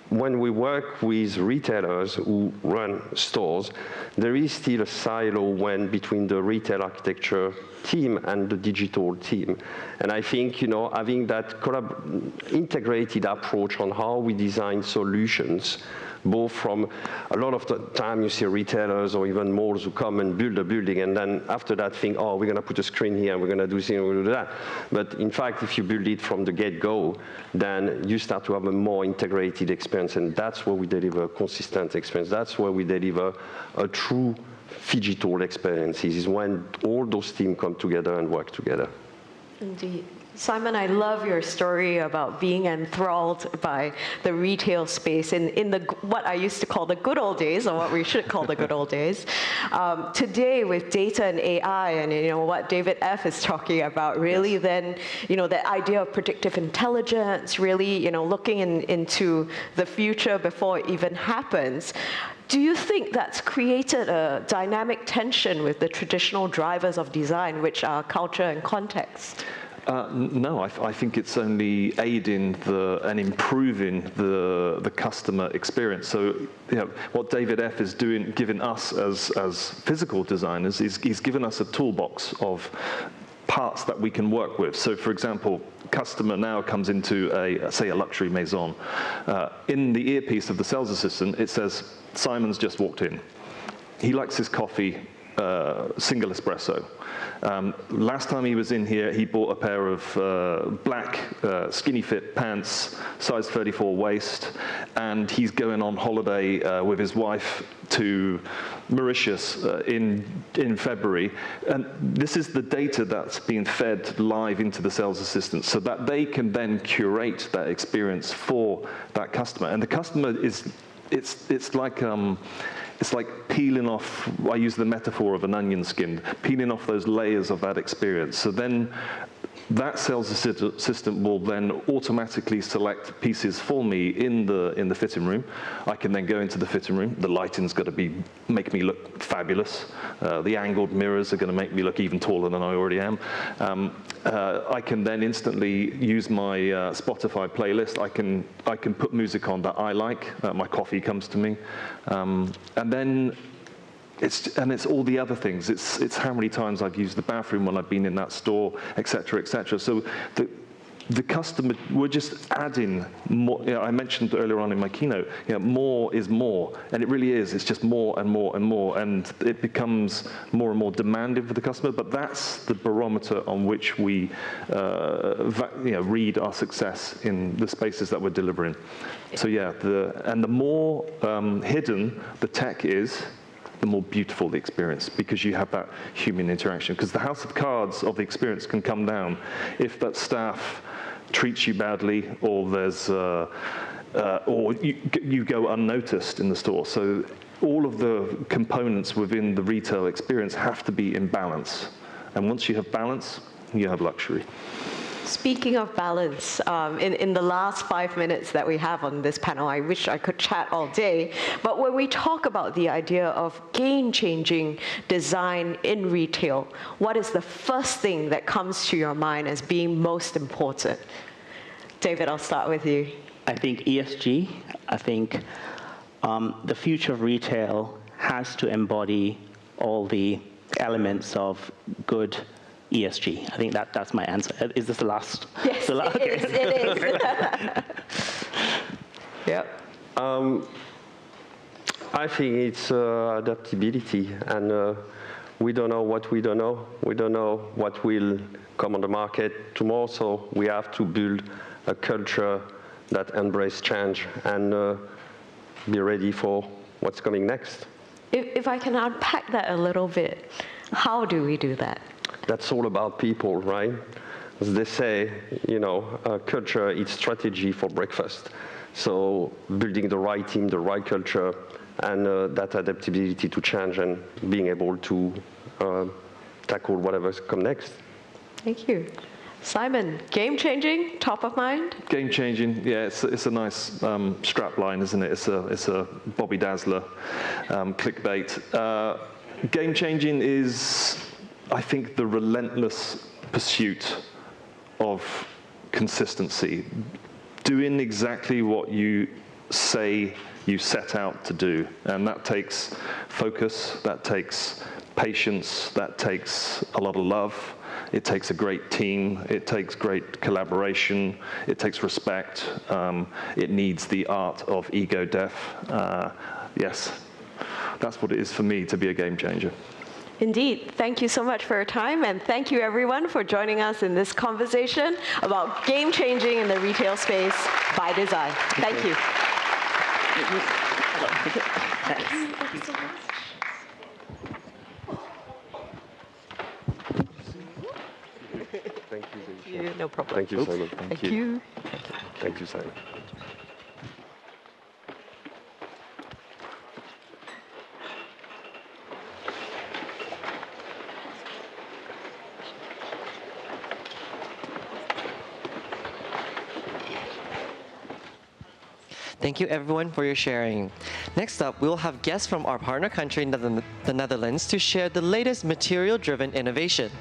[SPEAKER 16] when we work with retailers who run stores, there is still a silo between the retail architecture team and the digital team. And I think, you know, having that integrated approach on how we design solutions, both from a lot of the time you see retailers or even malls who come and build a building and then after that think, oh, we're going to put a screen here and we're going to do this and we're going to do that. But in fact, if you build it from the get-go, then you start to have a more integrated experience, and that's where we deliver consistent experience. That's where we deliver a true Phygital experiences, is when all those teams come together and work together.
[SPEAKER 14] Indeed. Simon, I love your story about being enthralled by the retail space in the what I used to call the good old days, or what we should call the good old days. Today, with data and AI, and you know what David F. is talking about, really, yes. Then you know the idea of predictive intelligence, really, you know, looking into the future before it even happens. Do you think that's created a dynamic tension with the traditional drivers of design, which are culture and context?
[SPEAKER 17] No, I think it's only aiding and improving the customer experience. So, you know, what David F. is doing, giving us as physical designers, is he's given us a toolbox of parts that we can work with. So, for example, customer now comes into say a luxury maison. In the earpiece of the sales assistant, it says, Simon's just walked in. He likes his coffee single espresso. Last time he was in here, he bought a pair of black skinny fit pants, size 34 waist, and he's going on holiday with his wife to Mauritius in February. And this is the data that's being fed live into the sales assistant so that they can then curate that experience for that customer. And the customer it's like peeling off, I use the metaphor of an onion skin, peeling off those layers of that experience. So then that sales assistant will then automatically select pieces for me in the fitting room. I can then go into the fitting room. The lighting's got to make me look fabulous. The angled mirrors are going to make me look even taller than I already am. I can then instantly use my Spotify playlist. I can put music on that I like. My coffee comes to me, and then. It's all the other things. It's how many times I've used the bathroom when I've been in that store, et cetera, et cetera. So the customer, we're just adding more. You know, I mentioned earlier on in my keynote, you know, more is more, and it really is. It's just more and more and more, and it becomes more and more demanding for the customer. But that's the barometer on which we read our success in the spaces that we're delivering. So yeah, the more hidden the tech is, the more beautiful the experience, because you have that human interaction. Because the house of cards of the experience can come down if that staff treats you badly, or there's or you go unnoticed in the store. So all of the components within the retail experience have to be in balance. And once you have balance, you have luxury.
[SPEAKER 14] Speaking of balance, in the last 5 minutes that we have on this panel, I wish I could chat all day, but when we talk about the idea of game-changing design in retail, what is the first thing that comes to your mind as being most important? David, I'll start with you.
[SPEAKER 15] I think ESG. I think the future of retail has to embody all the elements of good ESG. I think that's my answer. Is this the last?
[SPEAKER 14] Yes, it is. Yep.
[SPEAKER 16] I think it's adaptability, and we don't know what we don't know. We don't know what will come on the market tomorrow, so we have to build a culture that embraces change and be ready for what's coming next.
[SPEAKER 14] If I can unpack that a little bit, how do we do that?
[SPEAKER 16] That's all about people, right? As they say, culture is strategy for breakfast. So building the right team, the right culture, and that adaptability to change and being able to tackle whatever's come next.
[SPEAKER 14] Thank you. Simon, game-changing, top of mind?
[SPEAKER 17] Game-changing, yeah, it's a nice strap line, isn't it? It's a Bobby Dazzler clickbait. Game-changing is, I think, the relentless pursuit of consistency, doing exactly what you say you set out to do. And that takes focus, that takes patience, that takes a lot of love. It takes a great team, it takes great collaboration, it takes respect, it needs the art of ego death. Yes, that's what it is for me to be a game changer.
[SPEAKER 14] Indeed. Thank you so much for your time, and thank you everyone for joining us in this conversation about game changing in the retail space by design. Thank you.
[SPEAKER 16] Thank you.
[SPEAKER 14] No problem.
[SPEAKER 16] Thank you, Simon.
[SPEAKER 14] Thank you.
[SPEAKER 16] Thank you, Simon.
[SPEAKER 1] Thank you everyone for your sharing. Next up, we will have guests from our partner country, the Netherlands, to share the latest material-driven innovation.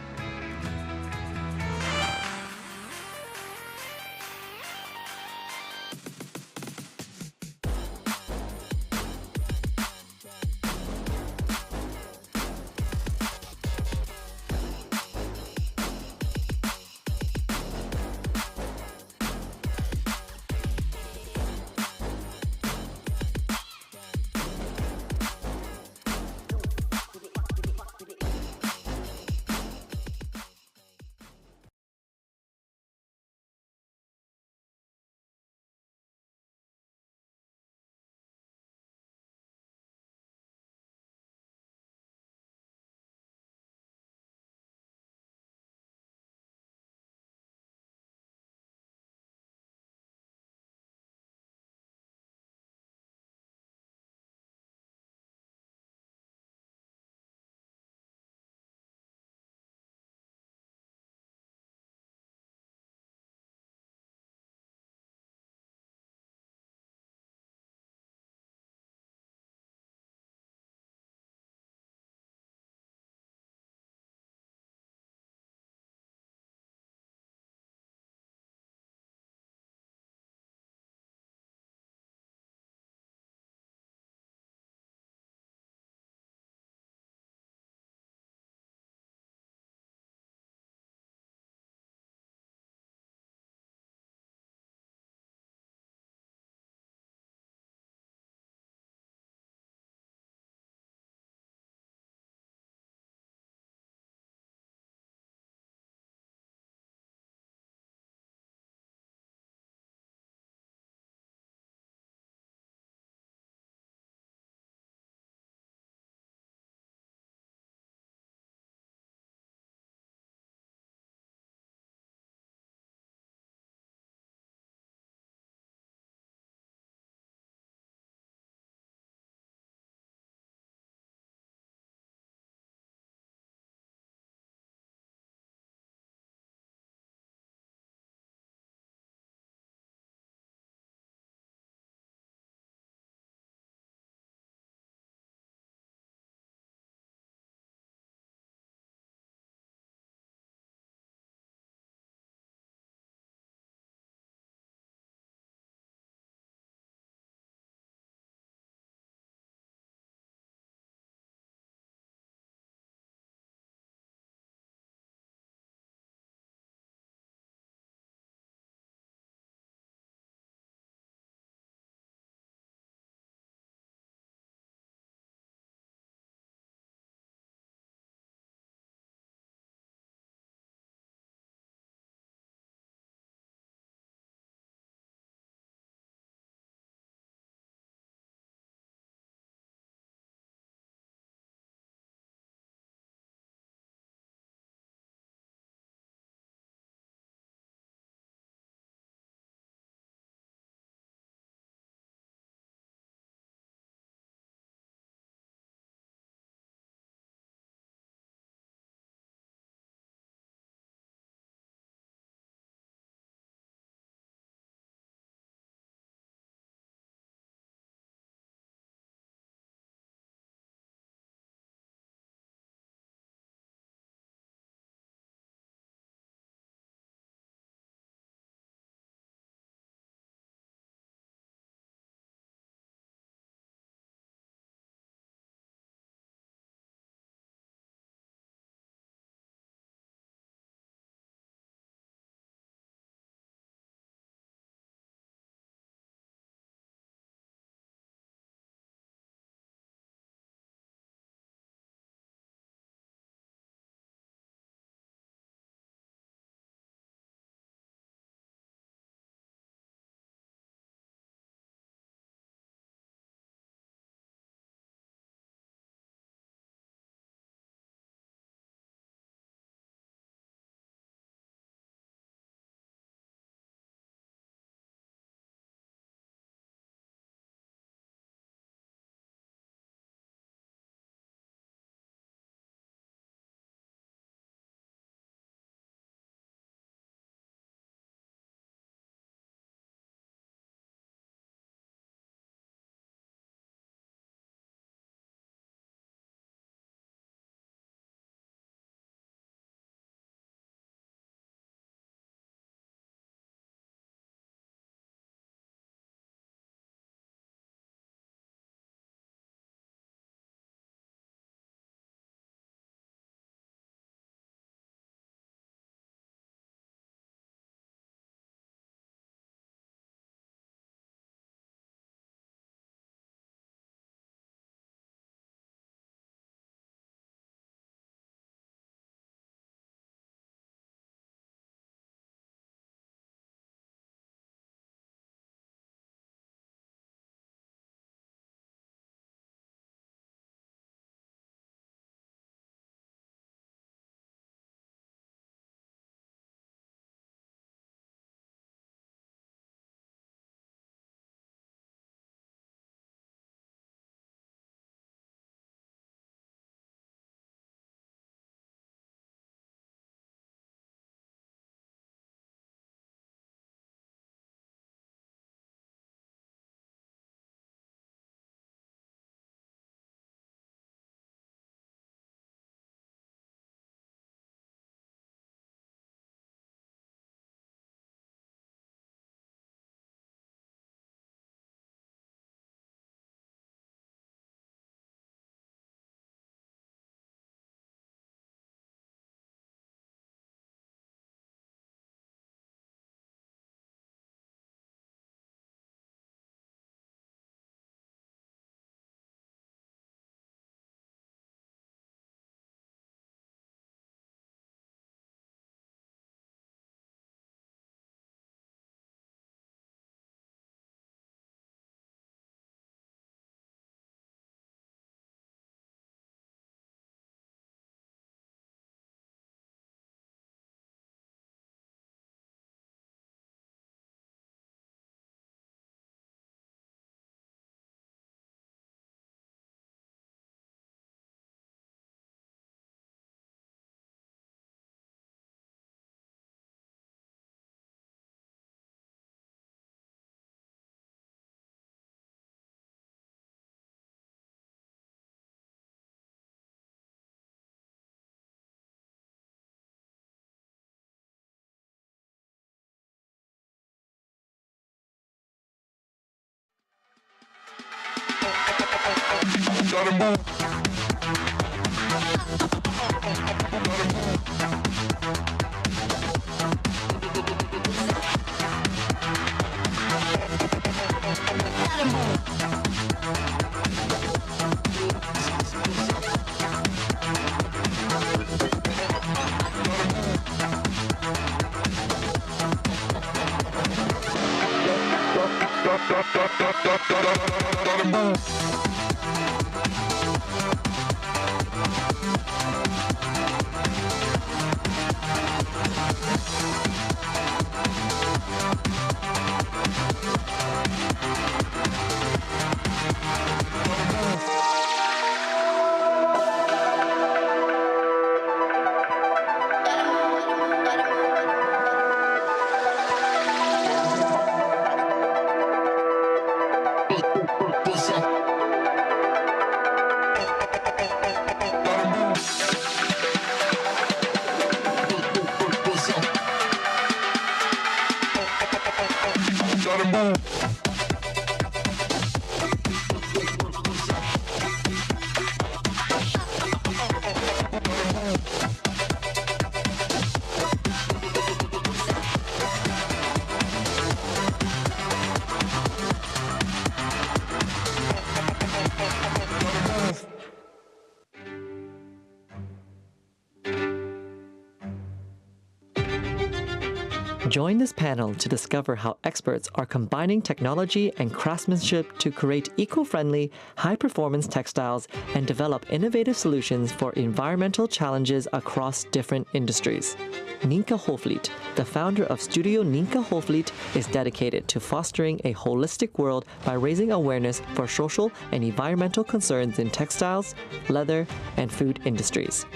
[SPEAKER 1] Join this panel to discover how experts are combining technology and craftsmanship to create eco-friendly, high-performance textiles and develop innovative solutions for environmental challenges across different industries. Nienke Hofvliet, the founder of Studio Nienke Hofvliet, is dedicated to fostering a holistic world by raising awareness for social and environmental concerns in textiles, leather, and food industries.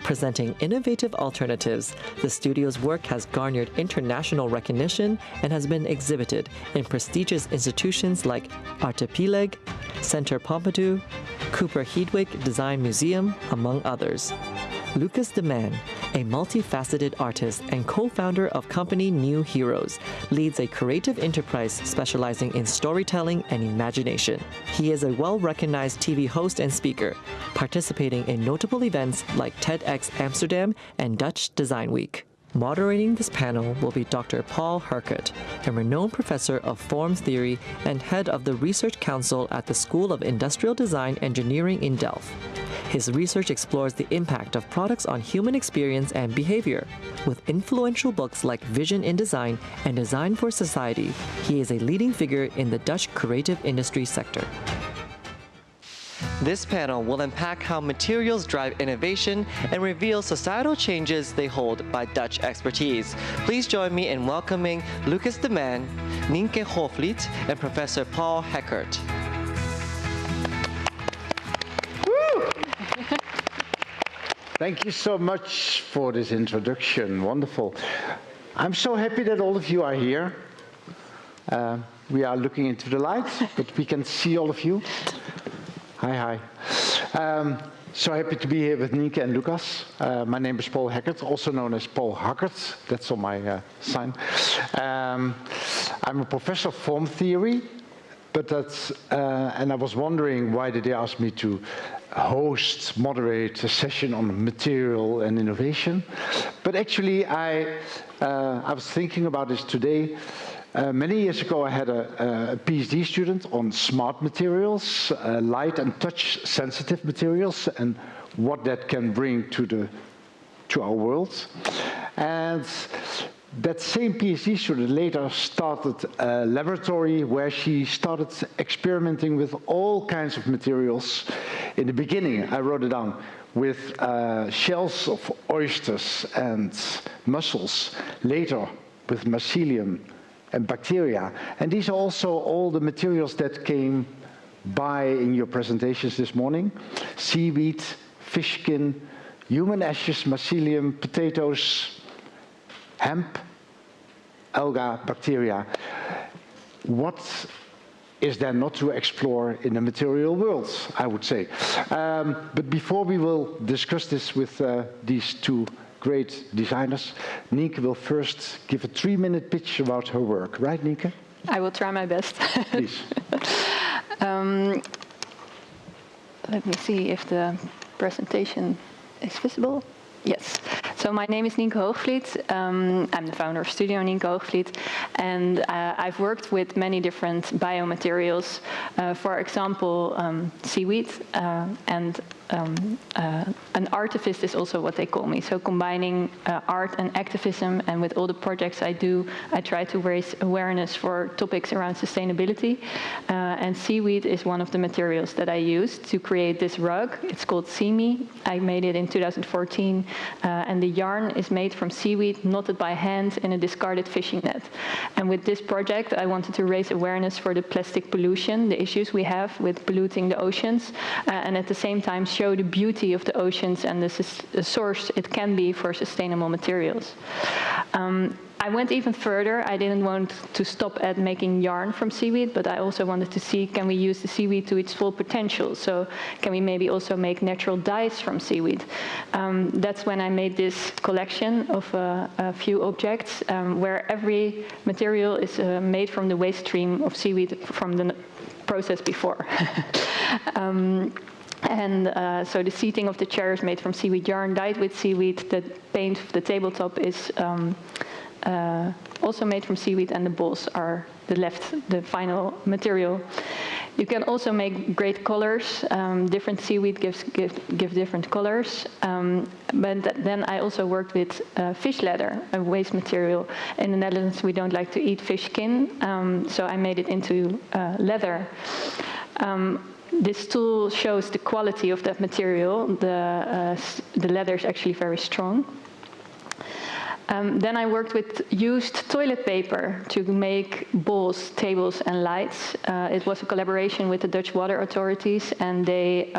[SPEAKER 1] Presenting innovative alternatives, the studio's work has garnered international recognition and has been exhibited in prestigious institutions like Artepileg, Centre Pompidou, Cooper Hedwig Design Museum, among others. Lucas de Man, a multifaceted artist and co-founder of company New Heroes, leads a creative enterprise specializing in storytelling and imagination. He is a well-recognized TV host and speaker, participating in notable events like TEDx Amsterdam and Dutch Design Week. Moderating this panel will be Dr. Paul Herkert, a renowned professor of forms theory and head of the Research Council at the School of Industrial Design Engineering in Delft. His research explores the impact of products on human experience and behavior. With influential books like Vision in Design and Design for Society, he is a leading figure in the Dutch creative industry sector. This panel will unpack how materials drive innovation and reveal societal changes they hold by Dutch expertise. Please join me in welcoming Lucas de Man, Nienke Hofvliet, and Professor Paul Herkert.
[SPEAKER 18] Thank you so much for this introduction. Wonderful. I'm so happy that all of you are here. We are looking into the light, but we can see all of you. Hi. So happy to be here with Nienke and Lucas. My name is Paul Herkert, also known as Paul Hackert. That's on my sign. I'm a professor of form theory, but and I was wondering, why did they ask me to moderate a session on material and innovation? But actually, I was thinking about this today. Many years ago, I had a PhD student on smart materials, light and touch sensitive materials, and what that can bring to our world. And that same PhD student later started a laboratory where she started experimenting with all kinds of materials. In the beginning, I wrote it down, with shells of oysters and mussels. Later, with mycelium and bacteria. And these are also all the materials that came by in your presentations this morning. Seaweed, fish skin, human ashes, mycelium, potatoes, hemp, alga, bacteria. What is there not to explore in the material world, I would say. But before we will discuss this with these two great designers, Nienke will first give a 3-minute pitch about her work. Right, Nienke?
[SPEAKER 19] I will try my best.
[SPEAKER 18] Please.
[SPEAKER 19] let me see if the presentation is visible. Yes. So my name is Nienke Hoogvliet. I'm the founder of Studio Nienke Hoogvliet, and I've worked with many different biomaterials. For example, seaweed, and an artivist is also what they call me. So combining art and activism, and with all the projects I do, I try to raise awareness for topics around sustainability. And seaweed is one of the materials that I used to create this rug. It's called Seamy. I made it in 2014, and the yarn is made from seaweed knotted by hand in a discarded fishing net. And with this project, I wanted to raise awareness for the plastic pollution, the issues we have with polluting the oceans, and at the same time show the beauty of the oceans and the source it can be for sustainable materials. I went even further. I didn't want to stop at making yarn from seaweed, but I also wanted to see, can we use the seaweed to its full potential? So can we maybe also make natural dyes from seaweed? That's when I made this collection of a few objects where every material is made from the waste stream of seaweed from the process before. So the seating of the chair is made from seaweed yarn, dyed with seaweed. The paint of the tabletop is also made from seaweed, and the balls are the final material. You can also make great colors. Different seaweed give different colors. But then I also worked with fish leather, a waste material. In the Netherlands, we don't like to eat fish skin, so I made it into leather. This tool shows the quality of that material. The leather is actually very strong. Then I worked with used toilet paper to make bowls, tables, and lights. It was a collaboration with the Dutch water authorities, and they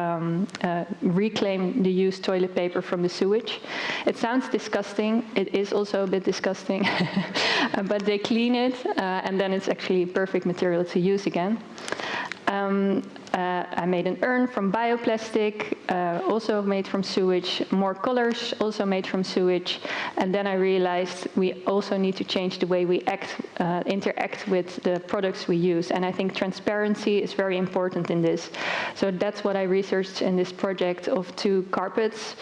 [SPEAKER 19] reclaimed the used toilet paper from the sewage. It sounds disgusting. It is also a bit disgusting, but they clean it, and then it's actually perfect material to use again. I made an urn from bioplastic, also made from sewage, more colors, also made from sewage. And then I realized we also need to change the way we interact with the products we use. And I think transparency is very important in this. So that's what I researched in this project of 2 carpets,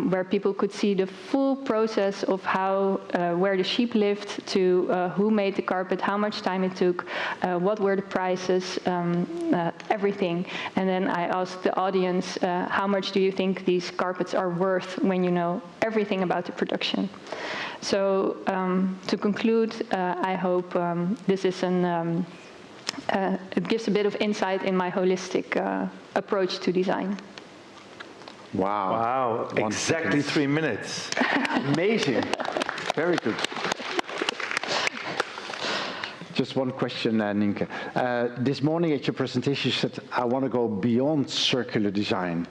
[SPEAKER 19] where people could see the full process of how, where the sheep lived, to who made the carpet, how much time it took, what were the prices, everything. And then I asked the audience, how much do you think these carpets are worth when you know everything about the production? So to conclude, I hope this is it gives a bit of insight in my holistic approach to design.
[SPEAKER 18] Wow.
[SPEAKER 2] Wow, exactly 3 minutes.
[SPEAKER 18] Amazing. Very good. Just one question, Nienke. This morning at your presentation, you said, I want to go beyond circular design.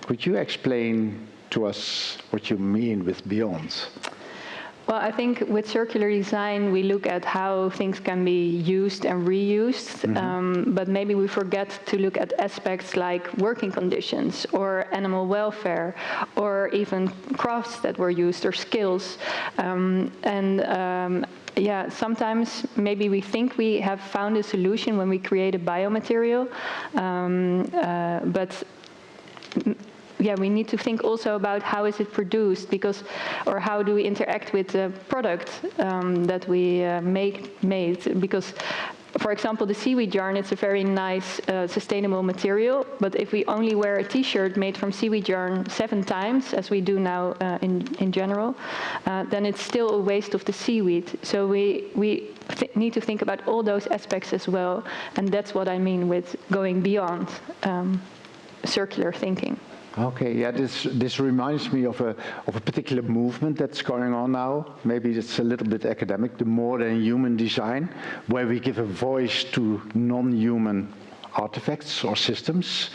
[SPEAKER 18] Could you explain to us what you mean with beyond?
[SPEAKER 19] Well, I think with circular design, we look at how things can be used and reused, but maybe we forget to look at aspects like working conditions or animal welfare or even crafts that were used or skills. Yeah, sometimes maybe we think we have found a solution when we create a biomaterial, but yeah, we need to think also about how is it produced, or how do we interact with the product that we made, because for example, the seaweed yarn, it's a very nice, sustainable material, but if we only wear a t-shirt made from seaweed yarn 7 times, as we do now in general, then it's still a waste of the seaweed. So we need to think about all those aspects as well, and that's what I mean with going beyond circular thinking.
[SPEAKER 18] Okay, yeah, this reminds me of a particular movement that's going on now. Maybe it's a little bit academic, the more than human design, where we give a voice to non-human artifacts or systems.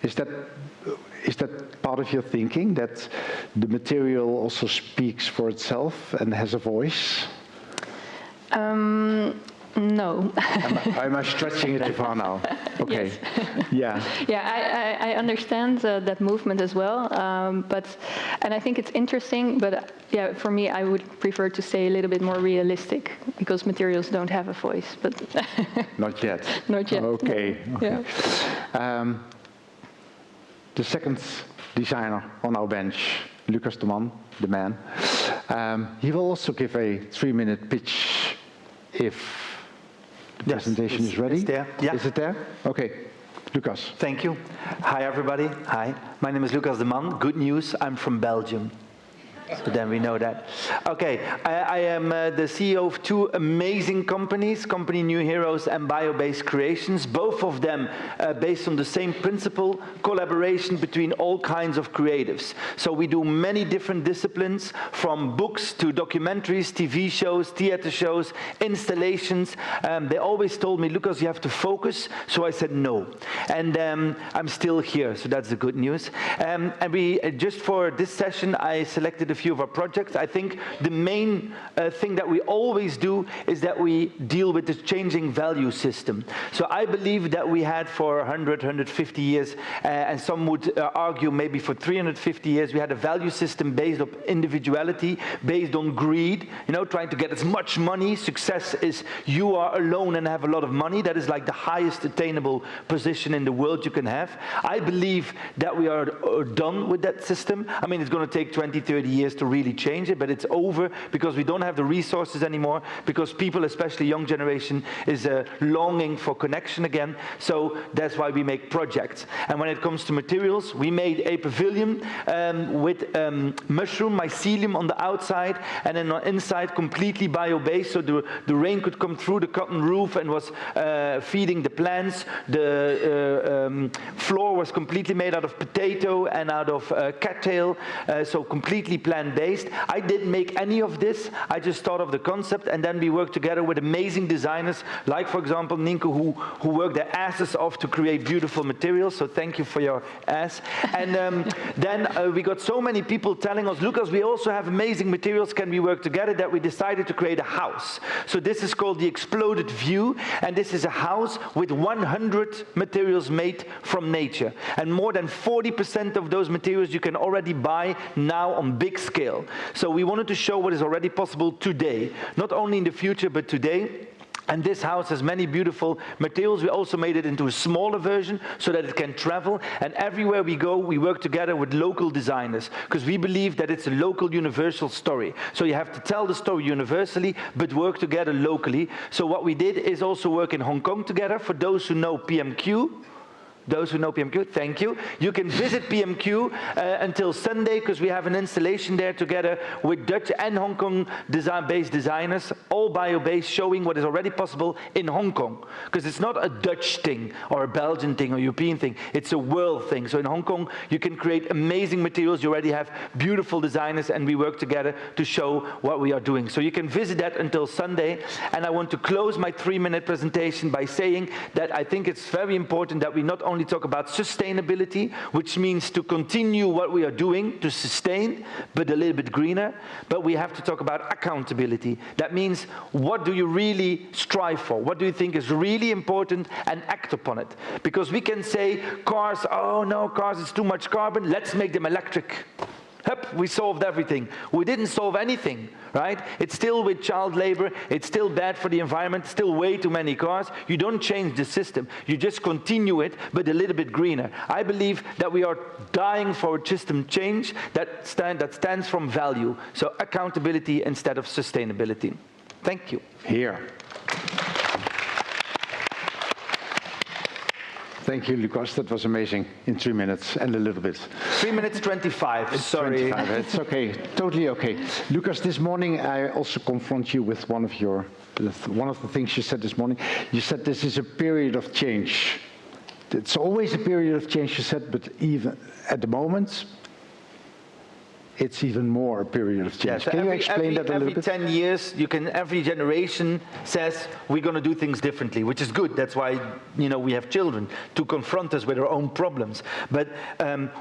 [SPEAKER 18] Is that part of your thinking, that the material also speaks for itself and has a voice?
[SPEAKER 19] No.
[SPEAKER 18] Am I stretching it too far now? Okay. Yes. Yeah.
[SPEAKER 19] Yeah, I understand that movement as well, and I think it's interesting. But yeah, for me, I would prefer to stay a little bit more realistic because materials don't have a voice. But
[SPEAKER 18] not yet.
[SPEAKER 19] Not yet.
[SPEAKER 18] Okay.
[SPEAKER 19] Yeah.
[SPEAKER 18] the second designer on our bench, Lucas de Man, the man. He will also give a 3-minute pitch if the presentation is ready.
[SPEAKER 20] It's there. Yeah.
[SPEAKER 18] Is it there? Okay. Lucas.
[SPEAKER 20] Thank you. Hi, everybody. Hi. My name is Lucas de Man. Good news, I'm from Belgium. So then we know that. Okay, I am the CEO of 2 amazing companies, Company New Heroes and Bio-Based Creations, both of them based on the same principle, collaboration between all kinds of creatives. So we do many different disciplines, from books to documentaries, TV shows, theater shows, installations. They always told me, Lucas, you have to focus. So I said no. And I'm still here, so that's the good news. And we, just for this session, I selected a few of our projects. I think the main thing that we always do is that we deal with the changing value system. So I believe that we had for 100, 150 years, and some would argue maybe for 350 years, we had a value system based on individuality, based on greed, you know, trying to get as much money. Success is you are alone and have a lot of money. That is like the highest attainable position in the world you can have. I believe that we are done with that system. I mean, it's going to take 20, 30 years to really change it, but it's over because we don't have the resources anymore, because people, especially young generation, is longing for connection again. So that's why we make projects. And when it comes to materials, we made a pavilion with mushroom mycelium on the outside, and then on the inside completely bio-based, so the rain could come through the cotton roof and was feeding the plants. The floor was completely made out of potato and out of cattail, so completely plant-based. I didn't make any of this. I just thought of the concept, and then we worked together with amazing designers, like, for example, Ninko, who worked their asses off to create beautiful materials. So thank you for your ass. And then we got so many people telling us, Lucas, we also have amazing materials. Can we work together? That we decided to create a house. So this is called the Exploded View, and this is a house with 100 materials made from nature. And more than 40% of those materials you can already buy now on big scale. So we wanted to show what is already possible today, not only in the future, but today. And this house has many beautiful materials. We also made it into a smaller version so that it can travel. And everywhere we go, we work together with local designers, because we believe that it's a local universal story. So you have to tell the story universally, but work together locally. So what we did is also work in Hong Kong together. For those who know PMQ, thank you. You can visit PMQ until Sunday, because we have an installation there together with Dutch and Hong Kong based designers, all bio-based, showing what is already possible in Hong Kong. Because it's not a Dutch thing or a Belgian thing or European thing, it's a world thing. So in Hong Kong, you can create amazing materials. You already have beautiful designers, and we work together to show what we are doing. So you can visit that until Sunday. And I want to close my 3-minute presentation by saying that I think it's very important that we not only talk about sustainability, which means to continue what we are doing to sustain, but a little bit greener, but we have to talk about accountability. That means, what do you really strive for? What do you think is really important, and act upon it? Because we can say, cars, oh no, cars, it's too much carbon, let's make them electric. Hup, we solved everything. We didn't solve anything, right? It's still with child labor. It's still bad for the environment. Still way too many cars. You don't change the system. You just continue it, but a little bit greener. I believe that we are dying for a system change that stands from value. So accountability instead of sustainability. Thank you.
[SPEAKER 18] Here. Thank you, Lucas. That was amazing in 3 minutes and a little bit.
[SPEAKER 20] 3 minutes 25. Sorry.
[SPEAKER 18] 25. It's okay. Totally okay. Lucas, this morning I also confront you with one of the things you said this morning. You said this is a period of change. It's always a period of change, you said, but even at the moment, it's even more a period of change.
[SPEAKER 20] Yes,
[SPEAKER 18] can you explain that a little bit?
[SPEAKER 20] Every 10 years, every generation says we're going to do things differently, which is good. That's why, we have children to confront us with our own problems. But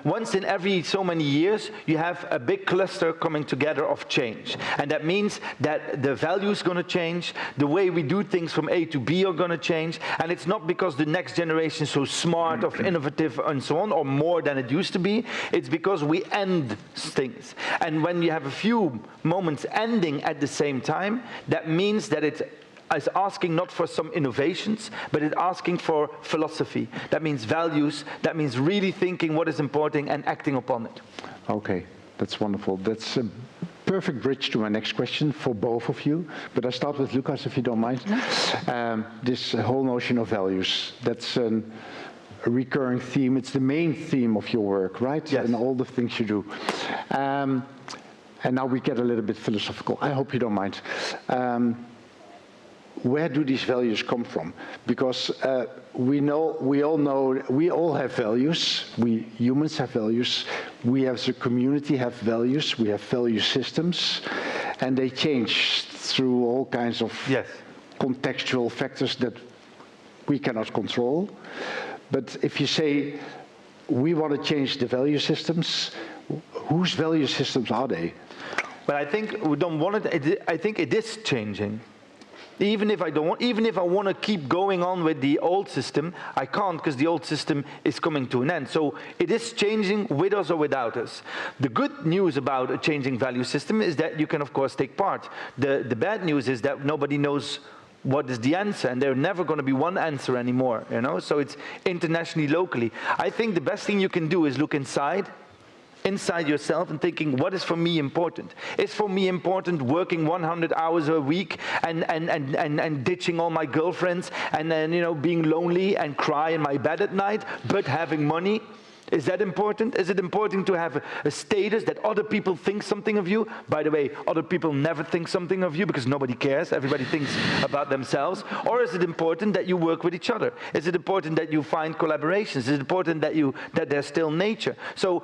[SPEAKER 20] once in every so many years, you have a big cluster coming together of change. And that means that the value is going to change, the way we do things from A to B are going to change. And it's not because the next generation is so smart or innovative and so on, or more than it used to be. It's because we end things. And when you have a few moments ending at the same time, that means that it's is asking not for some innovations, but it's asking for philosophy. That means values. That means really thinking what is important and acting upon it.
[SPEAKER 18] Okay, that's wonderful. That's a perfect bridge to my next question for both of you. But I start with Lucas, if you don't mind. This whole notion of values, that's a recurring theme. It's the main theme of your work, right?
[SPEAKER 20] Yes.
[SPEAKER 18] And all the things you do. And now we get a little bit philosophical. I hope you don't mind. Where do these values come from? Because we all have values. We humans have values. We as a community have values. We have value systems, and they change through all kinds of contextual factors that we cannot control. But if you say we want to change the value systems, whose value systems are they?
[SPEAKER 20] Well, I think we don't want it. I think it is changing. Even if I want to keep going on with the old system, I can't, because the old system is coming to an end. So it is changing with us or without us. The good news about a changing value system is that you can, of course, take part. The bad news is that nobody knows what is the answer, and there's never going to be one answer anymore. So it's internationally, locally. I think the best thing you can do is look inside yourself and thinking, what is for me important? Is for me important working 100 hours a week and ditching all my girlfriends and then being lonely and cry in my bed at night, but having money? Is that important? Is it important to have a status that other people think something of you? By the way, other people never think something of you because nobody cares. Everybody thinks about themselves. Or is it important that you work with each other? Is it important that you find collaborations? Is it important that there's still nature? So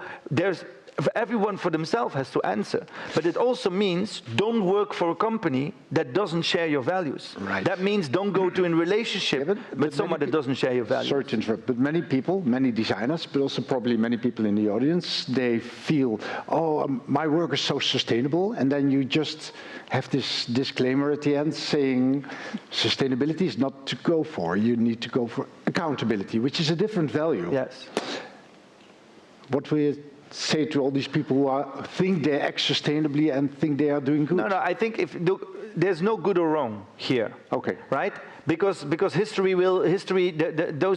[SPEAKER 20] everyone for themselves has to answer. But it also means don't work for a company that doesn't share your values. Right. That means don't go to a relationship with someone that doesn't share your values.
[SPEAKER 18] Sorry to interrupt, but many people, many designers, but also probably many people in the audience, they feel, my work is so sustainable, and then you just have this disclaimer at the end saying sustainability is not to go for. You need to go for accountability, which is a different value.
[SPEAKER 20] Yes.
[SPEAKER 18] What we say to all these people who think they act sustainably and think they are doing good?
[SPEAKER 20] No, I think there's no good or wrong here.
[SPEAKER 18] Okay.
[SPEAKER 20] Right? Because those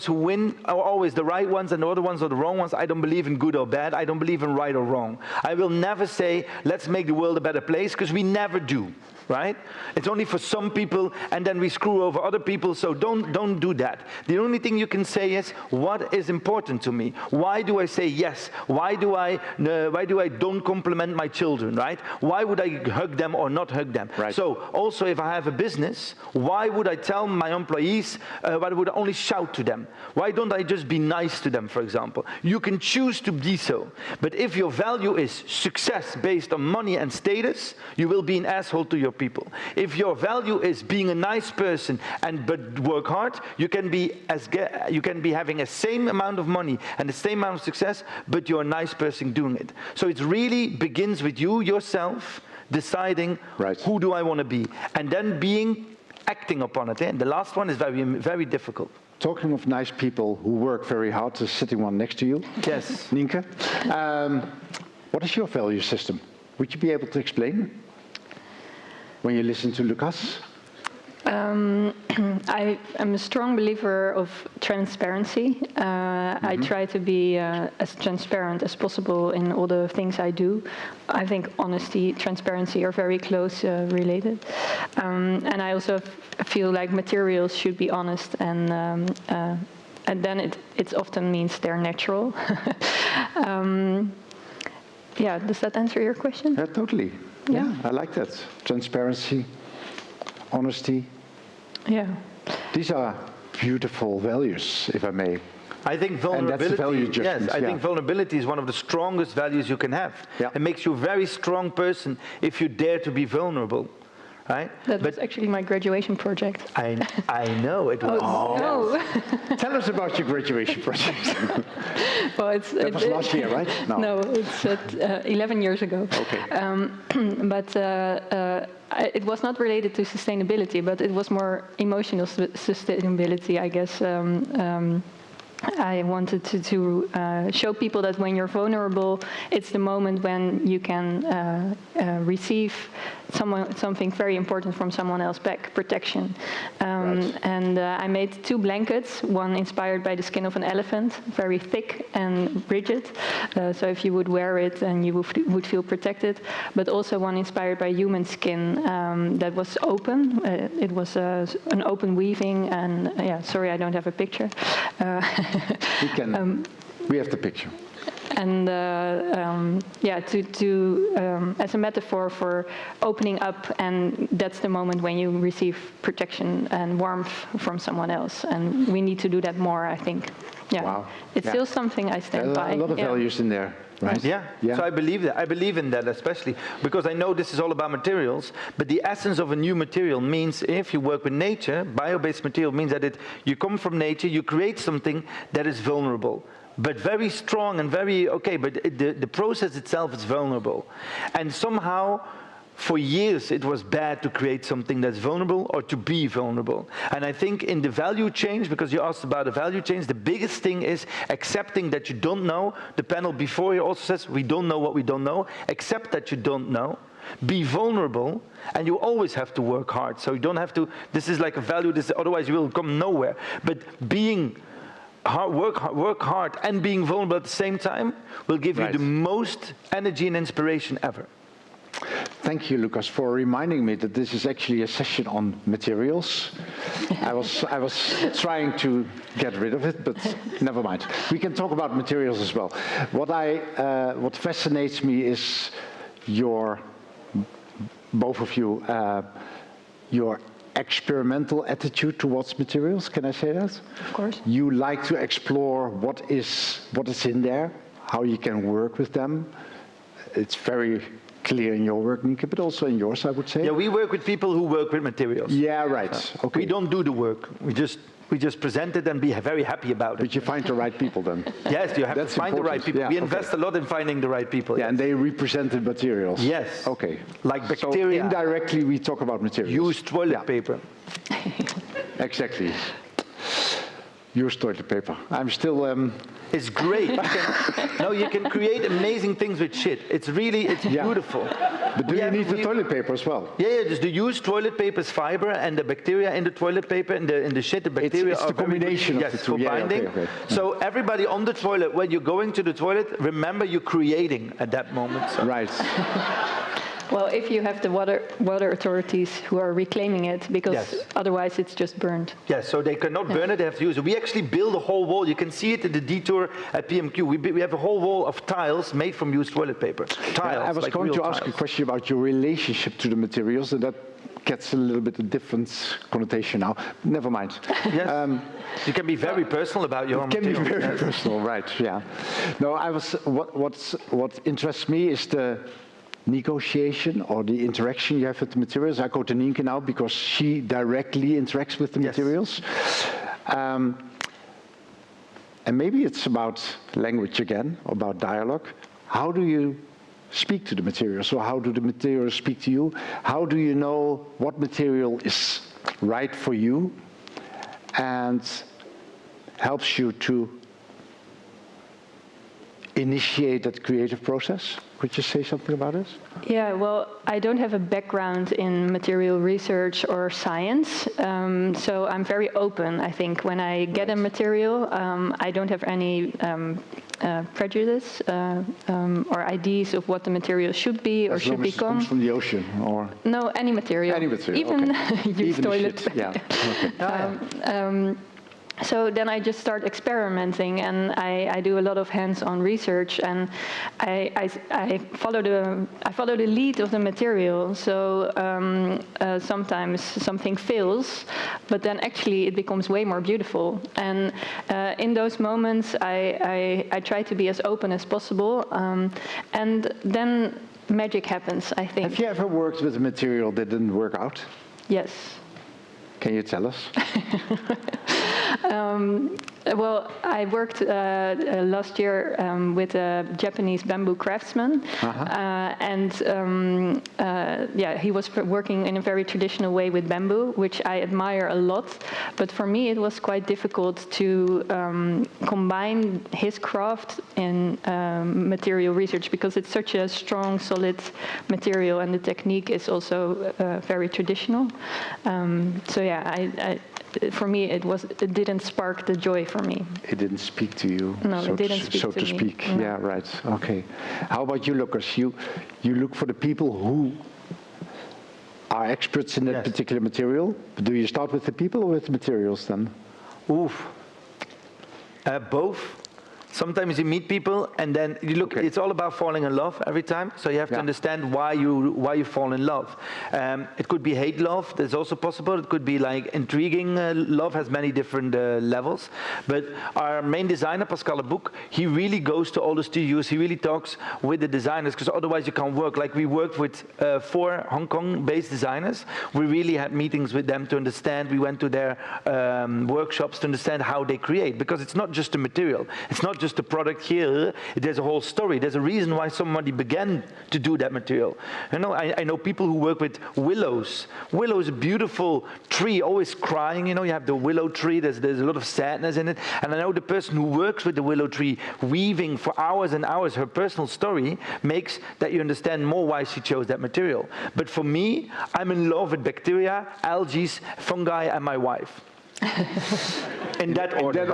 [SPEAKER 20] who win are always the right ones and the other ones are the wrong ones. I don't believe in good or bad. I don't believe in right or wrong. I will never say, let's make the world a better place, because we never do. Right? It's only for some people, and then we screw over other people, so don't do that. The only thing you can say is, what is important to me? Why do I say yes? Why do I don't compliment my children, right? Why would I hug them or not hug them? Right. So also, if I have a business, why would I tell my employees, why would I only shout to them? Why don't I just be nice to them, for example? You can choose to be so, but if your value is success based on money and status, you will be an asshole to your people. If your value is being a nice person but work hard, you can be having the same amount of money and the same amount of success, but you're a nice person doing it. So it really begins with you yourself deciding who do I want to be, and then acting upon it. And the last one is very, very difficult.
[SPEAKER 18] Talking of nice people who work very hard, there's sitting one next to you.
[SPEAKER 20] Yes.
[SPEAKER 18] Nienke, what is your value system? Would you be able to explain? When you listen to Lucas?
[SPEAKER 19] I am a strong believer of transparency. I try to be as transparent as possible in all the things I do. I think honesty, transparency are very close related. And I also feel like materials should be honest, and then it often means they're natural. Does that answer your question?
[SPEAKER 18] Yeah, totally. Yeah, I like that. Transparency, honesty.
[SPEAKER 19] Yeah.
[SPEAKER 18] These are beautiful values, if I may.
[SPEAKER 20] I think vulnerability, I think vulnerability is one of the strongest values you can have. Yeah. It makes you a very strong person if you dare to be vulnerable. Right?
[SPEAKER 19] That was actually my graduation project.
[SPEAKER 20] I know it was.
[SPEAKER 19] No.
[SPEAKER 18] Tell us about your graduation project.
[SPEAKER 19] Well,
[SPEAKER 18] that was last year, right?
[SPEAKER 19] No, it's 11 years ago.
[SPEAKER 18] Okay.
[SPEAKER 19] But it was not related to sustainability, but it was more emotional sustainability, I guess. I wanted to show people that when you're vulnerable, it's the moment when you can receive something very important from someone else back, protection. And I made 2 blankets, one inspired by the skin of an elephant, very thick and rigid, so if you would wear it, then you would feel protected, but also one inspired by human skin that was open. It was an open weaving, and yeah, sorry, I don't have a picture.
[SPEAKER 18] We can. We have the picture.
[SPEAKER 19] And yeah, as a metaphor for opening up, and that's the moment when you receive protection and warmth from someone else, and we need to do that more, I think. Yeah,
[SPEAKER 18] wow.
[SPEAKER 19] It's still something I stand by.
[SPEAKER 18] A lot of values in there. Right.
[SPEAKER 20] Yeah. So I believe that. I believe in that, especially because I know this is all about materials, but the essence of a new material means, if you work with nature, bio-based material means that you come from nature, you create something that is vulnerable, but very strong and very, okay, but the process itself is vulnerable. And somehow, for years, it was bad to create something that's vulnerable or to be vulnerable. And I think in the value change, because you asked about the value change, the biggest thing is accepting that you don't know. The panel before you also says, we don't know what we don't know. Accept that you don't know. Be vulnerable, and you always have to work hard. So you don't have to, this is like a value, otherwise you will come nowhere. But being work hard and being vulnerable at the same time will give you the most energy and inspiration ever.
[SPEAKER 18] Thank you, Lucas, for reminding me that this is actually a session on materials. I was trying to get rid of it, but never mind. We can talk about materials as well. What fascinates me is both of you, your experimental attitude towards materials. Can I say that?
[SPEAKER 19] Of course.
[SPEAKER 18] You like to explore what is in there, how you can work with them. It's very clear in your work, Nienke, but also in yours, I would say.
[SPEAKER 20] Yeah, we work with people who work with materials.
[SPEAKER 18] Yeah, right. Okay.
[SPEAKER 20] We don't do the work. We just present it and be very happy about it.
[SPEAKER 18] But you find the right people then.
[SPEAKER 20] Yes, you have to find the right people. Yeah, we invest a lot in finding the right people.
[SPEAKER 18] Yeah, and they represent the materials.
[SPEAKER 20] Yes.
[SPEAKER 18] Okay.
[SPEAKER 20] Like bacteria.
[SPEAKER 18] So indirectly, we talk about materials.
[SPEAKER 20] Used toilet paper.
[SPEAKER 18] Exactly. Used toilet paper. I'm still...
[SPEAKER 20] It's great. You can create amazing things with shit. It's beautiful.
[SPEAKER 18] But do you need the toilet paper as well?
[SPEAKER 20] Yeah, just the used toilet paper is fiber, and the bacteria in the toilet paper and the shit, the bacteria
[SPEAKER 18] it's the combination of the two.
[SPEAKER 20] For binding.
[SPEAKER 18] Okay.
[SPEAKER 20] So everybody on the toilet, when you're going to the toilet, remember you're creating at that moment. So.
[SPEAKER 18] Right.
[SPEAKER 19] Well, if you have the water authorities who are reclaiming it, because otherwise it's just burned.
[SPEAKER 20] Yes, so they cannot burn it, they have to use it. We actually build a whole wall. You can see it in the detour at PMQ. We have a whole wall of tiles made from used toilet paper. Tiles,
[SPEAKER 18] I was going to ask a question about your relationship to the materials, and that gets a little bit of different connotation now. Never mind.
[SPEAKER 20] Yes. You can be very personal about your materials.
[SPEAKER 18] Can be very personal, right, yeah. No, what interests me is the negotiation or the interaction you have with the materials. I go to Nienke now because she directly interacts with the materials. And maybe it's about language again, about dialogue. How do you speak to the materials? So how do the materials speak to you? How do you know what material is right for you and helps you to initiate that creative process? Could you say something about it?
[SPEAKER 19] Yeah, well, I don't have a background in material research or science, so I'm very open, I think. When I get a material, I don't have any prejudice or ideas of what the material should be or should become.
[SPEAKER 18] As long as it comes from the ocean, or?
[SPEAKER 19] No, any material.
[SPEAKER 18] Any material,
[SPEAKER 19] even
[SPEAKER 18] okay.
[SPEAKER 19] used toilet.
[SPEAKER 18] Yeah, okay.
[SPEAKER 19] So then I just start experimenting, and I do a lot of hands-on research, and I follow the lead of the material. So sometimes something fails, but then actually it becomes way more beautiful. And in those moments, I try to be as open as possible, and then magic happens, I think.
[SPEAKER 18] Have you ever worked with a material that didn't work out?
[SPEAKER 19] Yes.
[SPEAKER 18] Can you tell us?
[SPEAKER 19] Well, I worked last year with a Japanese bamboo craftsman, yeah, he was working in a very traditional way with bamboo, which I admire a lot. But for me, it was quite difficult to combine his craft in material research, because it's such a strong, solid material, and the technique is also very traditional. So yeah, for me, it didn't spark the joy for me.
[SPEAKER 18] It didn't speak to you.
[SPEAKER 19] No, it didn't speak
[SPEAKER 18] so
[SPEAKER 19] to
[SPEAKER 18] to
[SPEAKER 19] me.
[SPEAKER 18] speak.
[SPEAKER 19] No.
[SPEAKER 18] Yeah, right. Okay. How about you, Lucas? You look for the people who are experts in that particular material. Do you start with the people or with the materials then?
[SPEAKER 20] Oof. Both. Sometimes you meet people and then you look, it's all about falling in love every time. So you have to understand why you fall in love. It could be hate love, that's also possible. It could be like intriguing love, has many different levels. But our main designer, Pascal Boek, he really goes to all the studios, he really talks with the designers, because otherwise you can't work. Like we worked with 4 Hong Kong-based designers. We really had meetings with them to understand. We went to their workshops to understand how they create, because it's not just the material. It's not just the product here, there's a whole story. There's a reason why somebody began to do that material. You know, I know people who work with willows. Willow is a beautiful tree, always crying. You know, you have the willow tree, there's a lot of sadness in it. And I know the person who works with the willow tree, weaving for hours and hours, her personal story makes that you understand more why she chose that material. But for me, I'm in love with bacteria, algae, fungi, and my wife. In that order.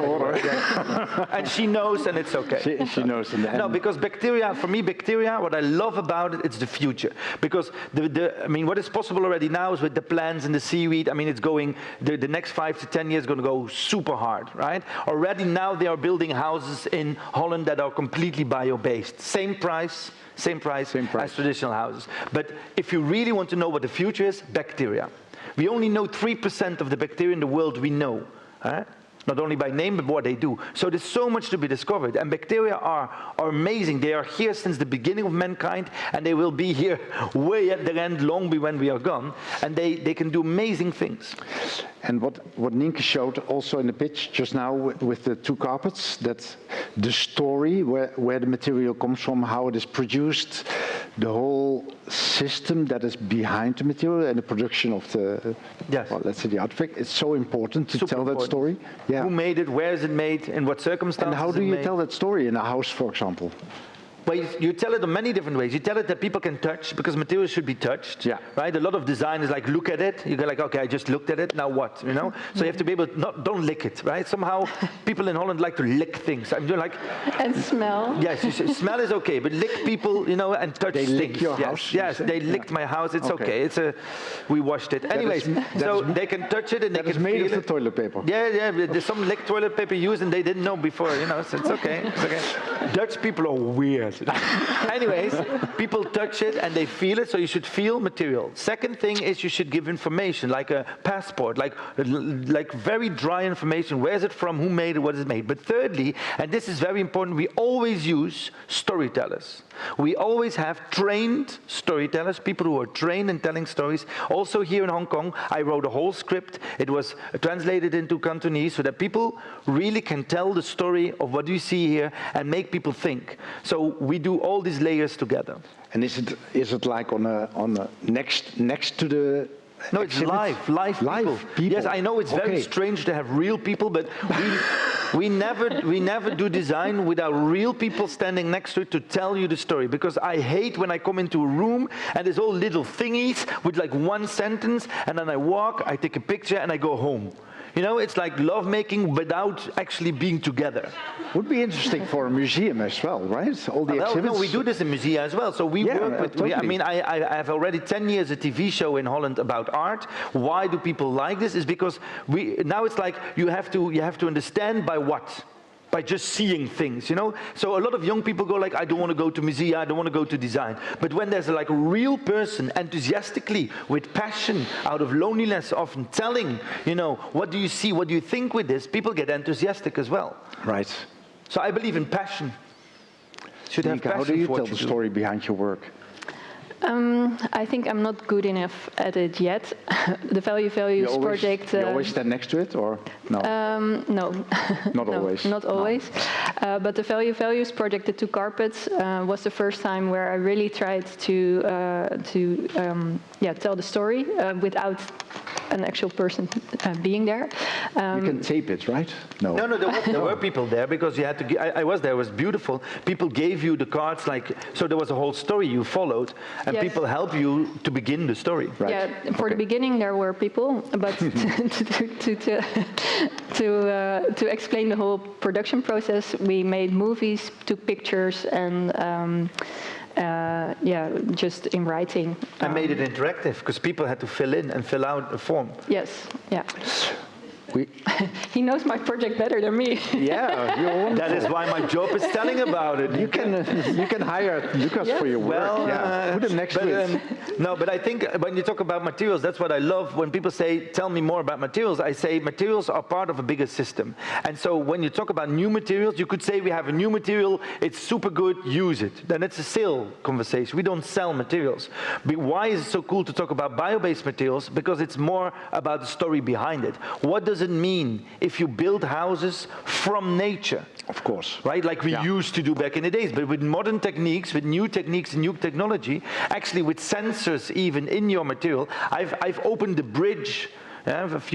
[SPEAKER 20] And she knows, and it's okay.
[SPEAKER 18] She knows in the end.
[SPEAKER 20] No, because bacteria, for me, bacteria, what I love about it, it's the future. Because I mean, what is possible already now is with the plants and the seaweed. I mean, it's going, the next 5 to 10 years is going to go super hard, right? Already now they are building houses in Holland that are completely bio-based. Same price as traditional houses. But if you really want to know what the future is, bacteria. We only know 3% of the bacteria in the world we know. Not only by name, but what they do. So there's so much to be discovered. And bacteria are amazing. They are here since the beginning of mankind, and they will be here way at the end, long when we are gone. And they can do amazing things.
[SPEAKER 18] And what Nienke showed also in the pitch just now with the 2 carpets, that the story, where the material comes from, how it is produced, the whole system that is behind the material and the production of the, well, let's say the artifact, it's so important to tell that story. Yeah.
[SPEAKER 20] Who made it, where is it made, in what circumstances.
[SPEAKER 18] And how do you tell that story in a house, for example?
[SPEAKER 20] Well, you tell it in many different ways. You tell it that people can touch, because materials should be touched. Yeah. Right? A lot of design is like, look at it. You go like, okay, I just looked at it. Now what? You know. So you have to be able to don't lick it. Right? Somehow people in Holland like to lick things. I mean, like.
[SPEAKER 19] And smell.
[SPEAKER 20] Yes, smell is okay, but lick people, you know, and touch things.
[SPEAKER 18] They lick your house.
[SPEAKER 20] Yes, they licked my house. It's okay. It's we washed it. Anyways, so they can touch it and they can feel it.
[SPEAKER 18] That is made of the toilet paper.
[SPEAKER 20] Yeah. There's some lick toilet paper used and they didn't know before. You know, so it's okay. It's okay. Dutch people are weird. Anyways, people touch it and they feel it, so you should feel material. Second thing is you should give information, like a passport, like very dry information. Where is it from? Who made it? What is it made? But thirdly, and this is very important, we always use storytellers. We always have trained storytellers, people who are trained in telling stories. Also here in Hong Kong, I wrote a whole script. It was translated into Cantonese so that people really can tell the story of what you see here and make people think. So we do all these layers together.
[SPEAKER 18] And is it like on a next to the?
[SPEAKER 20] No, it's live people. Yes, I know it's very strange to have real people, but we never do design without real people standing next to it to tell you the story. Because I hate when I come into a room and there's all little thingies with like one sentence, and then I walk, I take a picture, and I go home. You know, it's like lovemaking without actually being together.
[SPEAKER 18] Would be interesting for a museum as well, right? All the exhibits.
[SPEAKER 20] No, we do this in museum as well. So we work with.
[SPEAKER 18] Totally.
[SPEAKER 20] I mean, I have already 10 years a TV show in Holland about art. Why do people like this? Is because now it's like you have to understand by what. By just seeing things, you know? So a lot of young people go like, I don't want to go to museum, I don't want to go to design. But when there's like a real person enthusiastically, with passion, out of loneliness, often telling, you know, what do you see, what do you think with this, people get enthusiastic as well.
[SPEAKER 18] Right.
[SPEAKER 20] So I believe in passion. Should have passion.
[SPEAKER 18] How do you tell the story behind your work?
[SPEAKER 19] I think I'm not good enough at it yet. The values project.
[SPEAKER 18] You always stand next to it, or no?
[SPEAKER 19] No.
[SPEAKER 18] Not
[SPEAKER 19] no,
[SPEAKER 18] always.
[SPEAKER 19] Not always. No. But the values project, the 2 carpets, was the first time where I really tried to tell the story without an actual person being there.
[SPEAKER 18] You can tape it, right? No.
[SPEAKER 20] No, there were people there because you had to. I was there. It was beautiful. People gave you the cards, so there was a whole story you followed, and
[SPEAKER 19] yes.
[SPEAKER 20] people help you to begin the story.
[SPEAKER 18] Right.
[SPEAKER 19] Yeah, for the beginning there were people, but to explain the whole production process, we made movies, took pictures, and just in writing.
[SPEAKER 20] I made it interactive because people had to fill in and fill out a form.
[SPEAKER 19] Yes, yeah. He knows my project better than me.
[SPEAKER 18] Yeah, you're wonderful.
[SPEAKER 20] That is why my job is telling about it.
[SPEAKER 18] You can hire Lucas for your work.
[SPEAKER 20] Well,
[SPEAKER 18] put him next to it.
[SPEAKER 20] No, but I think when you talk about materials, that's what I love. When people say, tell me more about materials, I say materials are part of a bigger system. And so when you talk about new materials, you could say we have a new material, it's super good, use it. Then it's a sale conversation. We don't sell materials. But why is it so cool to talk about bio-based materials? Because it's more about the story behind it. What does it mean if you build houses from nature?
[SPEAKER 18] Of course.
[SPEAKER 20] Right, like we used to do back in the days, but with modern techniques, with new techniques and new technology, actually with sensors even in your material. I've opened the bridge. Last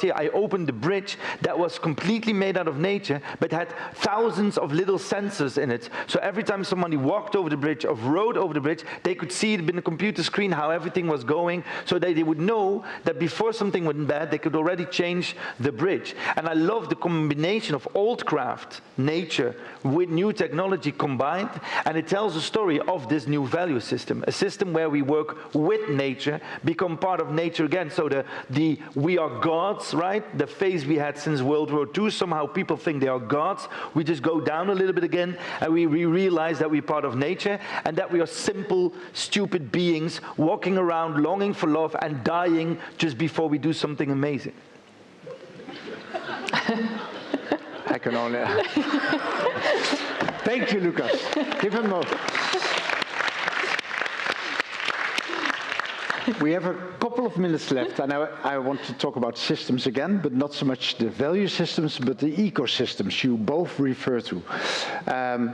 [SPEAKER 20] year I opened the bridge that was completely made out of nature but had thousands of little sensors in it. So every time somebody walked over the bridge or rode over the bridge, they could see it in a computer screen how everything was going, so that they would know that before something went bad, they could already change the bridge. And I love the combination of old craft, nature, with new technology combined, and it tells a story of this new value system, a system where we work with nature, become part of nature again. So the we are gods, right? The phase we had since World War II, somehow people think they are gods. We just go down a little bit again, and we realize that we're part of nature, and that we are simple, stupid beings walking around longing for love and dying just before we do something amazing.
[SPEAKER 18] I can only... Thank you, Lucas. Give him a... We have a couple of minutes left, and I want to talk about systems again, but not so much the value systems, but the ecosystems you both refer to.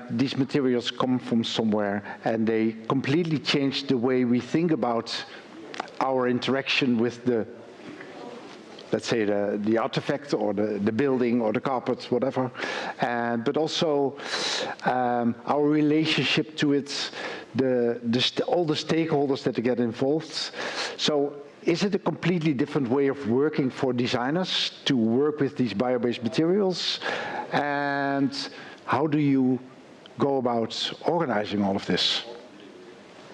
[SPEAKER 18] These materials come from somewhere, and they completely change the way we think about our interaction with the, let's say, the artifact or the building or the carpet, whatever, but also our relationship to it, all the stakeholders that get involved. So is it a completely different way of working for designers to work with these bio-based materials? And how do you go about organizing all of this?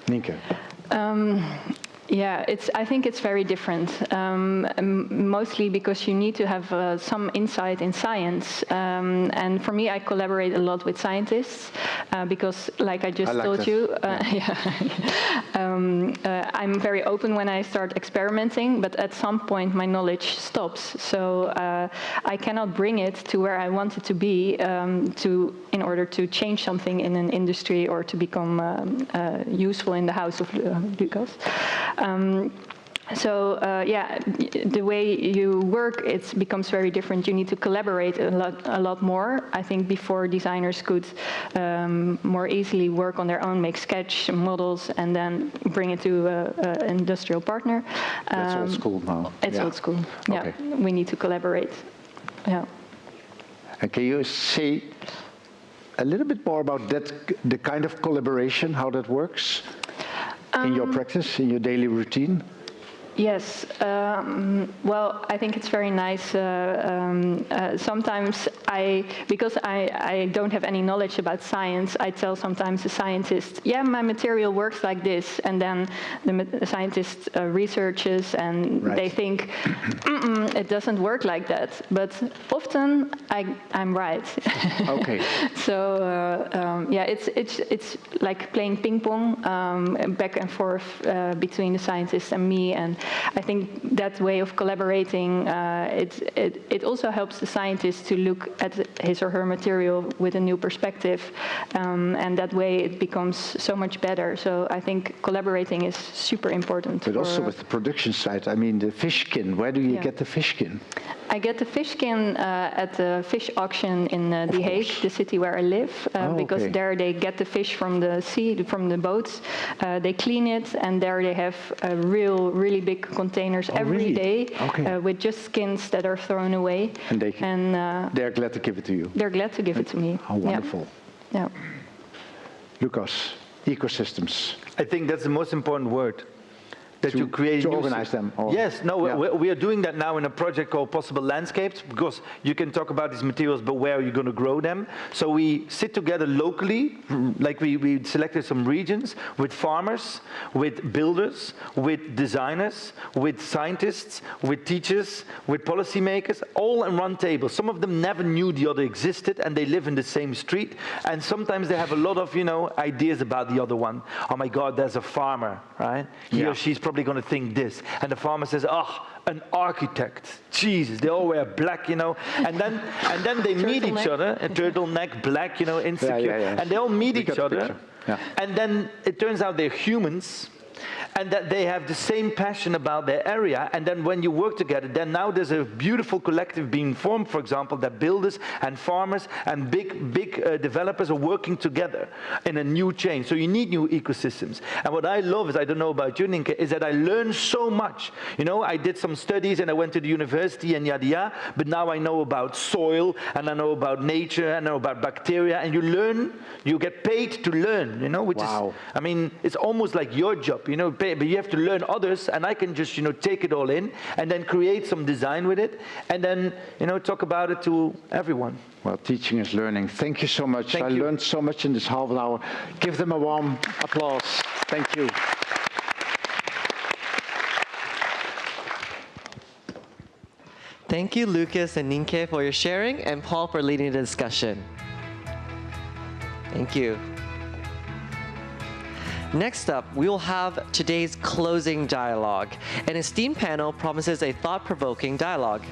[SPEAKER 18] Nienke.
[SPEAKER 19] Yeah, I think it's very different, mostly because you need to have some insight in science. And for me, I collaborate a lot with scientists because, like I just told you, I'm very open when I start experimenting, but at some point my knowledge stops. So I cannot bring it to where I want it to be in order to change something in an industry or to become useful in the house of Lucas. The way you work, it becomes very different. You need to collaborate a lot more. I think before designers could more easily work on their own, make sketch models, and then bring it to an industrial partner.
[SPEAKER 18] That's old school now.
[SPEAKER 19] It's old school.
[SPEAKER 18] Okay.
[SPEAKER 19] Yeah, we need to collaborate. Yeah.
[SPEAKER 18] And can you say a little bit more about that, the kind of collaboration, how that works? In your practice, in your daily routine?
[SPEAKER 19] Yes. Well, I think it's very nice. Sometimes because I don't have any knowledge about science, I tell sometimes the scientist, yeah, my material works like this. And then the scientist researches and they think, it doesn't work like that. But often I'm right.
[SPEAKER 18] Okay.
[SPEAKER 19] So, it's like playing ping pong back and forth between the scientists and me. And I think that way of collaborating, it also helps the scientist to look at his or her material with a new perspective, and that way it becomes so much better. So I think collaborating is super important.
[SPEAKER 18] But also with the production side, I mean the fish skin, where do you get the fish skin?
[SPEAKER 19] I get the fish skin at the fish auction in The Hague, the city where I live, because there they get the fish from the sea, from the boats. They clean it, and there they have really big containers every day with just skins that are thrown away.
[SPEAKER 18] And they're glad to give it to you.
[SPEAKER 19] They're glad to give it to me.
[SPEAKER 18] How wonderful.
[SPEAKER 19] Yeah.
[SPEAKER 18] Lucas, ecosystems.
[SPEAKER 20] I think that's the most important word. That you create
[SPEAKER 18] to organize them.
[SPEAKER 20] Yes, no, we are doing that now in a project called Possible Landscapes, because you can talk about these materials, but where are you going to grow them? So we sit together locally, like we selected some regions, with farmers, with builders, with designers, with scientists, with teachers, with policymakers, all in one table. Some of them never knew the other existed, and they live in the same street, and sometimes they have a lot of, ideas about the other one. Oh my God, there's a farmer, right? He or she's probably going to think this, and the farmer says, an architect, Jesus, they all wear black, and then they meet each other, a turtleneck, black, insecure, and they all meet each other, and then it turns out they're humans, and that they have the same passion about their area, and then when you work together, then now there's a beautiful collective being formed, for example, that builders and farmers and big developers are working together in a new chain. So you need new ecosystems. And what I love is, I don't know about you, Nienke, is that I learn so much. I did some studies and I went to the university and yada yada, but now I know about soil, and I know about nature, and I know about bacteria, and you learn, you get paid to learn, which is, it's almost like your job, but you have to learn others, and I can just, take it all in and then create some design with it, and then, talk about it to everyone.
[SPEAKER 18] Well, teaching is learning. Thank you so much. I learned so much in this half an hour. Give them a warm applause. Thank you.
[SPEAKER 1] Thank you, Lucas and Nienke, for your sharing, and Paul for leading the discussion. Thank you. Next up, we will have today's closing dialogue. An esteemed panel promises a thought-provoking dialogue.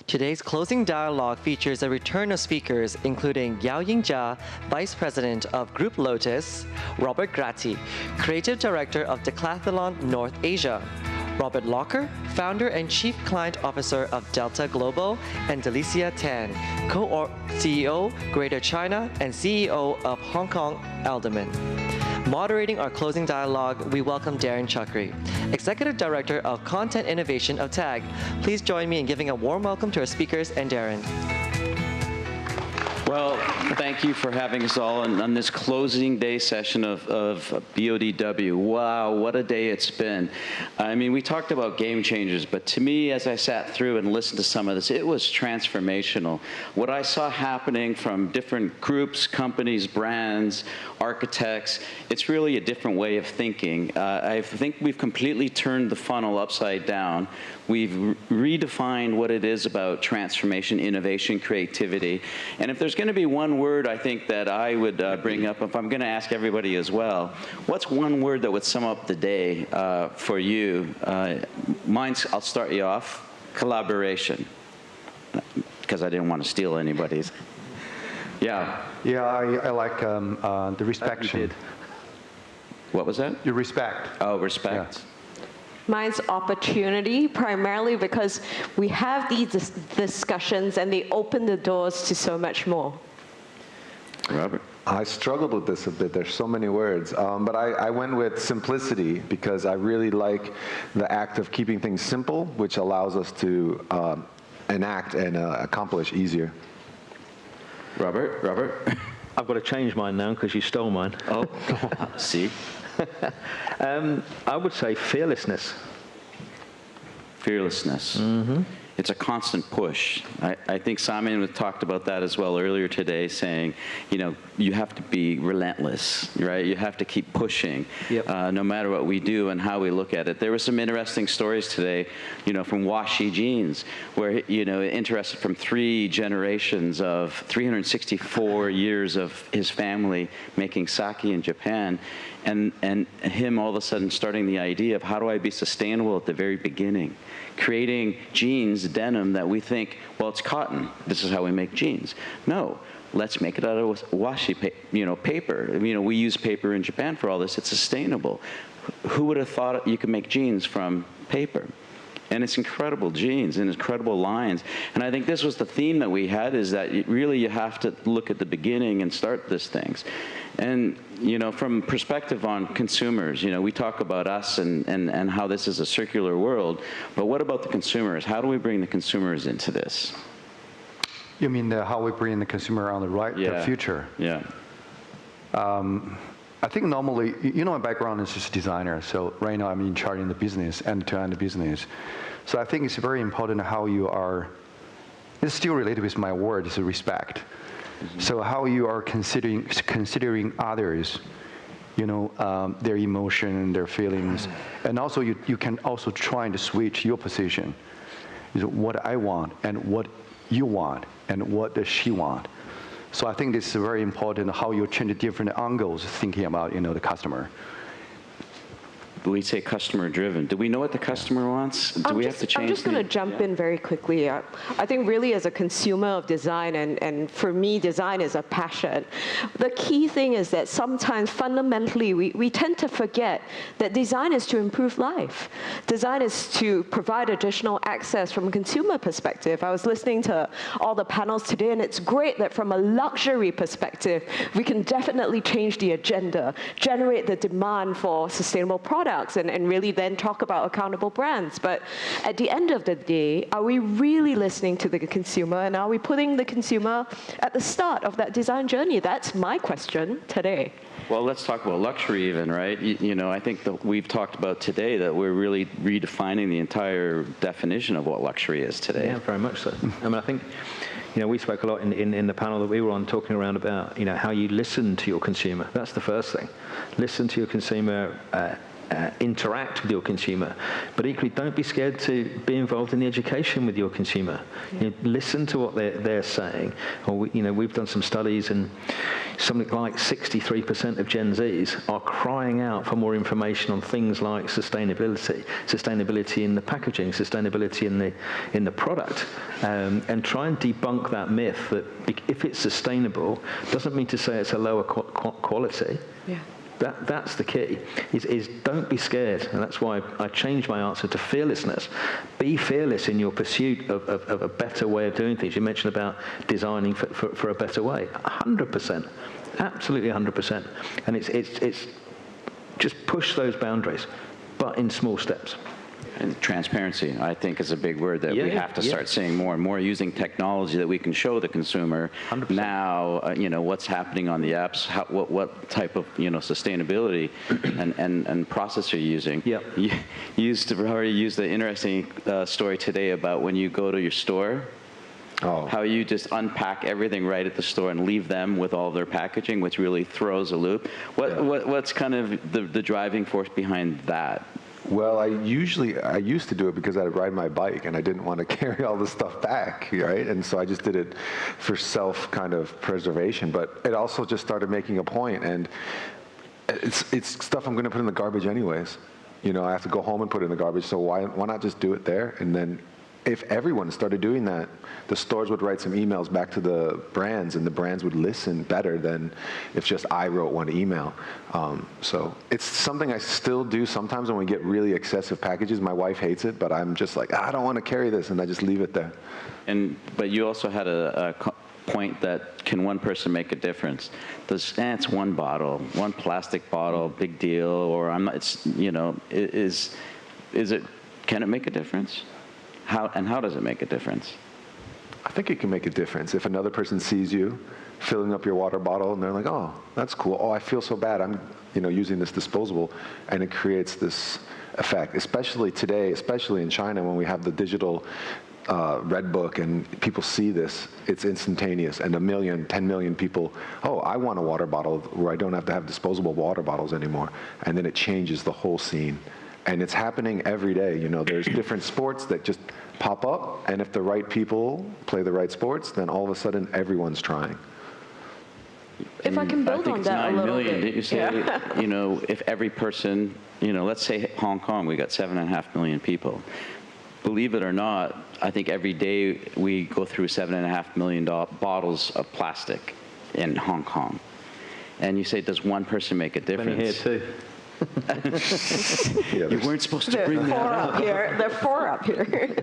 [SPEAKER 1] Today's closing dialogue features a return of speakers including Yaoying Jia, Vice President of Group Lotus, Robert Gratti, Creative Director of Decathlon North Asia, Robert Locker, Founder and Chief Client Officer of Delta Global, and Delicia Tan, Co-CEO, Greater China, and CEO of Hong Kong Alderman. Moderating our closing dialogue, we welcome Darren Chakri, Executive Director of Content Innovation of TAG. Please join me in giving a warm welcome to our speakers and Darren.
[SPEAKER 21] Well, thank you for having us all on this closing day session of BODW. Wow, what a day it's been. I mean, we talked about game changers, but to me, as I sat through and listened to some of this, it was transformational. What I saw happening from different groups, companies, brands, architects, it's really a different way of thinking. I think we've completely turned the funnel upside down. We've redefined what it is about transformation, innovation, creativity. And if there's going to be one word I think that I would bring up, if I'm going to ask everybody as well, what's one word that would sum up the day for you? Mine's, I'll start you off, collaboration, because I didn't want to steal anybody's. Yeah.
[SPEAKER 22] Yeah, I like the respect.
[SPEAKER 21] What was that?
[SPEAKER 22] Your respect.
[SPEAKER 21] Oh, respect.
[SPEAKER 22] Yeah.
[SPEAKER 14] Mine's opportunity, primarily because we have these discussions and they open the doors to so much more.
[SPEAKER 21] Robert?
[SPEAKER 22] I struggled with this a bit. There's so many words. But I went with simplicity because I really like the act of keeping things simple, which allows us to enact and accomplish easier.
[SPEAKER 21] Robert?
[SPEAKER 23] I've got to change mine now because you stole mine.
[SPEAKER 21] Oh, see?
[SPEAKER 23] I would say fearlessness.
[SPEAKER 21] Fearlessness.
[SPEAKER 23] Mm-hmm.
[SPEAKER 21] It's a constant push. I think Simon talked about that as well earlier today, saying, you know, you have to be relentless, right? You have to keep pushing, no matter what we do and how we look at it. There were some interesting stories today, you know, from Washi Jeans, where, you know, interested from 3 generations of 364 years of his family making sake in Japan. And him all of a sudden starting the idea of how do I be sustainable at the very beginning, creating jeans, denim that we think, well, it's cotton. This is how we make jeans. No, let's make it out of washi, paper. You know, we use paper in Japan for all this. It's sustainable. Who would have thought you could make jeans from paper? And it's incredible jeans and incredible lines. And I think this was the theme that we had, is that you have to look at the beginning and start these things. And, you know, from perspective on consumers, you know, we talk about us and how this is a circular world, but what about the consumers? How do we bring the consumers into this?
[SPEAKER 22] You mean how we bring the consumer on the future?
[SPEAKER 21] Yeah.
[SPEAKER 22] I think normally, you know, my background is just a designer, so right now I'm in charge in the business, end-to-end business. So I think it's very important how you are, it's still related with my word, is respect. Mm-hmm. So how you are considering others, you know, their emotion, their feelings, and also you can also try to switch your position. You know, what I want and what you want and what does she want. So I think this is very important, how you change different angles thinking about, you know, the customer.
[SPEAKER 21] we say customer driven. Do we know what the customer wants? Do we have to change?
[SPEAKER 14] I'm just going to jump in very quickly. I think really as a consumer of design, and for me, design is a passion. The key thing is that sometimes fundamentally we tend to forget that design is to improve life. Design is to provide additional access from a consumer perspective. I was listening to all the panels today, and it's great that from a luxury perspective, we can definitely change the agenda, generate the demand for sustainable products, and really then talk about accountable brands. But at the end of the day, are we really listening to the consumer, and are we putting the consumer at the start of that design journey? That's my question today.
[SPEAKER 21] Well, let's talk about luxury even, right? You know, I think that we've talked about today that we're really redefining the entire definition of what luxury is today.
[SPEAKER 23] Yeah, very much so. I mean, I think, you know, we spoke a lot in the panel that we were on talking around about, you know, how you listen to your consumer. That's the first thing. Listen to your consumer, interact with your consumer, but equally don't be scared to be involved in the education with your consumer. You know, listen to what they're saying. Or you know, we've done some studies, and something like 63% of Gen Zs are crying out for more information on things like sustainability in the packaging, sustainability in the product, and try and debunk that myth that if it's sustainable doesn't mean to say it's a lower quality.
[SPEAKER 14] Yeah.
[SPEAKER 23] That's the key, is don't be scared. And that's why I changed my answer to fearlessness. Be fearless in your pursuit of a better way of doing things. You mentioned about designing for a better way. 100%. Absolutely 100%. And it's just push those boundaries, but in small steps.
[SPEAKER 21] And transparency, I think, is a big word that we have to start seeing more and more, using technology that we can show the consumer 100%. Now, you know, what's happening on the apps, what type of, you know, sustainability and process you're using.
[SPEAKER 23] Yep.
[SPEAKER 21] You already used the interesting story today about when you go to your store, how you just unpack everything right at the store and leave them with all their packaging, which really throws a loop. What's kind of the driving force behind that?
[SPEAKER 12] Well, I used to do it because I'd ride my bike and I didn't want to carry all the stuff back, right? And so I just did it for self kind of preservation, but it also just started making a point, and it's stuff I'm going to put in the garbage anyways. You know, I have to go home and put it in the garbage, so why not just do it there? And then if everyone started doing that, the stores would write some emails back to the brands, and the brands would listen better than if just I wrote one email. So it's something I still do sometimes when we get really excessive packages. My wife hates it, but I'm just like, I don't want to carry this, and I just leave it there.
[SPEAKER 21] But you also had a point that, can one person make a difference? It's one bottle, one plastic bottle, big deal, or I'm not. It's, you know, is it? Can it make a difference? How does it make a difference?
[SPEAKER 12] I think it can make a difference. If another person sees you filling up your water bottle and they're like, oh, that's cool. Oh, I feel so bad. I'm, you know, using this disposable. And it creates this effect, especially today, especially in China when we have the digital red book and people see this, it's instantaneous. And 10 million people, oh, I want a water bottle where I don't have to have disposable water bottles anymore. And then it changes the whole scene. And it's happening every day. You know, there's different sports that just pop up, and if the right people play the right sports, then all of a sudden everyone's trying.
[SPEAKER 14] If I can build on that a little bit.
[SPEAKER 21] Didn't you say, you know, if every person, you know, let's say Hong Kong, we got 7.5 million people. Believe it or not, I think every day we go through 7.5 million bottles of plastic in Hong Kong. And you say, does one person make a difference?
[SPEAKER 23] Here too.
[SPEAKER 21] You weren't supposed to bring that up.
[SPEAKER 14] There are 4 up here.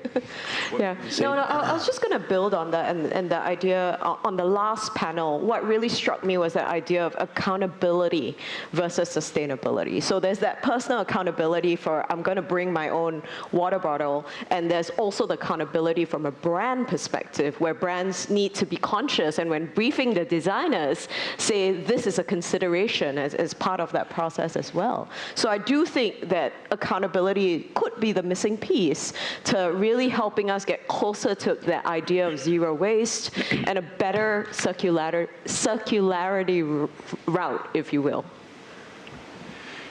[SPEAKER 14] Yeah. No, I was just going to build on that and the idea on the last panel. What really struck me was the idea of accountability versus sustainability. So there's that personal accountability for, I'm going to bring my own water bottle, and there's also the accountability from a brand perspective, where brands need to be conscious, and when briefing the designers, say this is a consideration as part of that process as well. So I do think that accountability could be the missing piece to really helping us get closer to the idea of zero waste and a better circularity route, if you will.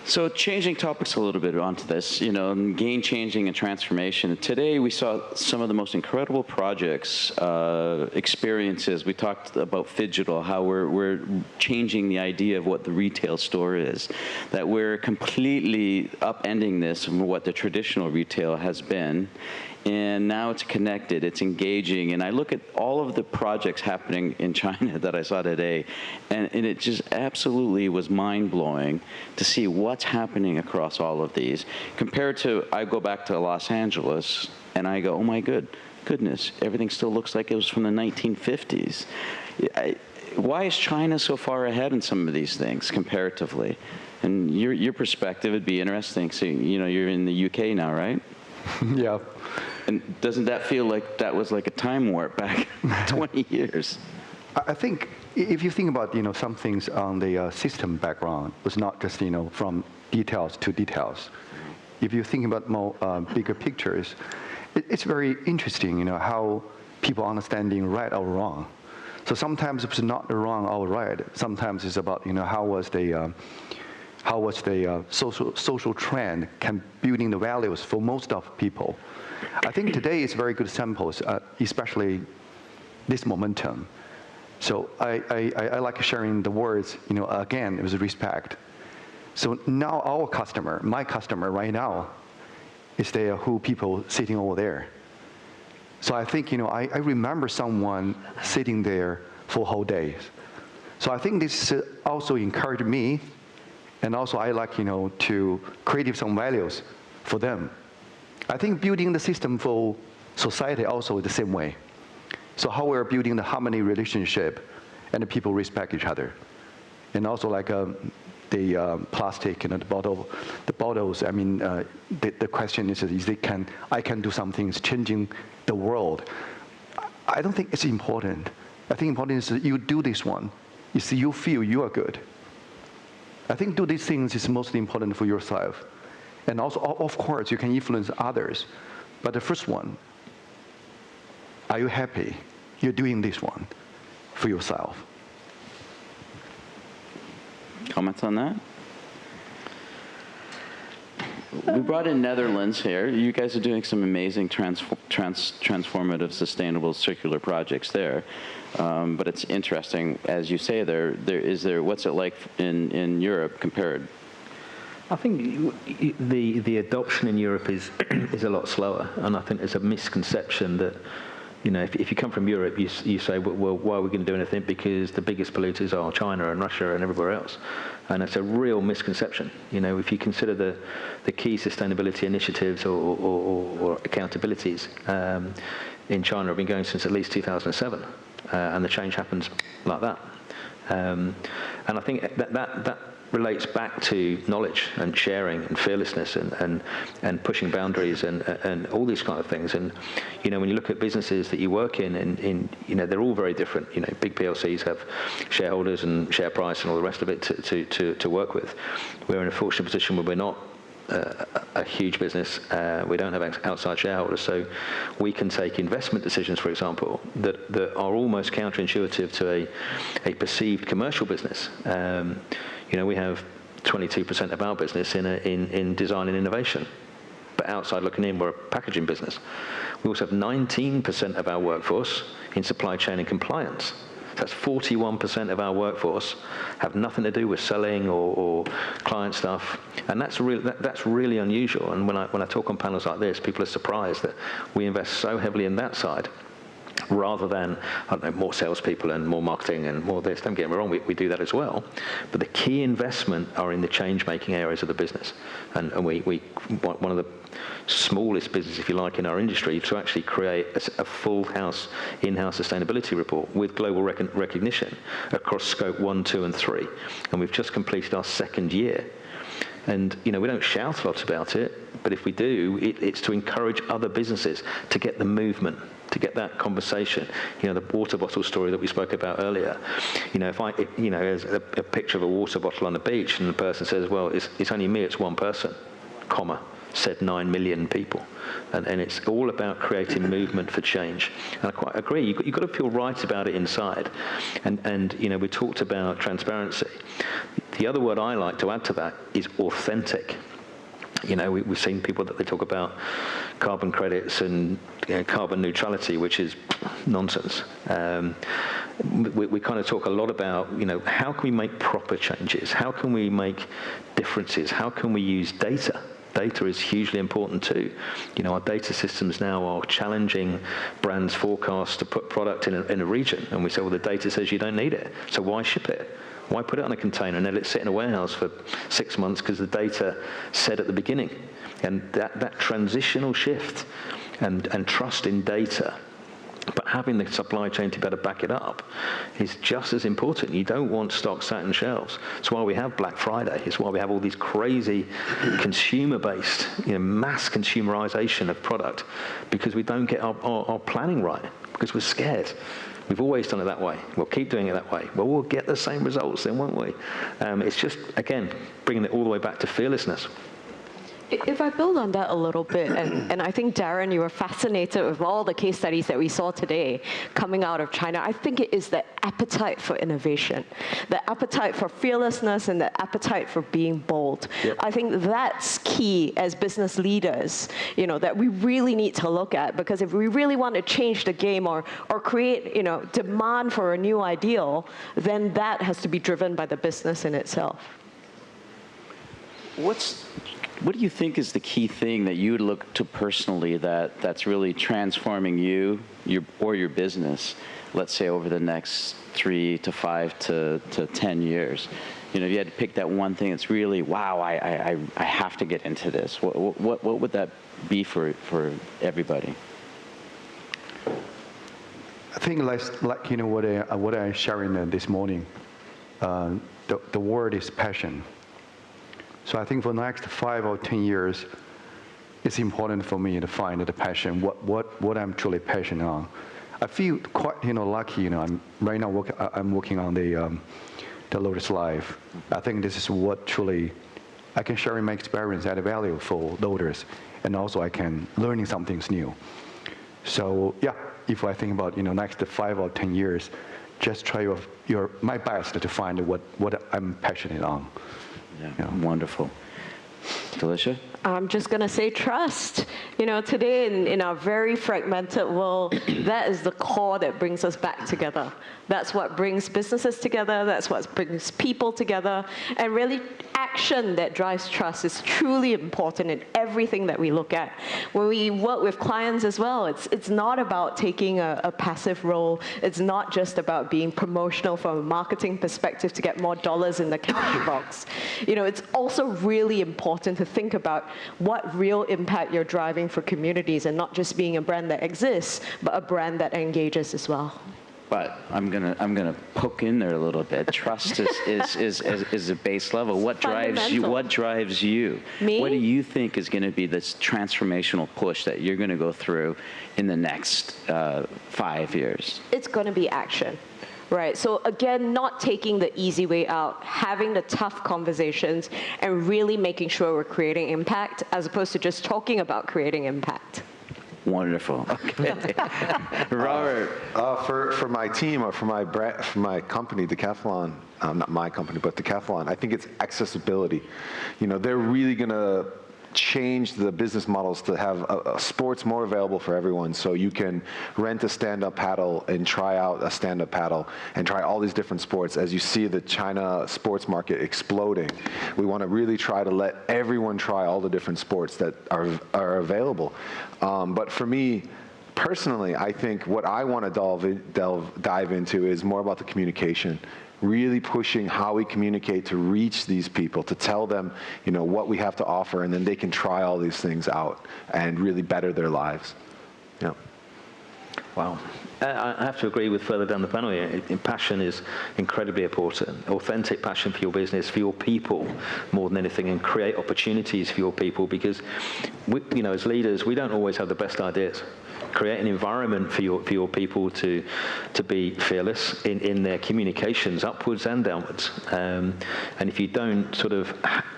[SPEAKER 21] So changing topics a little bit onto this, game changing and transformation. Today we saw some of the most incredible projects, experiences. We talked about Phygital, how we're changing the idea of what the retail store is, that we're completely upending this from what the traditional retail has been. And now it's connected, it's engaging, and I look at all of the projects happening in China that I saw today, and it just absolutely was mind-blowing to see what's happening across all of these. Compared to, I go back to Los Angeles, and I go, oh my goodness, everything still looks like it was from the 1950s. Why is China so far ahead in some of these things, comparatively? And your perspective would be interesting. So, you're in the UK now, right?
[SPEAKER 22] Yeah.
[SPEAKER 21] And doesn't that feel like that was like a time warp back 20 years?
[SPEAKER 22] I think if you think about, some things on the system background, it's not just, from details to details. If you think about more bigger pictures, it's very interesting, how people understanding right or wrong. So sometimes it's not the wrong or right. Sometimes it's about, how was the social trend can building the values for most of people. I think today is very good samples, especially this momentum. So I like sharing the words, again, it was respect. So now our customer, my customer right now, is there who people sitting over there. So I think, I remember someone sitting there for whole days. So I think this also encouraged me. And also I like, to create some values for them. I think building the system for society also the same way. So how we're building the harmony relationship and the people respect each other. And also like the plastic and the bottles, I mean, the question is I can do something changing the world. I don't think it's important. I think important is that you do this one. You feel you are good. I think do these things is mostly important for yourself. And also, of course, you can influence others. But the first one, are you happy you're doing this one for yourself?
[SPEAKER 21] Comments on that? We brought in Netherlands here. You guys are doing some amazing transformative, sustainable, circular projects there. But it's interesting, as you say, what's it like in Europe compared?
[SPEAKER 23] I think the adoption in Europe is a lot slower, and I think there's a misconception that, if you come from Europe, you say, well, why are we going to do anything? Because the biggest polluters are China and Russia and everywhere else. And it's a real misconception. If you consider the key sustainability initiatives or accountabilities in China have been going since at least 2007, and the change happens like that. And I think that relates back to knowledge and sharing and fearlessness and pushing boundaries and all these kind of things. And when you look at businesses that you work in they're all very different. Big PLCs have shareholders and share price and all the rest of it to work with. We're in a fortunate position where we're not a huge business. We don't have outside shareholders, so we can take investment decisions, for example, that are almost counterintuitive to a perceived commercial business. We have 22% of our business in design and innovation, but outside looking in, we're a packaging business. We also have 19% of our workforce in supply chain and compliance. That's 41% of our workforce have nothing to do with selling or client stuff, and that's really unusual. And when I talk on panels like this, people are surprised that we invest so heavily in that side, rather than, more salespeople and more marketing and more this. Don't get me wrong, we do that as well. But the key investment are in the change-making areas of the business. And we one of the smallest businesses, if you like, in our industry to actually create a full in-house sustainability report with global recognition across scope 1, 2, and 3. And we've just completed our second year. And we don't shout a lot about it, but if we do, it's to encourage other businesses to get the movement, to get that conversation. The water bottle story that we spoke about earlier. There's a picture of a water bottle on the beach, and the person says, "Well, it's only me. It's one person," said 9 million people. And it's all about creating movement for change. And I quite agree. You've got to feel right about it inside. And we talked about transparency. The other word I like to add to that is authentic. You know, we've seen people that they talk about carbon credits and carbon neutrality, which is nonsense. We kind of talk a lot about, you know, how can we make proper changes? How can we make differences? How can we use data? Data is hugely important too. You know, our data systems now are challenging brands' forecasts to put product in a region, and we say, well, the data says you don't need it, so why ship it? Why put it on a container and let it sit in a warehouse for 6 months because the data said at the beginning? And that transitional shift and trust in data, but having the supply chain to better back it up, is just as important. You don't want stock sat in shelves. It's why we have Black Friday. It's why we have all these crazy consumer-based, you know, mass consumerization of product, because we don't get our planning right, because we're scared. We've always done it that way. We'll keep doing it that way. Well, we'll get the same results then, won't we? It's just, again, bringing it all the way back to fearlessness.
[SPEAKER 14] If I build on that a little bit, and I think, Darren, you were fascinated with all the case studies that we saw today coming out of China. I think it is the appetite for innovation, the appetite for fearlessness, and the appetite for being bold. Yep. I think that's key as business leaders, you know, that we really need to look at, because if we really want to change the game or create, you know, demand for a new ideal, then that has to be driven by the business in itself.
[SPEAKER 21] What do you think is the key thing that you would look to personally that's really transforming your business, let's say over the next 3 to 5 to 10 years? You know, if you had to pick that one thing that's really, wow, I have to get into this, what would that be for everybody?
[SPEAKER 22] I think like you know what I sharing this morning, the word is passion. So I think for the next 5 or 10 years, it's important for me to find the passion, what I'm truly passionate on. I feel quite, you know, lucky. You know, I'm working on the Lotus Life. I think this is what truly I can share in my experience, add value for Lotus, and also I can learning some things new. So yeah, if I think about, you know, next 5 or 10 years, just try my best to find what I'm passionate on.
[SPEAKER 21] Yeah, wonderful. Felicia?
[SPEAKER 14] I'm just going to say trust. You know, today in our very fragmented world, that is the core that brings us back together. That's what brings businesses together. That's what brings people together. And really, action that drives trust is truly important in everything that we look at. When we work with clients as well, it's not about taking a passive role. It's not just about being promotional from a marketing perspective to get more dollars in the cash box. You know, it's also really important to think about what real impact you're driving for communities, and not just being a brand that exists, but a brand that engages as well.
[SPEAKER 21] But I'm gonna poke in there a little bit. Trust is a base level. What drives you? What drives you?
[SPEAKER 14] Me?
[SPEAKER 21] What do you think is going to be this transformational push that you're going to go through in the next 5 years?
[SPEAKER 14] It's going to be action. Right, so again, not taking the easy way out, having the tough conversations, and really making sure we're creating impact, as opposed to just talking about creating impact.
[SPEAKER 21] Wonderful. Okay. Robert.
[SPEAKER 12] For my team, or for my company, Decathlon, not my company, but Decathlon, I think it's accessibility. You know, they're really going to change the business models to have sports more available for everyone, so you can rent a stand-up paddle and try out a stand-up paddle and try all these different sports. As you see the China sports market exploding, we want to really try to let everyone try all the different sports that are available. But for me personally, I think what I want to dive into is more about the communication. Really pushing how we communicate to reach these people, to tell them, you know, what we have to offer, and then they can try all these things out and really better their lives. Yeah.
[SPEAKER 23] Wow. I have to agree with further down the panel here. Passion is incredibly important. Authentic passion for your business, for your people, more than anything, and create opportunities for your people, because we, you know, as leaders, we don't always have the best ideas. Create an environment for your people to be fearless in their communications, upwards and downwards. And if you don't sort of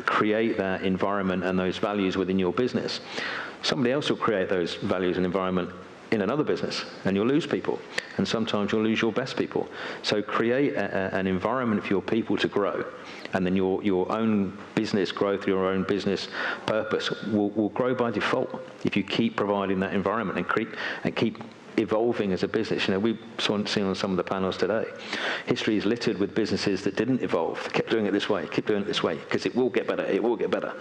[SPEAKER 23] create that environment and those values within your business, somebody else will create those values and environment in another business, and you'll lose people, and sometimes you'll lose your best people. So create an environment for your people to grow, and then your own business growth, your own business purpose will grow by default if you keep providing that environment and keep evolving as a business. You know, we've seen on some of the panels today, history is littered with businesses that didn't evolve, kept doing it this way, keep doing it this way, because it will get better, it will get better.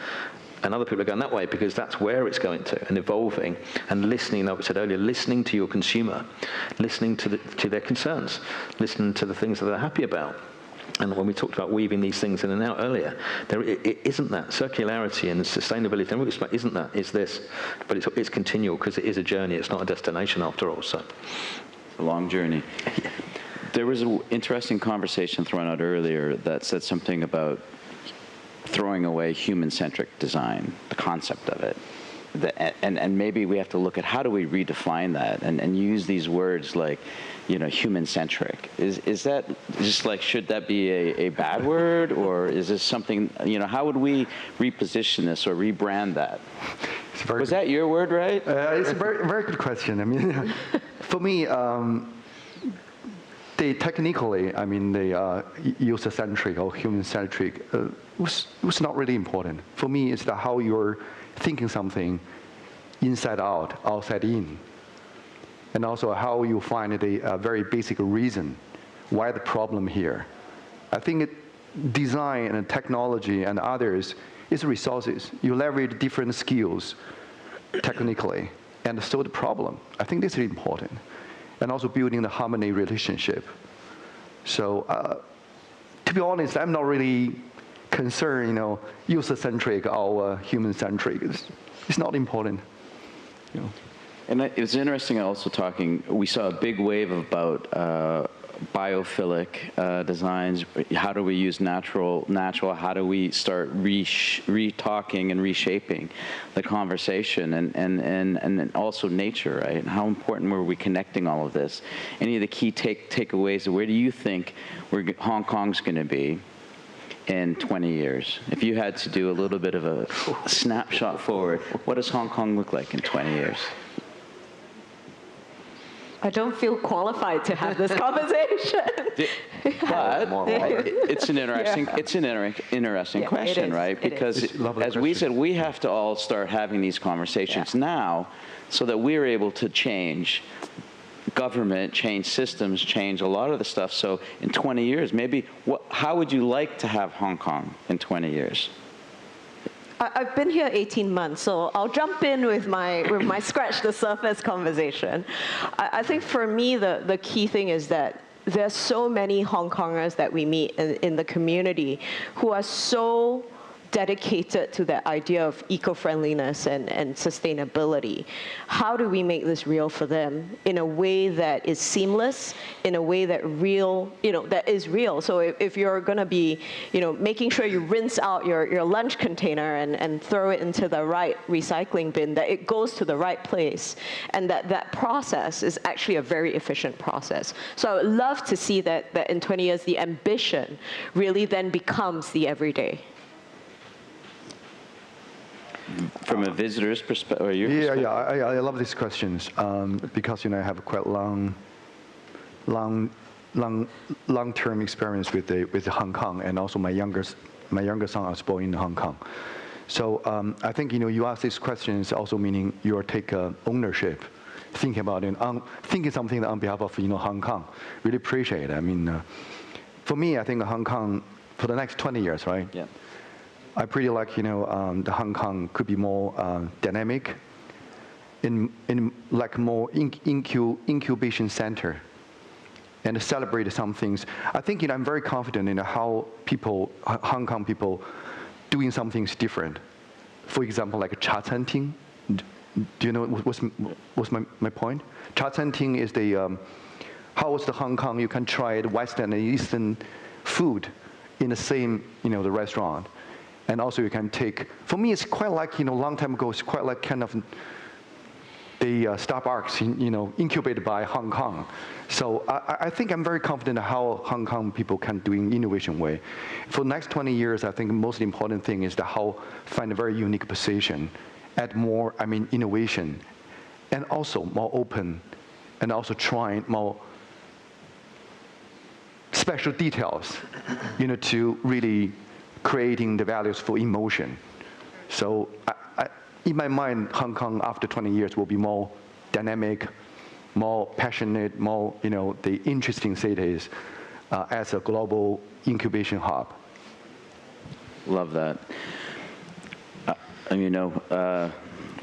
[SPEAKER 23] And other people are going that way because that's where it's going to, and evolving and listening, like we said earlier, listening to your consumer, listening to their concerns, listening to the things that they're happy about. And when we talked about weaving these things in and out earlier, it isn't that. Circularity and sustainability, in respect, isn't that. It's this. But it's continual because it is a journey. It's not a destination after all. So,
[SPEAKER 21] a long journey. There was an interesting conversation thrown out earlier that said something about throwing away human-centric design, the concept of it. And maybe we have to look at how do we redefine that and use these words like, you know, human-centric. Is that just like, should that be a bad word, or is this something, you know, how would we reposition this or rebrand that? Was that your word, right?
[SPEAKER 22] It's a very, very good question. I mean, for me, technically, I mean, the user-centric or human-centric was not really important. For me, it's how you're thinking something inside out, outside in. And also how you find a very basic reason why the problem here. I think design and technology and others is resources. You leverage different skills technically and solve the problem. I think this is important. And also building the harmony relationship. So to be honest, I'm not really concerned, you know, user-centric or human-centric. It's not important. You know.
[SPEAKER 21] And it's interesting also talking, we saw a big wave about biophilic designs. How do we use natural? How do we start re-talking and reshaping the conversation and also nature, right? And how important were we connecting all of this? Any of the key takeaways, where do you think Hong Kong's going to be in 20 years? If you had to do a little bit of a snapshot forward, what does Hong Kong look like in 20 years?
[SPEAKER 14] I don't feel qualified to have this conversation.
[SPEAKER 21] But it's an interesting question, right? Because as we said, we have to all start having these conversations now so that we're able to change government, change systems, change a lot of the stuff. So in 20 years, maybe, how would you like to have Hong Kong in 20 years?
[SPEAKER 14] I've been here 18 months, so I'll jump in with my scratch the surface conversation. I think for me, the key thing is that there's so many Hong Kongers that we meet in the community who are so dedicated to that idea of eco-friendliness and sustainability. How do we make this real for them in a way that is seamless, in a way that that is real? So if you're going to be, making sure you rinse out your lunch container and throw it into the right recycling bin, that it goes to the right place, and that process is actually a very efficient process. So I would love to see that in 20 years, the ambition really then becomes the everyday.
[SPEAKER 21] From a visitor's perspective, or your perspective?
[SPEAKER 22] I love these questions because I have a quite long-term experience with Hong Kong, and also my younger son was born in Hong Kong. So I think you ask these questions also meaning you take ownership, thinking about it, thinking something on behalf of Hong Kong. Really appreciate it. I mean, for me, I think Hong Kong for the next 20 years, right?
[SPEAKER 21] Yeah.
[SPEAKER 22] I pretty like, the Hong Kong could be more dynamic, in like more incubation center, and celebrate some things. I think I'm very confident in how Hong Kong people, doing some things different. For example, like Cha Chan Ting. Do you know what's my point? Cha Chan Ting is how is the Hong Kong you can try the Western and Eastern food in the same the restaurant. And also you can for me it's quite like, long time ago, it's quite like kind of the Starbucks, incubated by Hong Kong. So I think I'm very confident how Hong Kong people can do in innovation way. For the next 20 years, I think the most important thing is how find a very unique position, add more, innovation, and also more open, and also trying more special details, to really creating the values for emotion. So in my mind, Hong Kong after 20 years will be more dynamic, more passionate, more, the interesting cities as a global incubation hub.
[SPEAKER 21] Love that.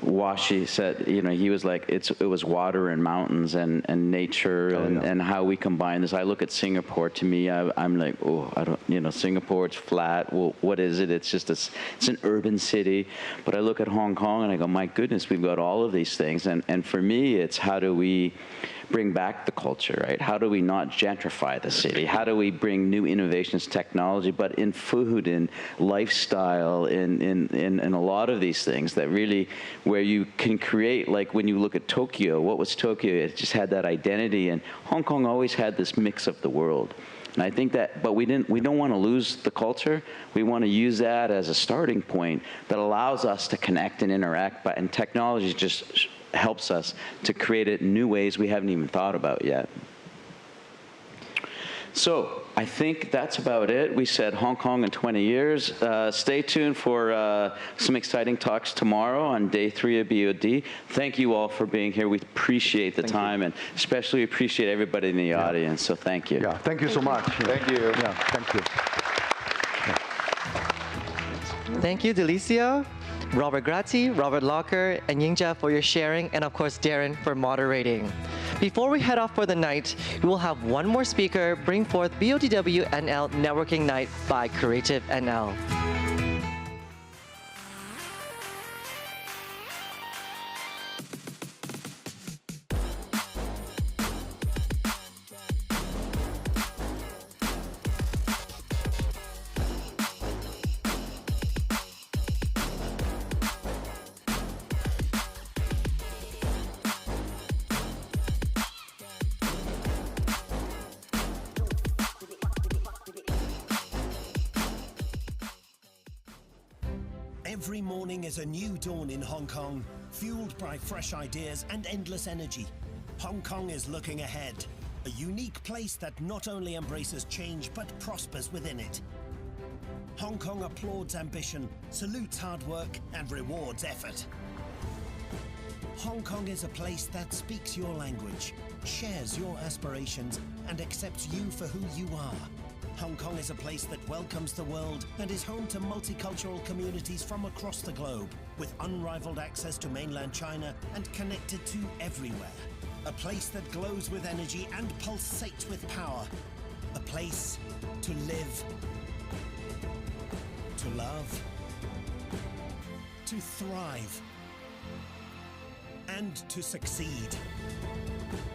[SPEAKER 21] Washi said, he was like, it was water and mountains and nature and how we combine this. I look at Singapore, to me, I'm like, Singapore, it's flat. Well, what is it? It's just it's an urban city. But I look at Hong Kong and I go, my goodness, we've got all of these things. And for me, it's how do we bring back the culture, right? How do we not gentrify the city? How do we bring new innovations, technology, but in food, in lifestyle, in a lot of these things that really, where you can create, like when you look at Tokyo, what was Tokyo? It just had that identity, and Hong Kong always had this mix of the world. And I think that, but we don't want to lose the culture. We want to use that as a starting point that allows us to connect and interact, and technology just helps us to create it in new ways we haven't even thought about yet. So I think that's about it. We said Hong Kong in 20 years. Stay tuned for some exciting talks tomorrow on day 3 of BOD. Thank you all for being here. We appreciate the time, and especially appreciate everybody in the audience. So thank you.
[SPEAKER 22] Yeah, thank you so much. Thank you. Yeah, thank you.
[SPEAKER 1] Thank you, Delicia, Robert Gratti, Robert Locker, and Yingjia for your sharing, and of course Darren for moderating. Before we head off for the night, we will have one more speaker bring forth BODW NL Networking Night by Creative NL.
[SPEAKER 3] Every morning is a new dawn in Hong Kong, fueled by fresh ideas and endless energy. Hong Kong is looking ahead, a unique place that not only embraces change but prospers within it. Hong Kong applauds ambition, salutes hard work, and rewards effort. Hong Kong is a place that speaks your language, shares your aspirations, and accepts you for who you are. Hong Kong is a place that welcomes the world and is home to multicultural communities from across the globe, with unrivaled access to mainland China and connected to everywhere. A place that glows with energy and pulsates with power. A place to live, to love, to thrive, and to succeed.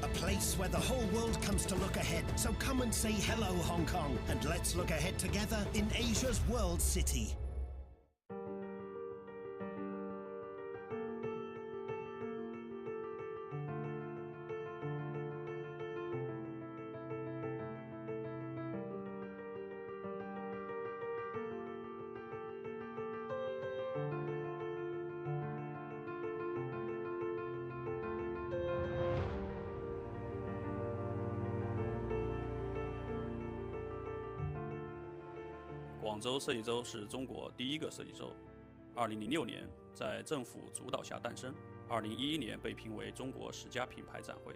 [SPEAKER 3] A place where the whole world comes to look ahead. So come and say hello, Hong Kong, and let's look ahead together in Asia's World City.
[SPEAKER 4] 广州设计周是中国第一个设计周，2006年在政府主导下诞生，2011年被评为中国10佳品牌展会，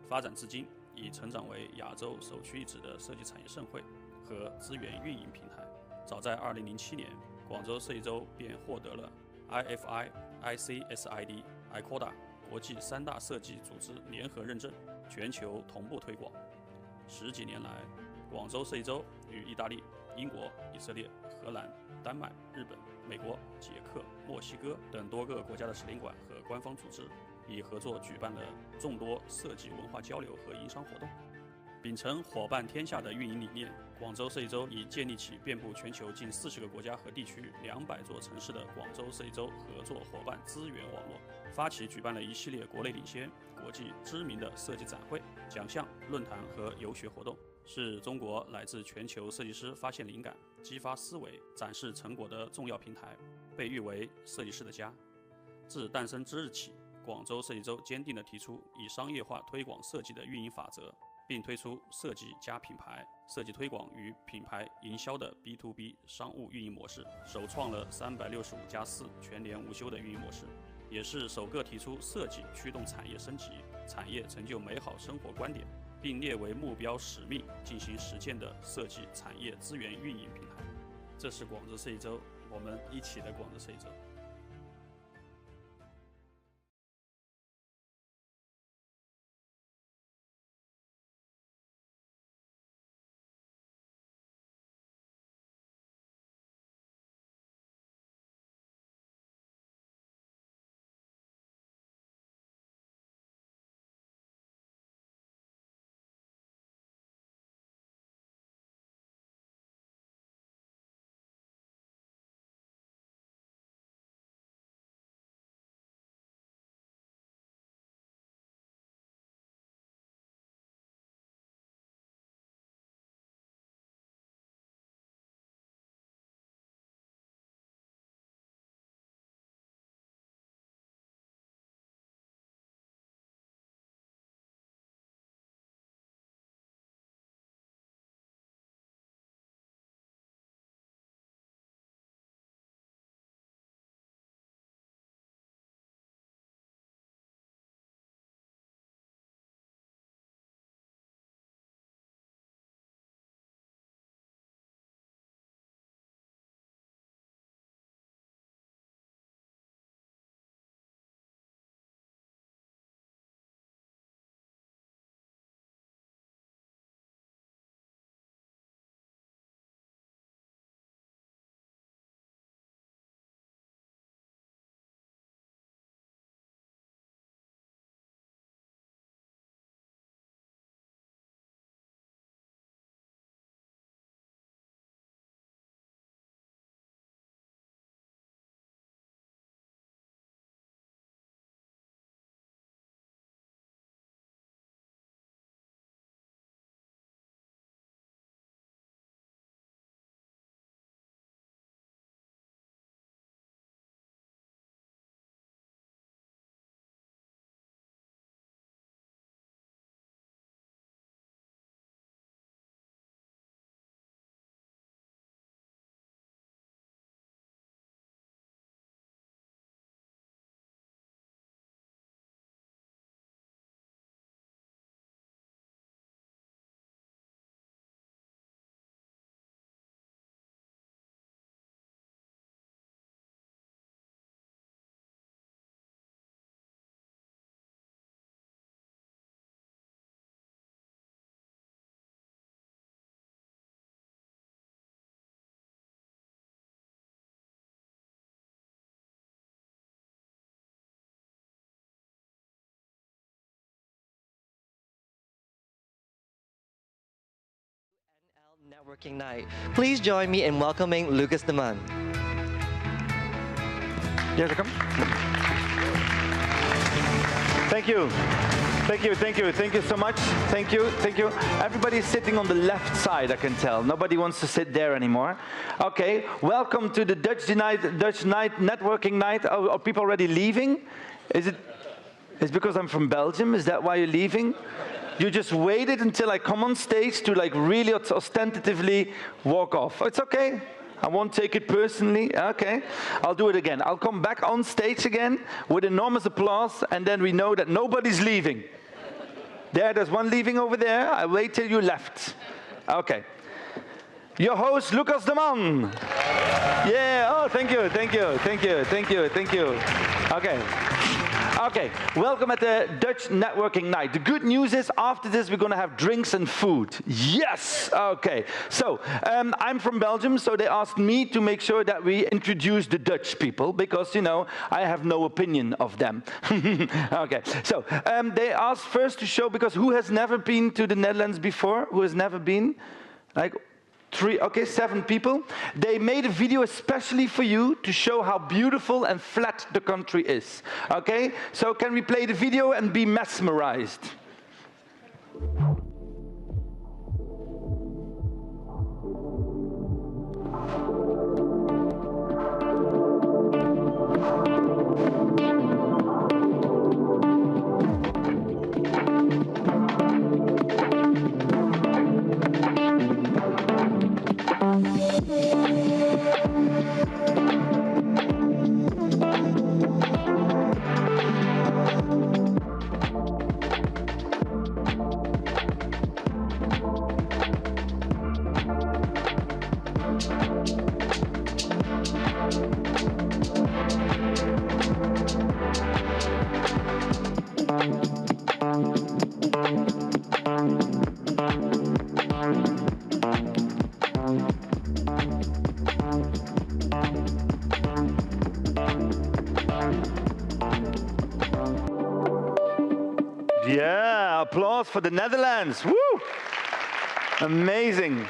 [SPEAKER 4] 发展至今已成长为亚洲首屈一指的设计产业盛会和资源运营平台。早在2007年，广州设计周便获得了 IFI、ICSID、ICODA 国际3大设计组织联合认证，全球同步推广。10几年来，广州设计周与意大利、英国、以色列、荷兰、丹麦、日本、美国、捷克、墨西哥等多个国家的使领馆和官方组织已合作举办了众多设计文化交流和营商活动。秉承伙伴天下的运营理念，广州设计周已建立起遍布全球近40个国家和地区200座城市的广州设计周合作伙伴资源网络，发起举办了一系列国内领先、国际知名的设计展会、奖项、论坛和游学活动，是中国乃至全球设计师发现灵感、激发思维、展示成果的重要平台，被誉为设计师的家。自诞生之日起，广州设计周坚定地提出以商业化推广设计的运营法则，并推出设计加品牌、设计推广与品牌营销的 B2B 商务运营模式，首创了365+4全年无休的运营模式，也是首个提出设计驱动产业升级、产业成就美好生活观点，并列为目标使命进行实践的设计产业资源运营平台。这是广州设计周，我们一起的广州设计周。
[SPEAKER 1] Networking Night. Please join me in welcoming Lucas de Man.
[SPEAKER 20] Yes, come. Thank you. Thank you, thank you, thank you so much. Thank you, thank you. Everybody's sitting on the left side, I can tell. Nobody wants to sit there anymore. Okay, welcome to the Dutch Night Networking Night. Are people already leaving? It's because I'm from Belgium? Is that why you're leaving? You just waited until I come on stage to like really ostentatively walk off. It's okay. I won't take it personally. Okay, I'll do it again. I'll come back on stage again with enormous applause, and then we know that nobody's leaving. There's one leaving over there. I'll wait till you left. Okay. Your host, Lucas de Man. Yeah, oh, thank you, thank you, thank you, thank you, thank you. Okay. Okay, welcome at the Dutch Networking Night. The good news is after this we're going to have drinks and food. Yes! Okay, so I'm from Belgium, so they asked me to make sure that we introduce the Dutch people because, you know, I have no opinion of them. Okay, so they asked first to show, because who has never been to the Netherlands before? Who has never been? Like, 7 people. They made a video especially for you to show how beautiful and flat the country is. Okay, so can we play the video and be mesmerized? Yeah, applause for the Netherlands. Woo! Amazing.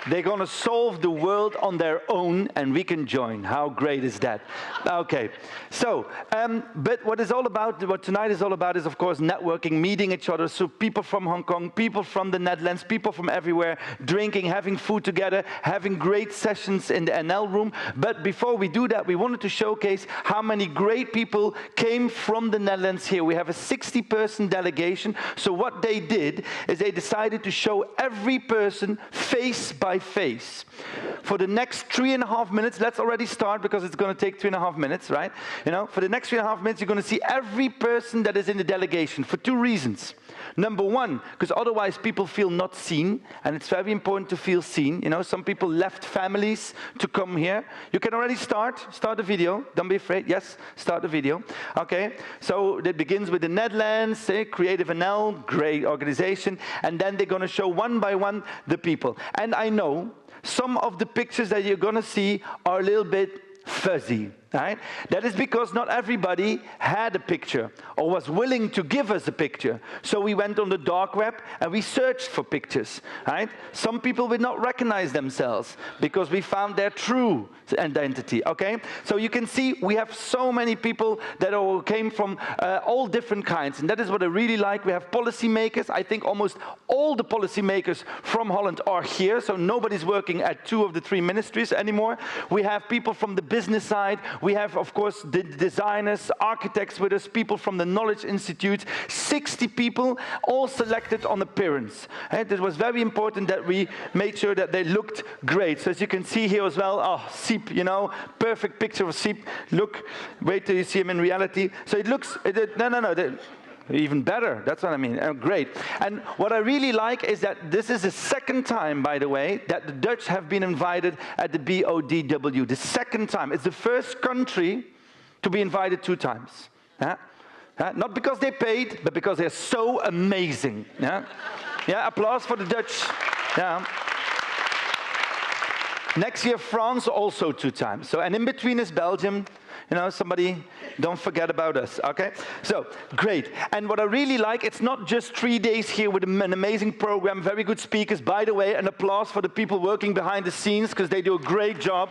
[SPEAKER 20] They're going to solve the world on their own, and we can join. How great is that? Okay. So, but what tonight is all about is, of course, networking, meeting each other. So people from Hong Kong, people from the Netherlands, people from everywhere, drinking, having food together, having great sessions in the NL room. But before we do that, we wanted to showcase how many great people came from the Netherlands here. We have a 60-person delegation. So what they did is they decided to show every person face by face. For the next 3.5 minutes, let's already start because it's going to take 3.5 minutes, right? For the next 3.5 minutes, you're going to see every person that is in the delegation for 2 reasons. Number one, because otherwise people feel not seen, and it's very important to feel seen. Some people left families to come here. You can already start the video. Don't be afraid. Yes, start the video. Okay, so it begins with the Netherlands, Creative NL, great organization, and then they're going to show one by one the people. And I know some of the pictures that you're going to see are a little bit fuzzy. Right? That is because not everybody had a picture or was willing to give us a picture. So we went on the dark web and we searched for pictures. Right? Some people would not recognize themselves because we found their true identity. Okay? So you can see we have so many people that all came from all different kinds. And that is what I really like. We have policymakers. I think almost all the policymakers from Holland are here. So nobody's working at 2 of the 3 ministries anymore. We have people from the business side. We have, of course, the designers, architects with us, people from the Knowledge Institute, 60 people, all selected on appearance. And it was very important that we made sure that they looked great. So as you can see here as well, Siep, perfect picture of Siep. Look, wait till you see him in reality. So it looks, even better, that's what I mean, great. And what I really like is that this is the second time, by the way, that the Dutch have been invited at the BODW. The second time. It's the first country to be invited 2 times. Not because they paid, but because they're so amazing. Yeah, applause for the Dutch. Yeah. Next year, France also 2 times. So, and in between is Belgium. Somebody, don't forget about us, okay? So, great. And what I really like, it's not just 3 days here with an amazing program, very good speakers. By the way, an applause for the people working behind the scenes because they do a great job.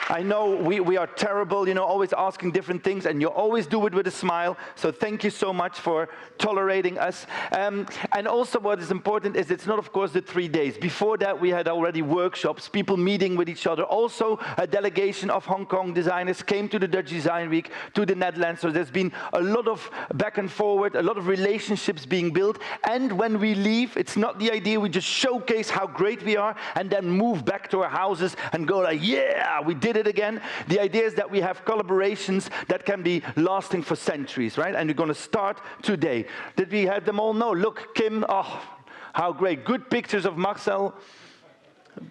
[SPEAKER 20] I know we are terrible, always asking different things, and you always do it with a smile. So thank you so much for tolerating us. And also what is important is it's not, of course, the 3 days. Before that, we had already workshops, people meeting with each other. Also, a delegation of Hong Kong designers came to the Dutch Design Week, to the Netherlands. So there's been a lot of back and forward, a lot of relationships being built. And when we leave, it's not the idea we just showcase how great we are and then move back to our houses and go like, yeah, we did it again. The idea is that we have collaborations that can be lasting for centuries, right? And we're going to start today. Did we have them all? No. Look, Kim, how great. Good pictures of Marcel,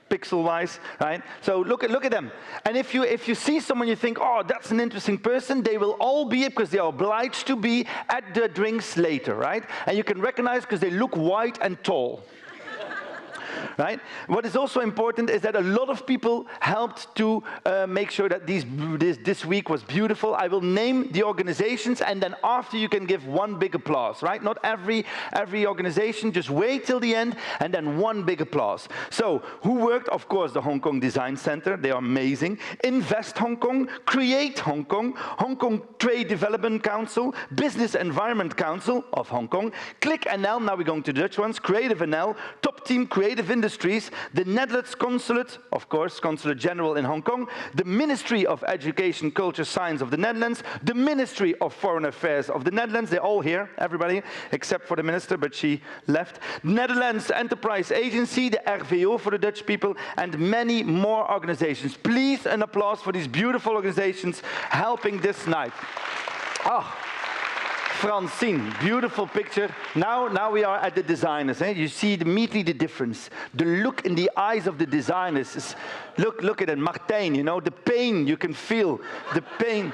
[SPEAKER 20] pixel-wise, right? So look at them. And if you see someone you think, that's an interesting person, they will all be, because they are obliged to be, at the drinks later, right? And you can recognize because they look white and tall. Right? What is also important is that a lot of people helped to make sure that this week was beautiful. I will name the organizations, and then after you can give one big applause, right? Not every organization, just wait till the end, and then one big applause. So, who worked? Of course, the Hong Kong Design Center. They are amazing. Invest Hong Kong, Create Hong Kong, Hong Kong Trade Development Council, Business Environment Council of Hong Kong, Click NL, now we're going to the Dutch ones, Creative NL, Top Team Creative Industries, the Netherlands Consulate, of course, Consulate General in Hong Kong, the Ministry of Education, Culture, Science of the Netherlands, the Ministry of Foreign Affairs of the Netherlands, they're all here, everybody, except for the minister, but she left, Netherlands Enterprise Agency, the RVO for the Dutch people, and many more organizations. Please, an applause for these beautiful organizations helping this night. Francine, beautiful picture. Now we are at the designers. You see immediately the difference. The look in the eyes of the designers is, look at it. Martijn, the pain, you can feel the pain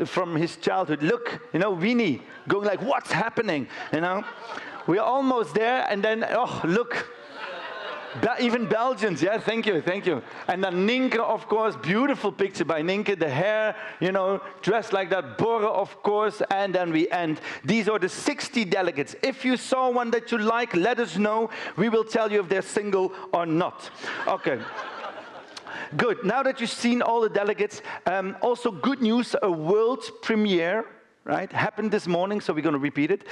[SPEAKER 20] from his childhood. Look, Winnie going like, what's happening? We are almost there, and then, look. Even Belgians, yeah, thank you, thank you. And then Nienke, of course, beautiful picture by Nienke, the hair, you know, dressed like that, Borre, of course, and then we end. These are the 60 delegates. If you saw one that you like, let us know. We will tell you if they're single or not. Okay. Good, now that you've seen all the delegates, also good news, a world premiere, right, happened this morning, so we're going to repeat it.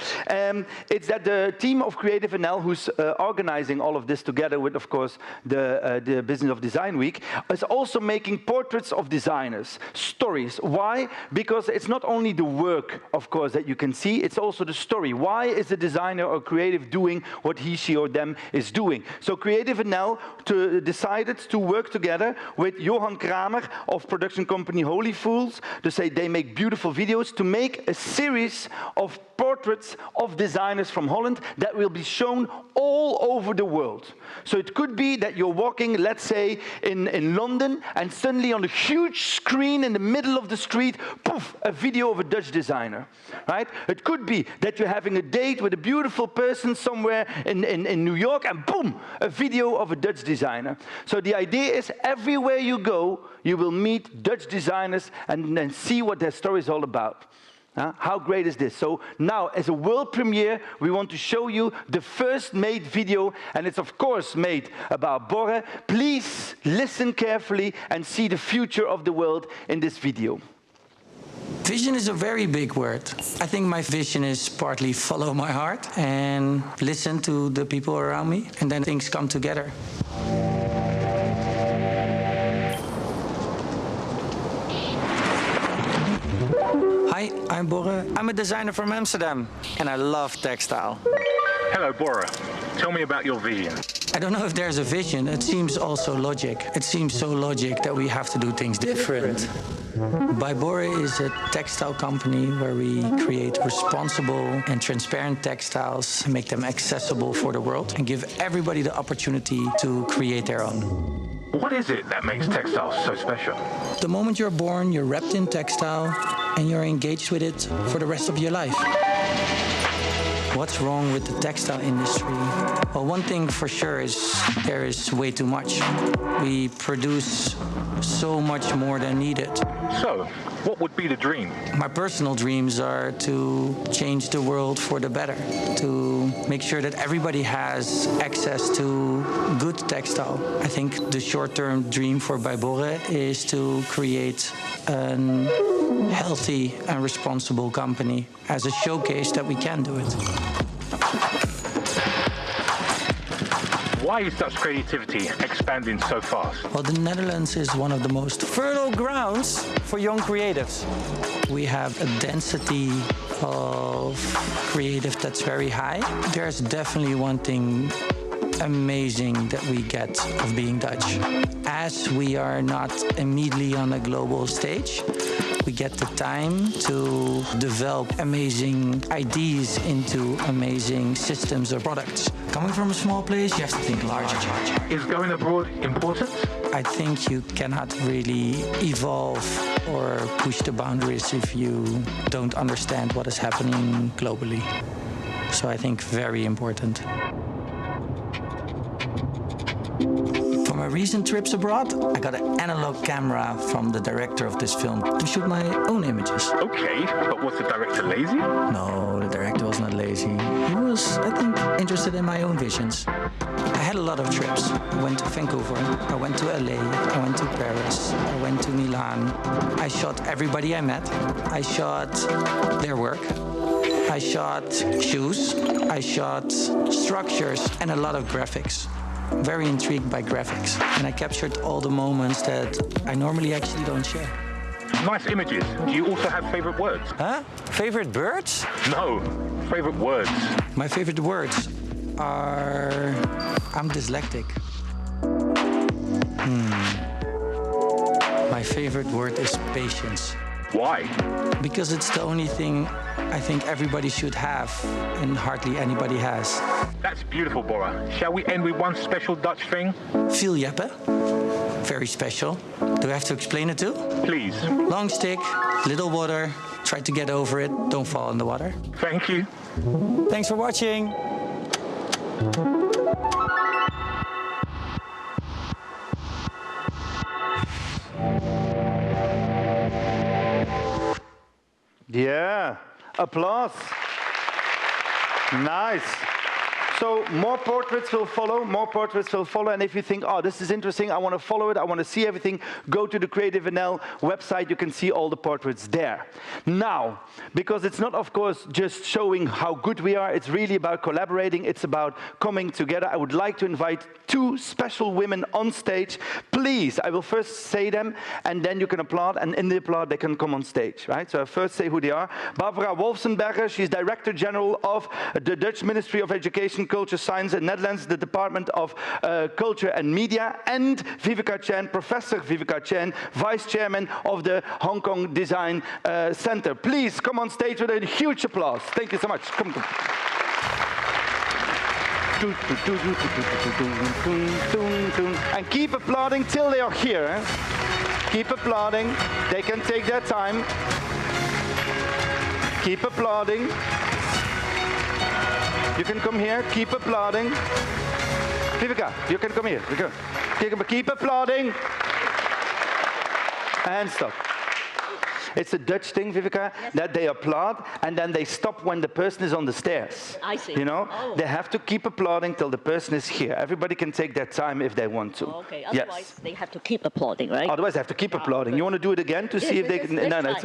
[SPEAKER 20] It's that the team of Creative NL, who's organizing all of this together with, of course, the Business of Design Week, is also making portraits of designers, stories. Why? Because it's not only the work, of course, that you can see, it's also the story. Why is the designer or creative doing what he, she, or them is doing? So Creative NL decided to work together with Johan Kramer of production company Holy Fools, to say they make beautiful videos, to make a series of portraits of designers from Holland that will be shown all over the world. So it could be that you're walking, let's say, in London, and suddenly on a huge screen in the middle of the street, poof, a video of a Dutch designer, right? It could be that you're having a date with a beautiful person somewhere in New York, and boom, a video of a Dutch designer. So the idea is everywhere you go, you will meet Dutch designers and then see what their story is all about. How great is this? So now, as a world premiere, we want to show you the first made video, and it's of course made about Borre. Please listen carefully and see the future of the world in this video.
[SPEAKER 5] Vision is a very big word. I think my vision is partly follow my heart and listen to the people around me, and then things come together. Hi, I'm Borre. I'm a designer from Amsterdam, and I love textile.
[SPEAKER 6] Hello, Borre. Tell me about your vision.
[SPEAKER 5] I don't know if there's a vision. It seems also logic. It seems so logic that we have to do things different. By Borre is a textile company where we create responsible and transparent textiles, make them accessible for the world, and give everybody the opportunity to create their own.
[SPEAKER 6] What is it that makes textiles so special?
[SPEAKER 5] The moment you're born, you're wrapped in textile, and you're engaged with it for the rest of your life. What's wrong with the textile industry? Well, one thing for sure is there is way too much. We produce so much more than needed.
[SPEAKER 6] So, what would be the dream?
[SPEAKER 5] My personal dreams are to change the world for the better, to make sure that everybody has access to good textile. I think the short-term dream for By Borre is to create a healthy and responsible company as a showcase that we can do it.
[SPEAKER 6] Why is Dutch creativity expanding so fast?
[SPEAKER 5] Well, the Netherlands is one of the most fertile grounds for young creatives. We have a density of creative that's very high. There's definitely one thing amazing that we get of being Dutch. As we are not immediately on a global stage, we get the time to develop amazing ideas into amazing systems or products. Coming from a small place, you have to think larger.
[SPEAKER 6] Is going abroad important?
[SPEAKER 5] I think you cannot really evolve or push the boundaries if you don't understand what is happening globally. So I think very important. For my recent trips abroad, I got an analog camera from the director of this film to shoot my own images.
[SPEAKER 6] Okay, but was the director lazy?
[SPEAKER 5] No, the director was not lazy. He was, I think, interested in my own visions. I had a lot of trips. I went to Vancouver, I went to LA, I went to Paris, I went to Milan. I shot everybody I met. I shot their work. I shot shoes. I shot structures and a lot of graphics. Very intrigued by graphics, and I captured all the moments that I normally actually don't share.
[SPEAKER 6] Nice images. Do you also have favorite words?
[SPEAKER 5] Huh? Favorite birds?
[SPEAKER 6] No, favorite words.
[SPEAKER 5] My favorite words are... I'm dyslexic. My favorite word is patience.
[SPEAKER 6] Why?
[SPEAKER 5] Because it's the only thing I think everybody should have, and hardly anybody has.
[SPEAKER 6] That's beautiful, Borre. Shall we end with one special Dutch thing?
[SPEAKER 5] Veel jeppen. Very special. Do I have to explain it too?
[SPEAKER 6] Please.
[SPEAKER 5] Long stick, little water. Try to get over it. Don't fall in the water.
[SPEAKER 6] Thank you.
[SPEAKER 5] Thanks for watching.
[SPEAKER 20] Yeah, applause. Nice. So more portraits will follow, and if you think, oh, this is interesting, I want to follow it, I want to see everything, go to the Creative NL website, you can see all the portraits there. Now, because it's not, of course, just showing how good we are, it's really about collaborating, it's about coming together. I would like to invite two special women on stage. Please, I will first say them, and then you can applaud, and in the applaud, they can come on stage, right? So I first say who they are. Barbara Wolfsenberger, she's Director General of the Dutch Ministry of Education, Culture, Science and Netherlands, the Department of Culture and Media, and Vivica Chen, Professor Vivica Chen, Vice Chairman of the Hong Kong Design Center. Please come on stage with a huge applause. Thank you so much. Come. And keep applauding till they are here. Eh? Keep applauding. They can take their time. Keep applauding. You can come here, keep applauding. Vivica, you can come here. Keep applauding. And stop. It's a Dutch thing, Vivica, that they applaud and then they stop when the person is on the stairs.
[SPEAKER 7] I see.
[SPEAKER 20] You know, they have to keep applauding till the person is here. Everybody can take their time if they want to.
[SPEAKER 7] Okay, otherwise they have to keep applauding, right?
[SPEAKER 20] Otherwise they have to keep applauding. You want to do it again to see if they can? No, it's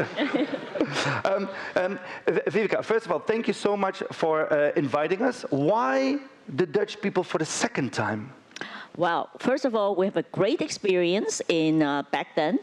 [SPEAKER 20] Vivica, first of all, thank you so much for inviting us. Why the Dutch people for the second time?
[SPEAKER 7] Well, first of all, we have a great experience in back then,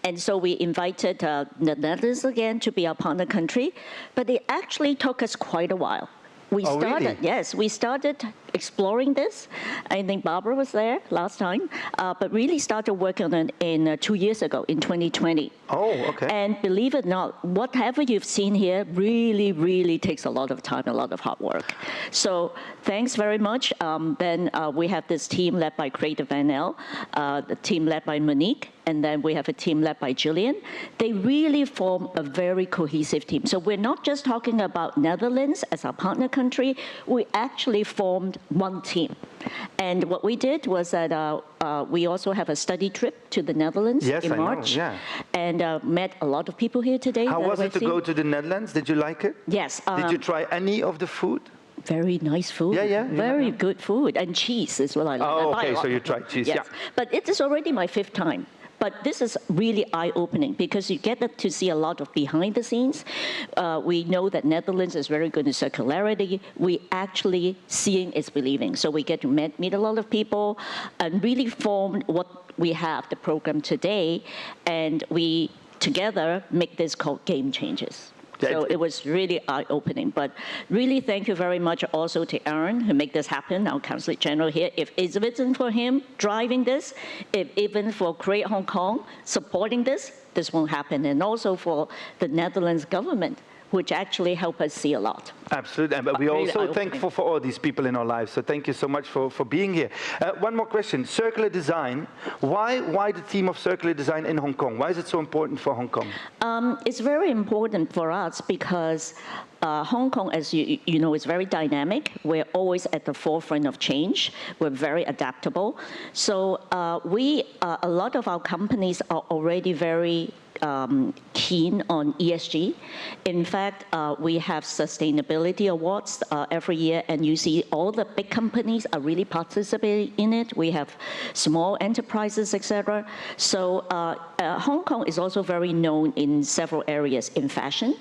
[SPEAKER 7] and so we invited the Netherlands again to be our partner country, but it actually took us quite a while. We started, yes, we started exploring this. I think Barbara was there last time, but really started working on it in 2 years ago, in 2020.
[SPEAKER 20] Oh, okay.
[SPEAKER 7] And believe it or not, whatever you've seen here really, really takes a lot of time, a lot of hard work. So thanks very much. Then we have this team led by Creative NL, the team led by Monique, and then we have a team led by Gillian. They really form a very cohesive team. So we're not just talking about Netherlands as our partner country, we actually formed one team. And what we did was that we also have a study trip to the Netherlands in March.
[SPEAKER 20] Yeah.
[SPEAKER 7] And met a lot of people here today.
[SPEAKER 20] How was it to go to the Netherlands? Did you like it?
[SPEAKER 7] Yes.
[SPEAKER 20] Did you try any of the food?
[SPEAKER 7] Very nice food.
[SPEAKER 20] Yeah.
[SPEAKER 7] Very good food. And cheese is what I like.
[SPEAKER 20] Oh, okay, so you tried cheese,
[SPEAKER 7] yes. But it is already my 5th time. But this is really eye-opening because you get to see a lot of behind the scenes. We know that Netherlands is very good in circularity. We actually seeing is believing. So we get to meet a lot of people and really form what we have, the program today, and we together make this called Game Changers. So it was really eye-opening. But really thank you very much also to Aaron who made this happen, our Council General here. If it wasn't for him driving this, if even for Create Hong Kong supporting this won't happen. And also for the Netherlands government, which actually help us see a lot.
[SPEAKER 20] Absolutely, but we're really also thankful for all these people in our lives. So thank you so much for being here. One more question, circular design. Why the theme of circular design in Hong Kong? Why is it so important for Hong Kong?
[SPEAKER 7] It's very important for us because Hong Kong, as you know, is very dynamic. We're always at the forefront of change. We're very adaptable. So a lot of our companies are already very keen on ESG. In fact, we have sustainability awards every year, and you see all the big companies are really participating in it. We have small enterprises, etc. So Hong Kong is also very known in several areas. In fashion,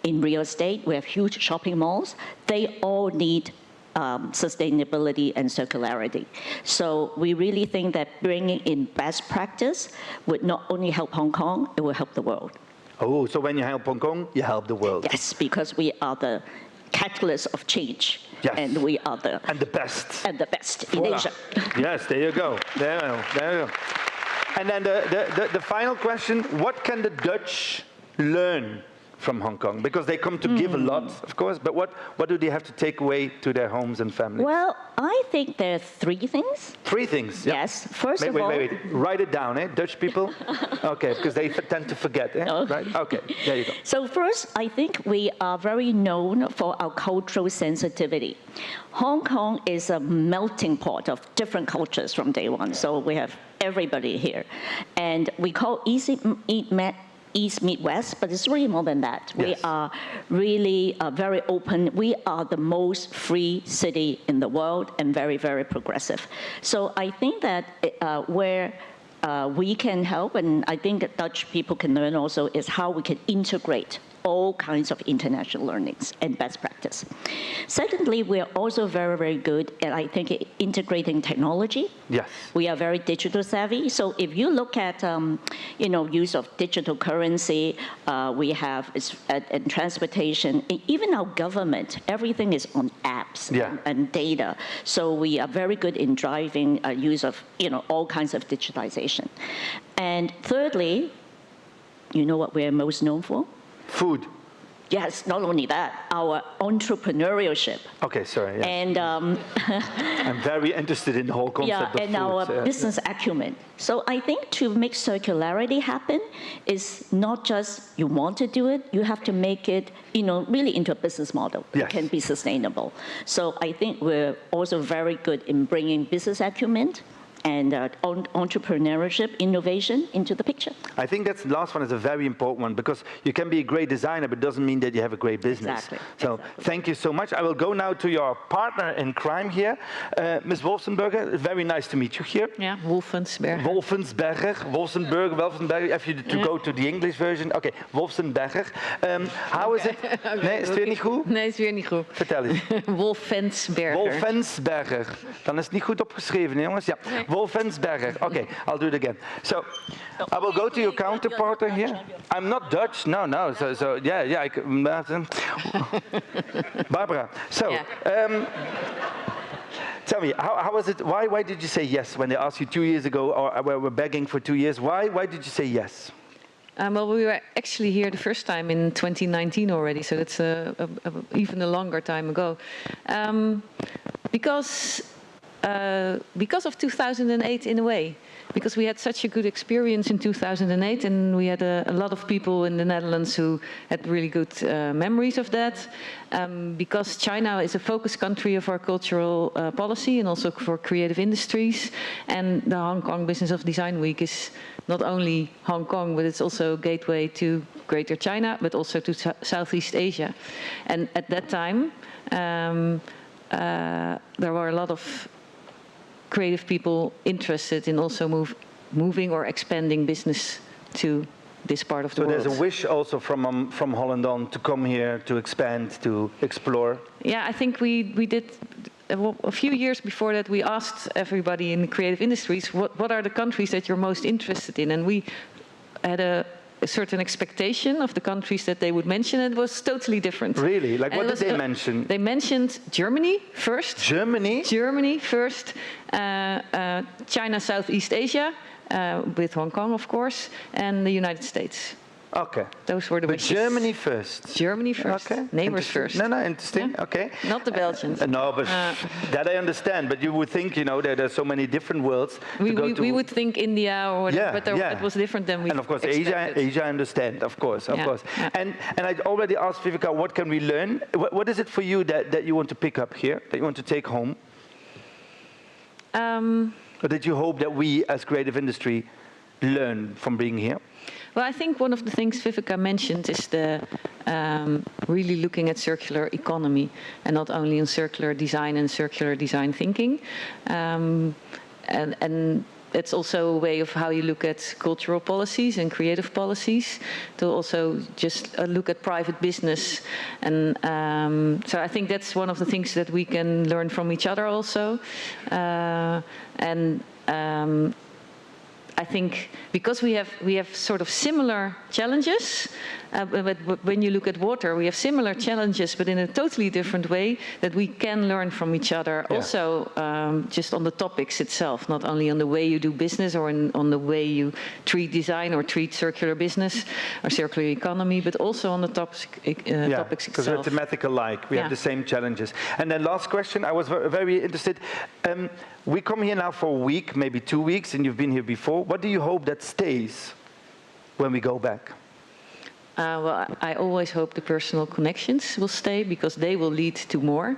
[SPEAKER 7] in real estate, we have huge shopping malls. They all need sustainability and circularity. So we really think that bringing in best practice would not only help Hong Kong, it will help the world.
[SPEAKER 20] Oh, so when you help Hong Kong, you help the world.
[SPEAKER 7] Yes, because we are the catalyst of change. Yes. And we are the best in Asia.
[SPEAKER 20] Yes, there you go. There you go. And then the final question, what can the Dutch learn from Hong Kong? Because they come to give a lot, of course, but what do they have to take away to their homes and families?
[SPEAKER 7] Well, I think there are 3 things.
[SPEAKER 20] 3 things? Yeah.
[SPEAKER 7] Yes. First
[SPEAKER 20] wait,
[SPEAKER 7] of all...
[SPEAKER 20] Wait. Write it down, eh? Dutch people? Okay, because they tend to forget, eh?
[SPEAKER 7] Oh.
[SPEAKER 20] Right? Okay, there you go.
[SPEAKER 7] So first, I think we are very known for our cultural sensitivity. Hong Kong is a melting pot of different cultures from day one. So we have everybody here. And we call East meet West, but it's really more than that.
[SPEAKER 20] Yes.
[SPEAKER 7] We are really very open. We are the most free city in the world and very, very progressive. So I think that where we can help, and I think that Dutch people can learn also, is how we can integrate all kinds of international learnings and best practice. Secondly, we are also very, very good at, I think, integrating technology.
[SPEAKER 20] Yes.
[SPEAKER 7] We are very digital savvy. So if you look at, use of digital currency, we have in transportation, even our government, everything is on apps and data. So we are very good in driving use of, all kinds of digitization. And thirdly, you know what we're most known for?
[SPEAKER 20] Food.
[SPEAKER 7] Yes, not only that, our entrepreneurship.
[SPEAKER 20] Okay, sorry. Yes.
[SPEAKER 7] And
[SPEAKER 20] I'm very interested in the whole concept of
[SPEAKER 7] and
[SPEAKER 20] food.
[SPEAKER 7] our business acumen. So I think to make circularity happen is not just you want to do it, you have to make it, really into a business model that can be sustainable. So I think we're also very good in bringing business acumen and entrepreneurship, innovation into the picture.
[SPEAKER 20] I think that's the last one is a very important one, because you can be a great designer, but it doesn't mean that you have a great business.
[SPEAKER 7] Exactly.
[SPEAKER 20] So thank you so much. I will go now to your partner in crime here, Ms. Wolfenberger. Very nice to meet you here.
[SPEAKER 8] Yeah, Wolfensberger.
[SPEAKER 20] Wolfensberger. If you to go to the English version. Okay, Wolfenberger. How is it? Nee, is het weer niet goed?
[SPEAKER 8] Nee, is weer niet goed.
[SPEAKER 20] Vertel eens.
[SPEAKER 8] Wolfensberger.
[SPEAKER 20] Wolfensberger. Dan is het niet goed opgeschreven, jongens. Ja. Wolfensberger. Okay, I'll do it again. So, I will go to your counterpart here. I'm not Dutch. No. So yeah. Barbara. So, tell me, how was it? Why did you say yes when they asked you 2 years ago, or were begging for 2 years? Why did you say yes?
[SPEAKER 8] Well, we were actually here the first time in 2019 already, so that's even a longer time ago. Because of 2008 in a way, because we had such a good experience in 2008, and we had a lot of people in the Netherlands who had really good memories of that. Because China is a focus country of our cultural policy and also for creative industries, and the Hong Kong Business of Design Week is not only Hong Kong, but it's also a gateway to Greater China, but also to Southeast Asia. And at that time, there were a lot of creative people interested in also moving or expanding business to this part of the world.
[SPEAKER 20] So there's a wish also from Holland on to come here, to expand, to explore.
[SPEAKER 8] Yeah, I think we did. A few years before that, we asked everybody in the creative industries, what are the countries that you're most interested in? And we had a certain expectation of the countries that they would mention. It was totally different.
[SPEAKER 20] Really? Like, what did they mention?
[SPEAKER 8] They mentioned Germany first.
[SPEAKER 20] Germany?
[SPEAKER 8] Germany first. China, Southeast Asia, with Hong Kong, of course, and the United States.
[SPEAKER 20] Okay.
[SPEAKER 8] Those were the wishes.
[SPEAKER 20] But Germany first.
[SPEAKER 8] Germany first. Okay. Neighbors first.
[SPEAKER 20] No, interesting. Yeah. Okay.
[SPEAKER 8] Not the Belgians.
[SPEAKER 20] No, but that I understand. But you would think, that there's so many different worlds.
[SPEAKER 8] We would think India or whatever, but it was different than we.
[SPEAKER 20] And of course,
[SPEAKER 8] expected.
[SPEAKER 20] Asia, I understand. Of course.
[SPEAKER 8] Yeah.
[SPEAKER 20] And I already asked Vivica, what can we learn? What is it for you that you want to pick up here, that you want to take home? Or that you hope that we, as creative industry, learn from being here?
[SPEAKER 8] Well, I think one of the things Vivica mentioned is the really looking at circular economy, and not only in circular design and circular design thinking. And it's also a way of how you look at cultural policies and creative policies, to also just look at private business. And so I think that's one of the things that we can learn from each other also. I think because we have sort of similar challenges, but when you look at water, we have similar challenges, but in a totally different way, that we can learn from each other. Yeah. Also, just on the topics itself, not only on the way you do business or on the way you treat design or treat circular business or circular economy, but also on the topics itself.
[SPEAKER 20] Because we're thematic alike. We have the same challenges. And then last question, I was very interested. We come here now for a week, maybe 2 weeks, and you've been here before. What do you hope that stays when we go back?
[SPEAKER 8] Well, I always hope the personal connections will stay, because they will lead to more.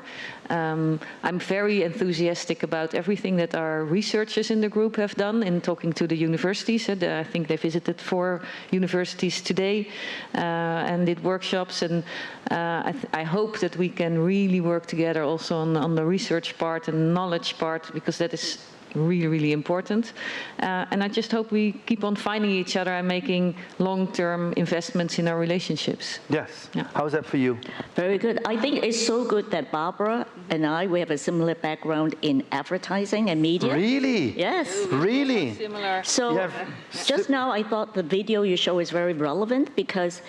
[SPEAKER 8] I'm very enthusiastic about everything that our researchers in the group have done in talking to the universities. I think they visited 4 universities today and did workshops. And I hope that we can really work together also on the research part and knowledge part, because that is really, really important. And I just hope we keep on finding each other and making long-term investments in our relationships.
[SPEAKER 20] Yes. Yeah. How is that for you?
[SPEAKER 7] Very good. I think it's so good that Barbara and we have a similar background in advertising and media.
[SPEAKER 20] Really?
[SPEAKER 7] Yes.
[SPEAKER 20] Really?
[SPEAKER 7] Similar. So just now I thought the video you show is very relevant, because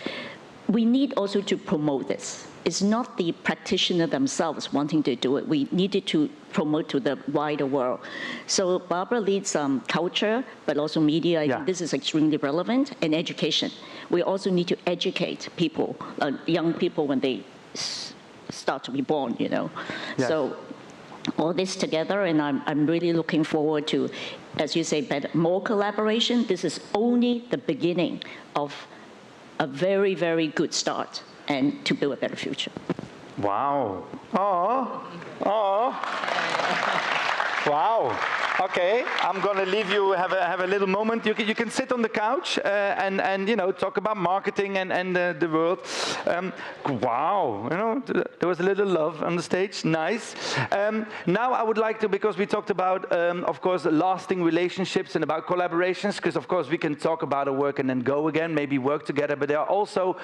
[SPEAKER 7] we need also to promote this. It's not the practitioner themselves wanting to do it. We needed to promote to the wider world. So Barbara leads culture, but also media. I think this is extremely relevant, and education. We also need to educate people, young people, when they start to be born, you know. Yes. So all this together, and I'm really looking forward to, as you say, more collaboration. This is only the beginning of a very, very good start, and to build a better future.
[SPEAKER 20] Wow. Oh. Wow. Okay, I'm going to leave you, have a little moment. You can sit on the couch and you know, talk about marketing and the world. Wow, you know, there was a little love on the stage. Nice. Now I would like to, because we talked about, of course, lasting relationships and about collaborations, because of course we can talk about our work and then go again, maybe work together, but there are also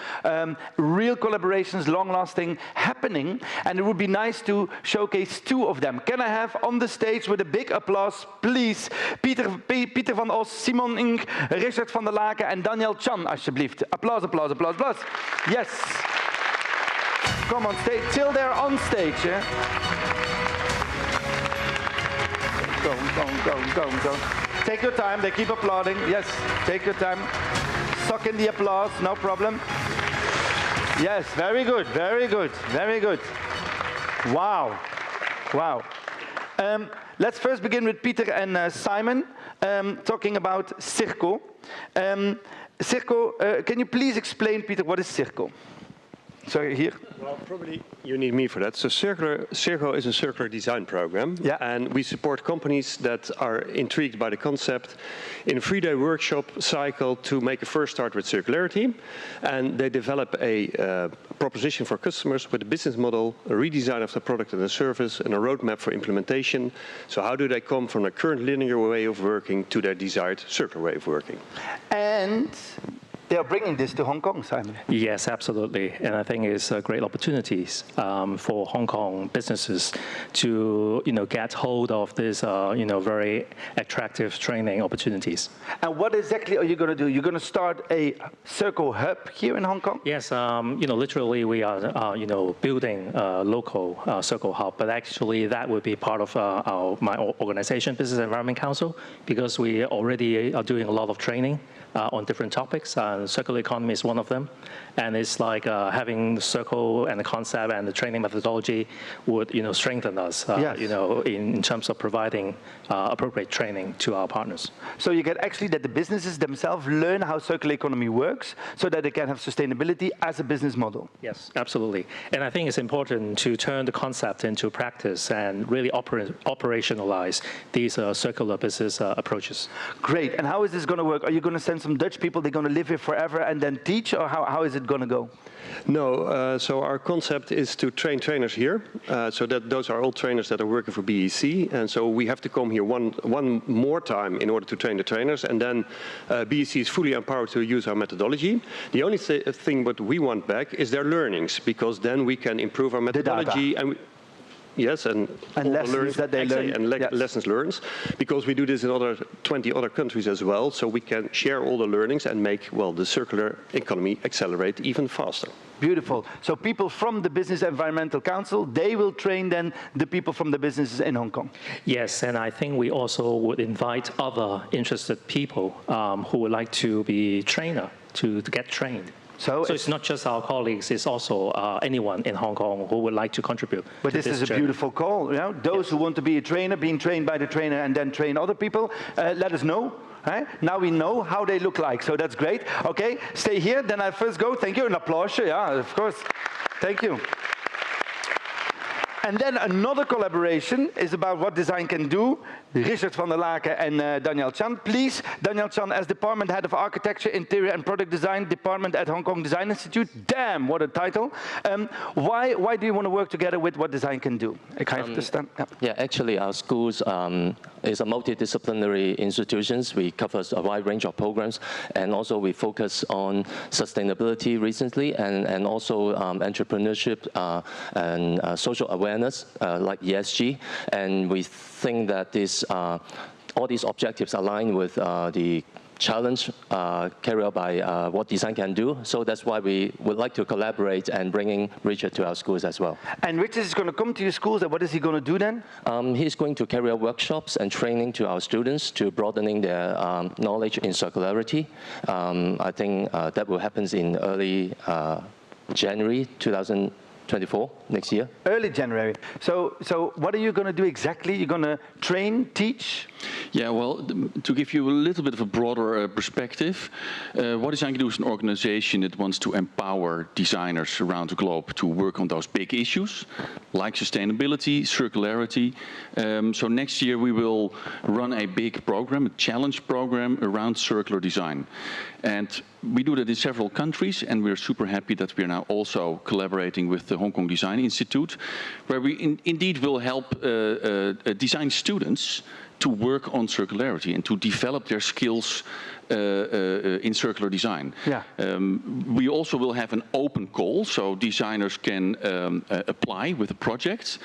[SPEAKER 20] real collaborations, long-lasting, happening, and it would be nice to showcase 2 of them. Can I have on the stage with a big applause, please, Pieter van Os, Simon Ing, Richard van der Laken en Daniel Chan, alsjeblieft. Applaus, applaus, applaus, applaus. Yes. Come on stage, till they're on stage. Eh? Go. Take your time, they keep applauding. Yes, take your time. Suck in the applause, no problem. Yes, very good, very good, very good. Wow, wow. Let's first begin with Pieter and Simon, talking about Circo. Circo, can you please explain, Pieter, what is Circo? Sorry, here.
[SPEAKER 9] Well, probably you need me for that. So Circo is a circular design program, and we support companies that are intrigued by the concept in a 3-day workshop cycle to make a first start with circularity, and they develop a proposition for customers with a business model, a redesign of the product and the service, and a roadmap for implementation. So how do they come from a current linear way of working to their desired circular way of working?
[SPEAKER 20] And they are bringing this to Hong Kong, Simon.
[SPEAKER 10] Yes, absolutely. And I think it's a great opportunities for Hong Kong businesses to, get hold of this, very attractive training opportunities.
[SPEAKER 20] And what exactly are you going to do? You're going to start a Circo hub here in Hong Kong?
[SPEAKER 10] Yes, literally we are, building a local Circo hub, but actually that would be part of my organization, Business Environment Council, because we already are doing a lot of training on different topics. Circular economy is one of them. And it's like having the circle and the concept and the training methodology would, strengthen us, in terms of providing appropriate training to our partners.
[SPEAKER 20] So you get actually that the businesses themselves learn how circular economy works so that they can have sustainability as a business model.
[SPEAKER 10] Yes, absolutely. And I think it's important to turn the concept into practice and really operationalize these circular business approaches.
[SPEAKER 20] Great. And how is this going to work? Are you going to send some Dutch people, they're going to live here forever and then teach, or how is it going to go?
[SPEAKER 9] No, so our concept is to train trainers here, so that those are all trainers that are working for BEC, and so we have to come here one more time in order to train the trainers, and then BEC is fully empowered to use our methodology. The only thing what we want back is their learnings, because then we can improve our methodology and yes, and
[SPEAKER 22] lessons that they learn.
[SPEAKER 9] And lessons learned, because we do this in 20 other countries as well, so we can share all the learnings and make, well, the circular economy accelerate even faster.
[SPEAKER 20] Beautiful. So people from the Business Environmental Council, they will train then the people from the businesses in Hong Kong.
[SPEAKER 10] Yes, and I think we also would invite other interested people who would like to be trainer to get trained. So it's not just our colleagues, it's also anyone in Hong Kong who would like to contribute.
[SPEAKER 20] But this is a beautiful call. You know? Those who want to be a trainer, being trained by the trainer and then train other people, let us know. Right? Now we know how they look like, so that's great. Okay, stay here, then I first go. Thank you, an applause, yeah, of course. Thank you. And then another collaboration is about what design can do. Richard van der Laken and Daniel Chan. Please, Daniel Chan as Department Head of Architecture, Interior and Product Design, Department at Hong Kong Design Institute. Damn, what a title. Why do you want to work together with what design can do? Can I understand?
[SPEAKER 11] Yeah, actually our schools is a multidisciplinary institutions. We cover a wide range of programs, and also we focus on sustainability recently, and also entrepreneurship and social awareness like ESG. And we think that this all these objectives align with the challenge carried out by what design can do. So that's why we would like to collaborate and bringing Richard to our schools as well.
[SPEAKER 20] And Richard is going to come to your schools, and what is he going to do then?
[SPEAKER 11] He's going to carry out workshops and training to our students to broadening their knowledge in circularity. I think that will happen in early January 2024, next year.
[SPEAKER 20] Early January. So what are you going to do exactly? You're going to train, teach?
[SPEAKER 13] Yeah, well, to give you a little bit of a broader perspective, what Design Can Do is an organization that wants to empower designers around the globe to work on those big issues, like sustainability, circularity. So next year we will run a big program, a challenge program around circular design. And we do that in several countries, and we're super happy that we're now also collaborating with the Hong Kong Design Institute, where we indeed will help design students to work on circularity and to develop their skills in circular design.
[SPEAKER 20] Yeah.
[SPEAKER 13] We also will have an open call, so designers can apply with the projects,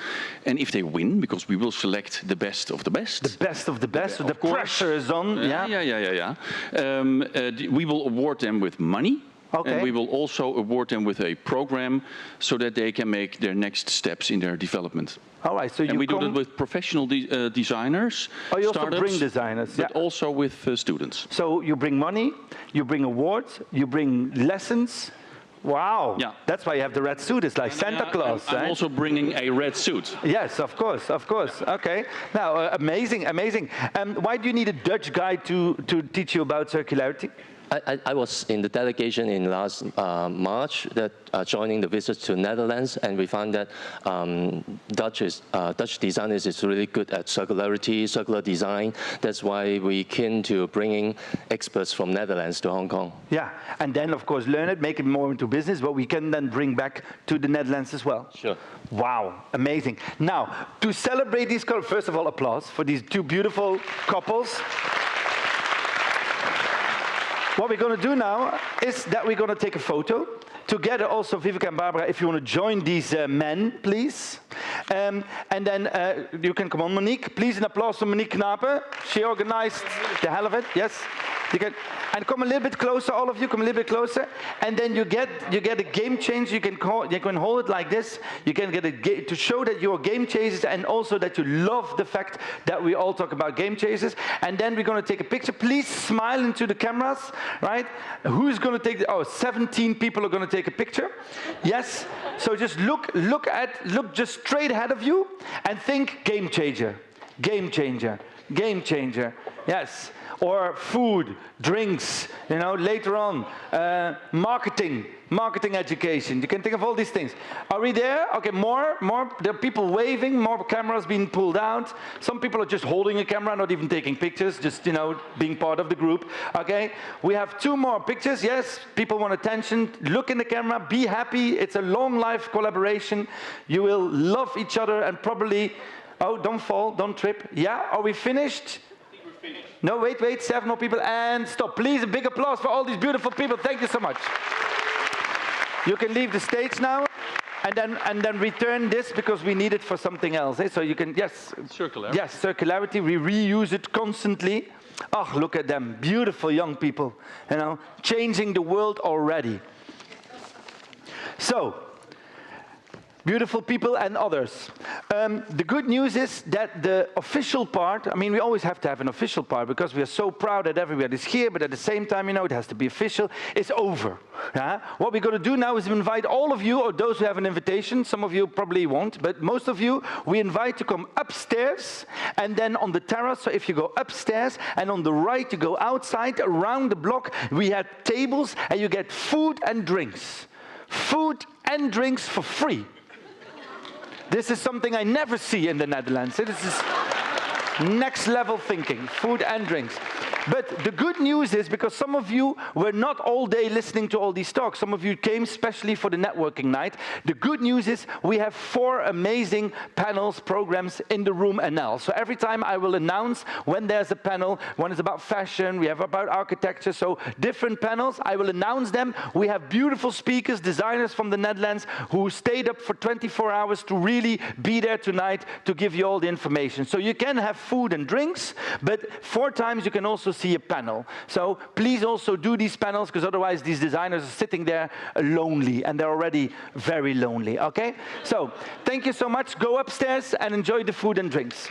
[SPEAKER 13] and if they win, because we will select the best of the best.
[SPEAKER 20] The best of the best, so the pressure is on.
[SPEAKER 13] We will award them with money.
[SPEAKER 20] Okay.
[SPEAKER 13] And we will also award them with a program so that they can make their next steps in their development.
[SPEAKER 20] All right, so
[SPEAKER 13] we do that with professional designers,
[SPEAKER 20] you also
[SPEAKER 13] startups,
[SPEAKER 20] bring designers,
[SPEAKER 13] but also with students.
[SPEAKER 20] So you bring money, you bring awards, you bring lessons. Wow,
[SPEAKER 13] yeah.
[SPEAKER 20] That's why you have the red suit. It's like Santa Claus.
[SPEAKER 13] I'm also bringing a red suit.
[SPEAKER 20] Yes, of course, of course. Okay, now amazing, amazing. Why do you need a Dutch guy to teach you about circularity?
[SPEAKER 11] I was in the delegation in last March that joining the visit to Netherlands, and we found that Dutch designers is really good at circularity, circular design. That's why we keen to bringing experts from Netherlands to Hong Kong.
[SPEAKER 20] Yeah, and then of course learn it, make it more into business, what we can then bring back to the Netherlands as well.
[SPEAKER 11] Sure.
[SPEAKER 20] Wow, amazing. Now, to celebrate these, first of all, applause for these two beautiful couples. What we're going to do now is that we're going to take a photo. Together also, Vivica and Barbara, if you want to join these men, please. And then you can come on, Monique. Please, an applause for Monique Knapen. She organized the hell of it, yes. You can, and come a little bit closer, all of you, come a little bit closer. And then you get a game changer. You can hold it like this. You can get to show that you are game changers, and also that you love the fact that we all talk about game changers. And then we're going to take a picture. Please smile into the cameras, right? Who's going to take 17 people are going to take a picture. Yes. So just look just straight ahead of you and think game changer, game changer, game changer. Yes. Or food, drinks, later on, marketing education. You can think of all these things. Are we there? Okay, more. There are people waving, more cameras being pulled out. Some people are just holding a camera, not even taking pictures, just, being part of the group. Okay, we have 2 more pictures. Yes, people want attention. Look in the camera, be happy. It's a long life collaboration. You will love each other and probably, don't fall, don't trip. Yeah, are we finished? No, wait, 7 more people, and stop. Please, a big applause for all these beautiful people. Thank you so much. You can leave the stage now. and then return this because we need it for something else. So you can, yes.
[SPEAKER 13] Circularity.
[SPEAKER 20] Yes, circularity. We reuse it constantly. Oh, look at them, beautiful young people, you know, changing the world already. So, beautiful people and others. The good news is that the official part, I mean, we always have to have an official part because we are so proud that everybody's here, but at the same time, you know, it has to be official. It's over. What we're going to do now is invite all of you, or those who have an invitation, some of you probably won't, but most of you, we invite to come upstairs, and then on the terrace, so if you go upstairs, and on the right, you go outside, around the block, we have tables, and you get food and drinks. Food and drinks for free. This is something I never see in the Netherlands. This is next level thinking, food and drinks. But the good news is, because some of you were not all day listening to all these talks, some of you came especially for the networking night, the good news is we have 4 amazing panels, programs in the room NL. So every time I will announce when there's a panel, one is about fashion, we have about architecture, so different panels, I will announce them. We have beautiful speakers, designers from the Netherlands who stayed up for 24 hours to really be there tonight to give you all the information. So you can have food and drinks, but 4 times you can also see a panel. So please also do these panels, because otherwise these designers are sitting there lonely, and they're already very lonely, okay? So thank you so much. Go upstairs and enjoy the food and drinks.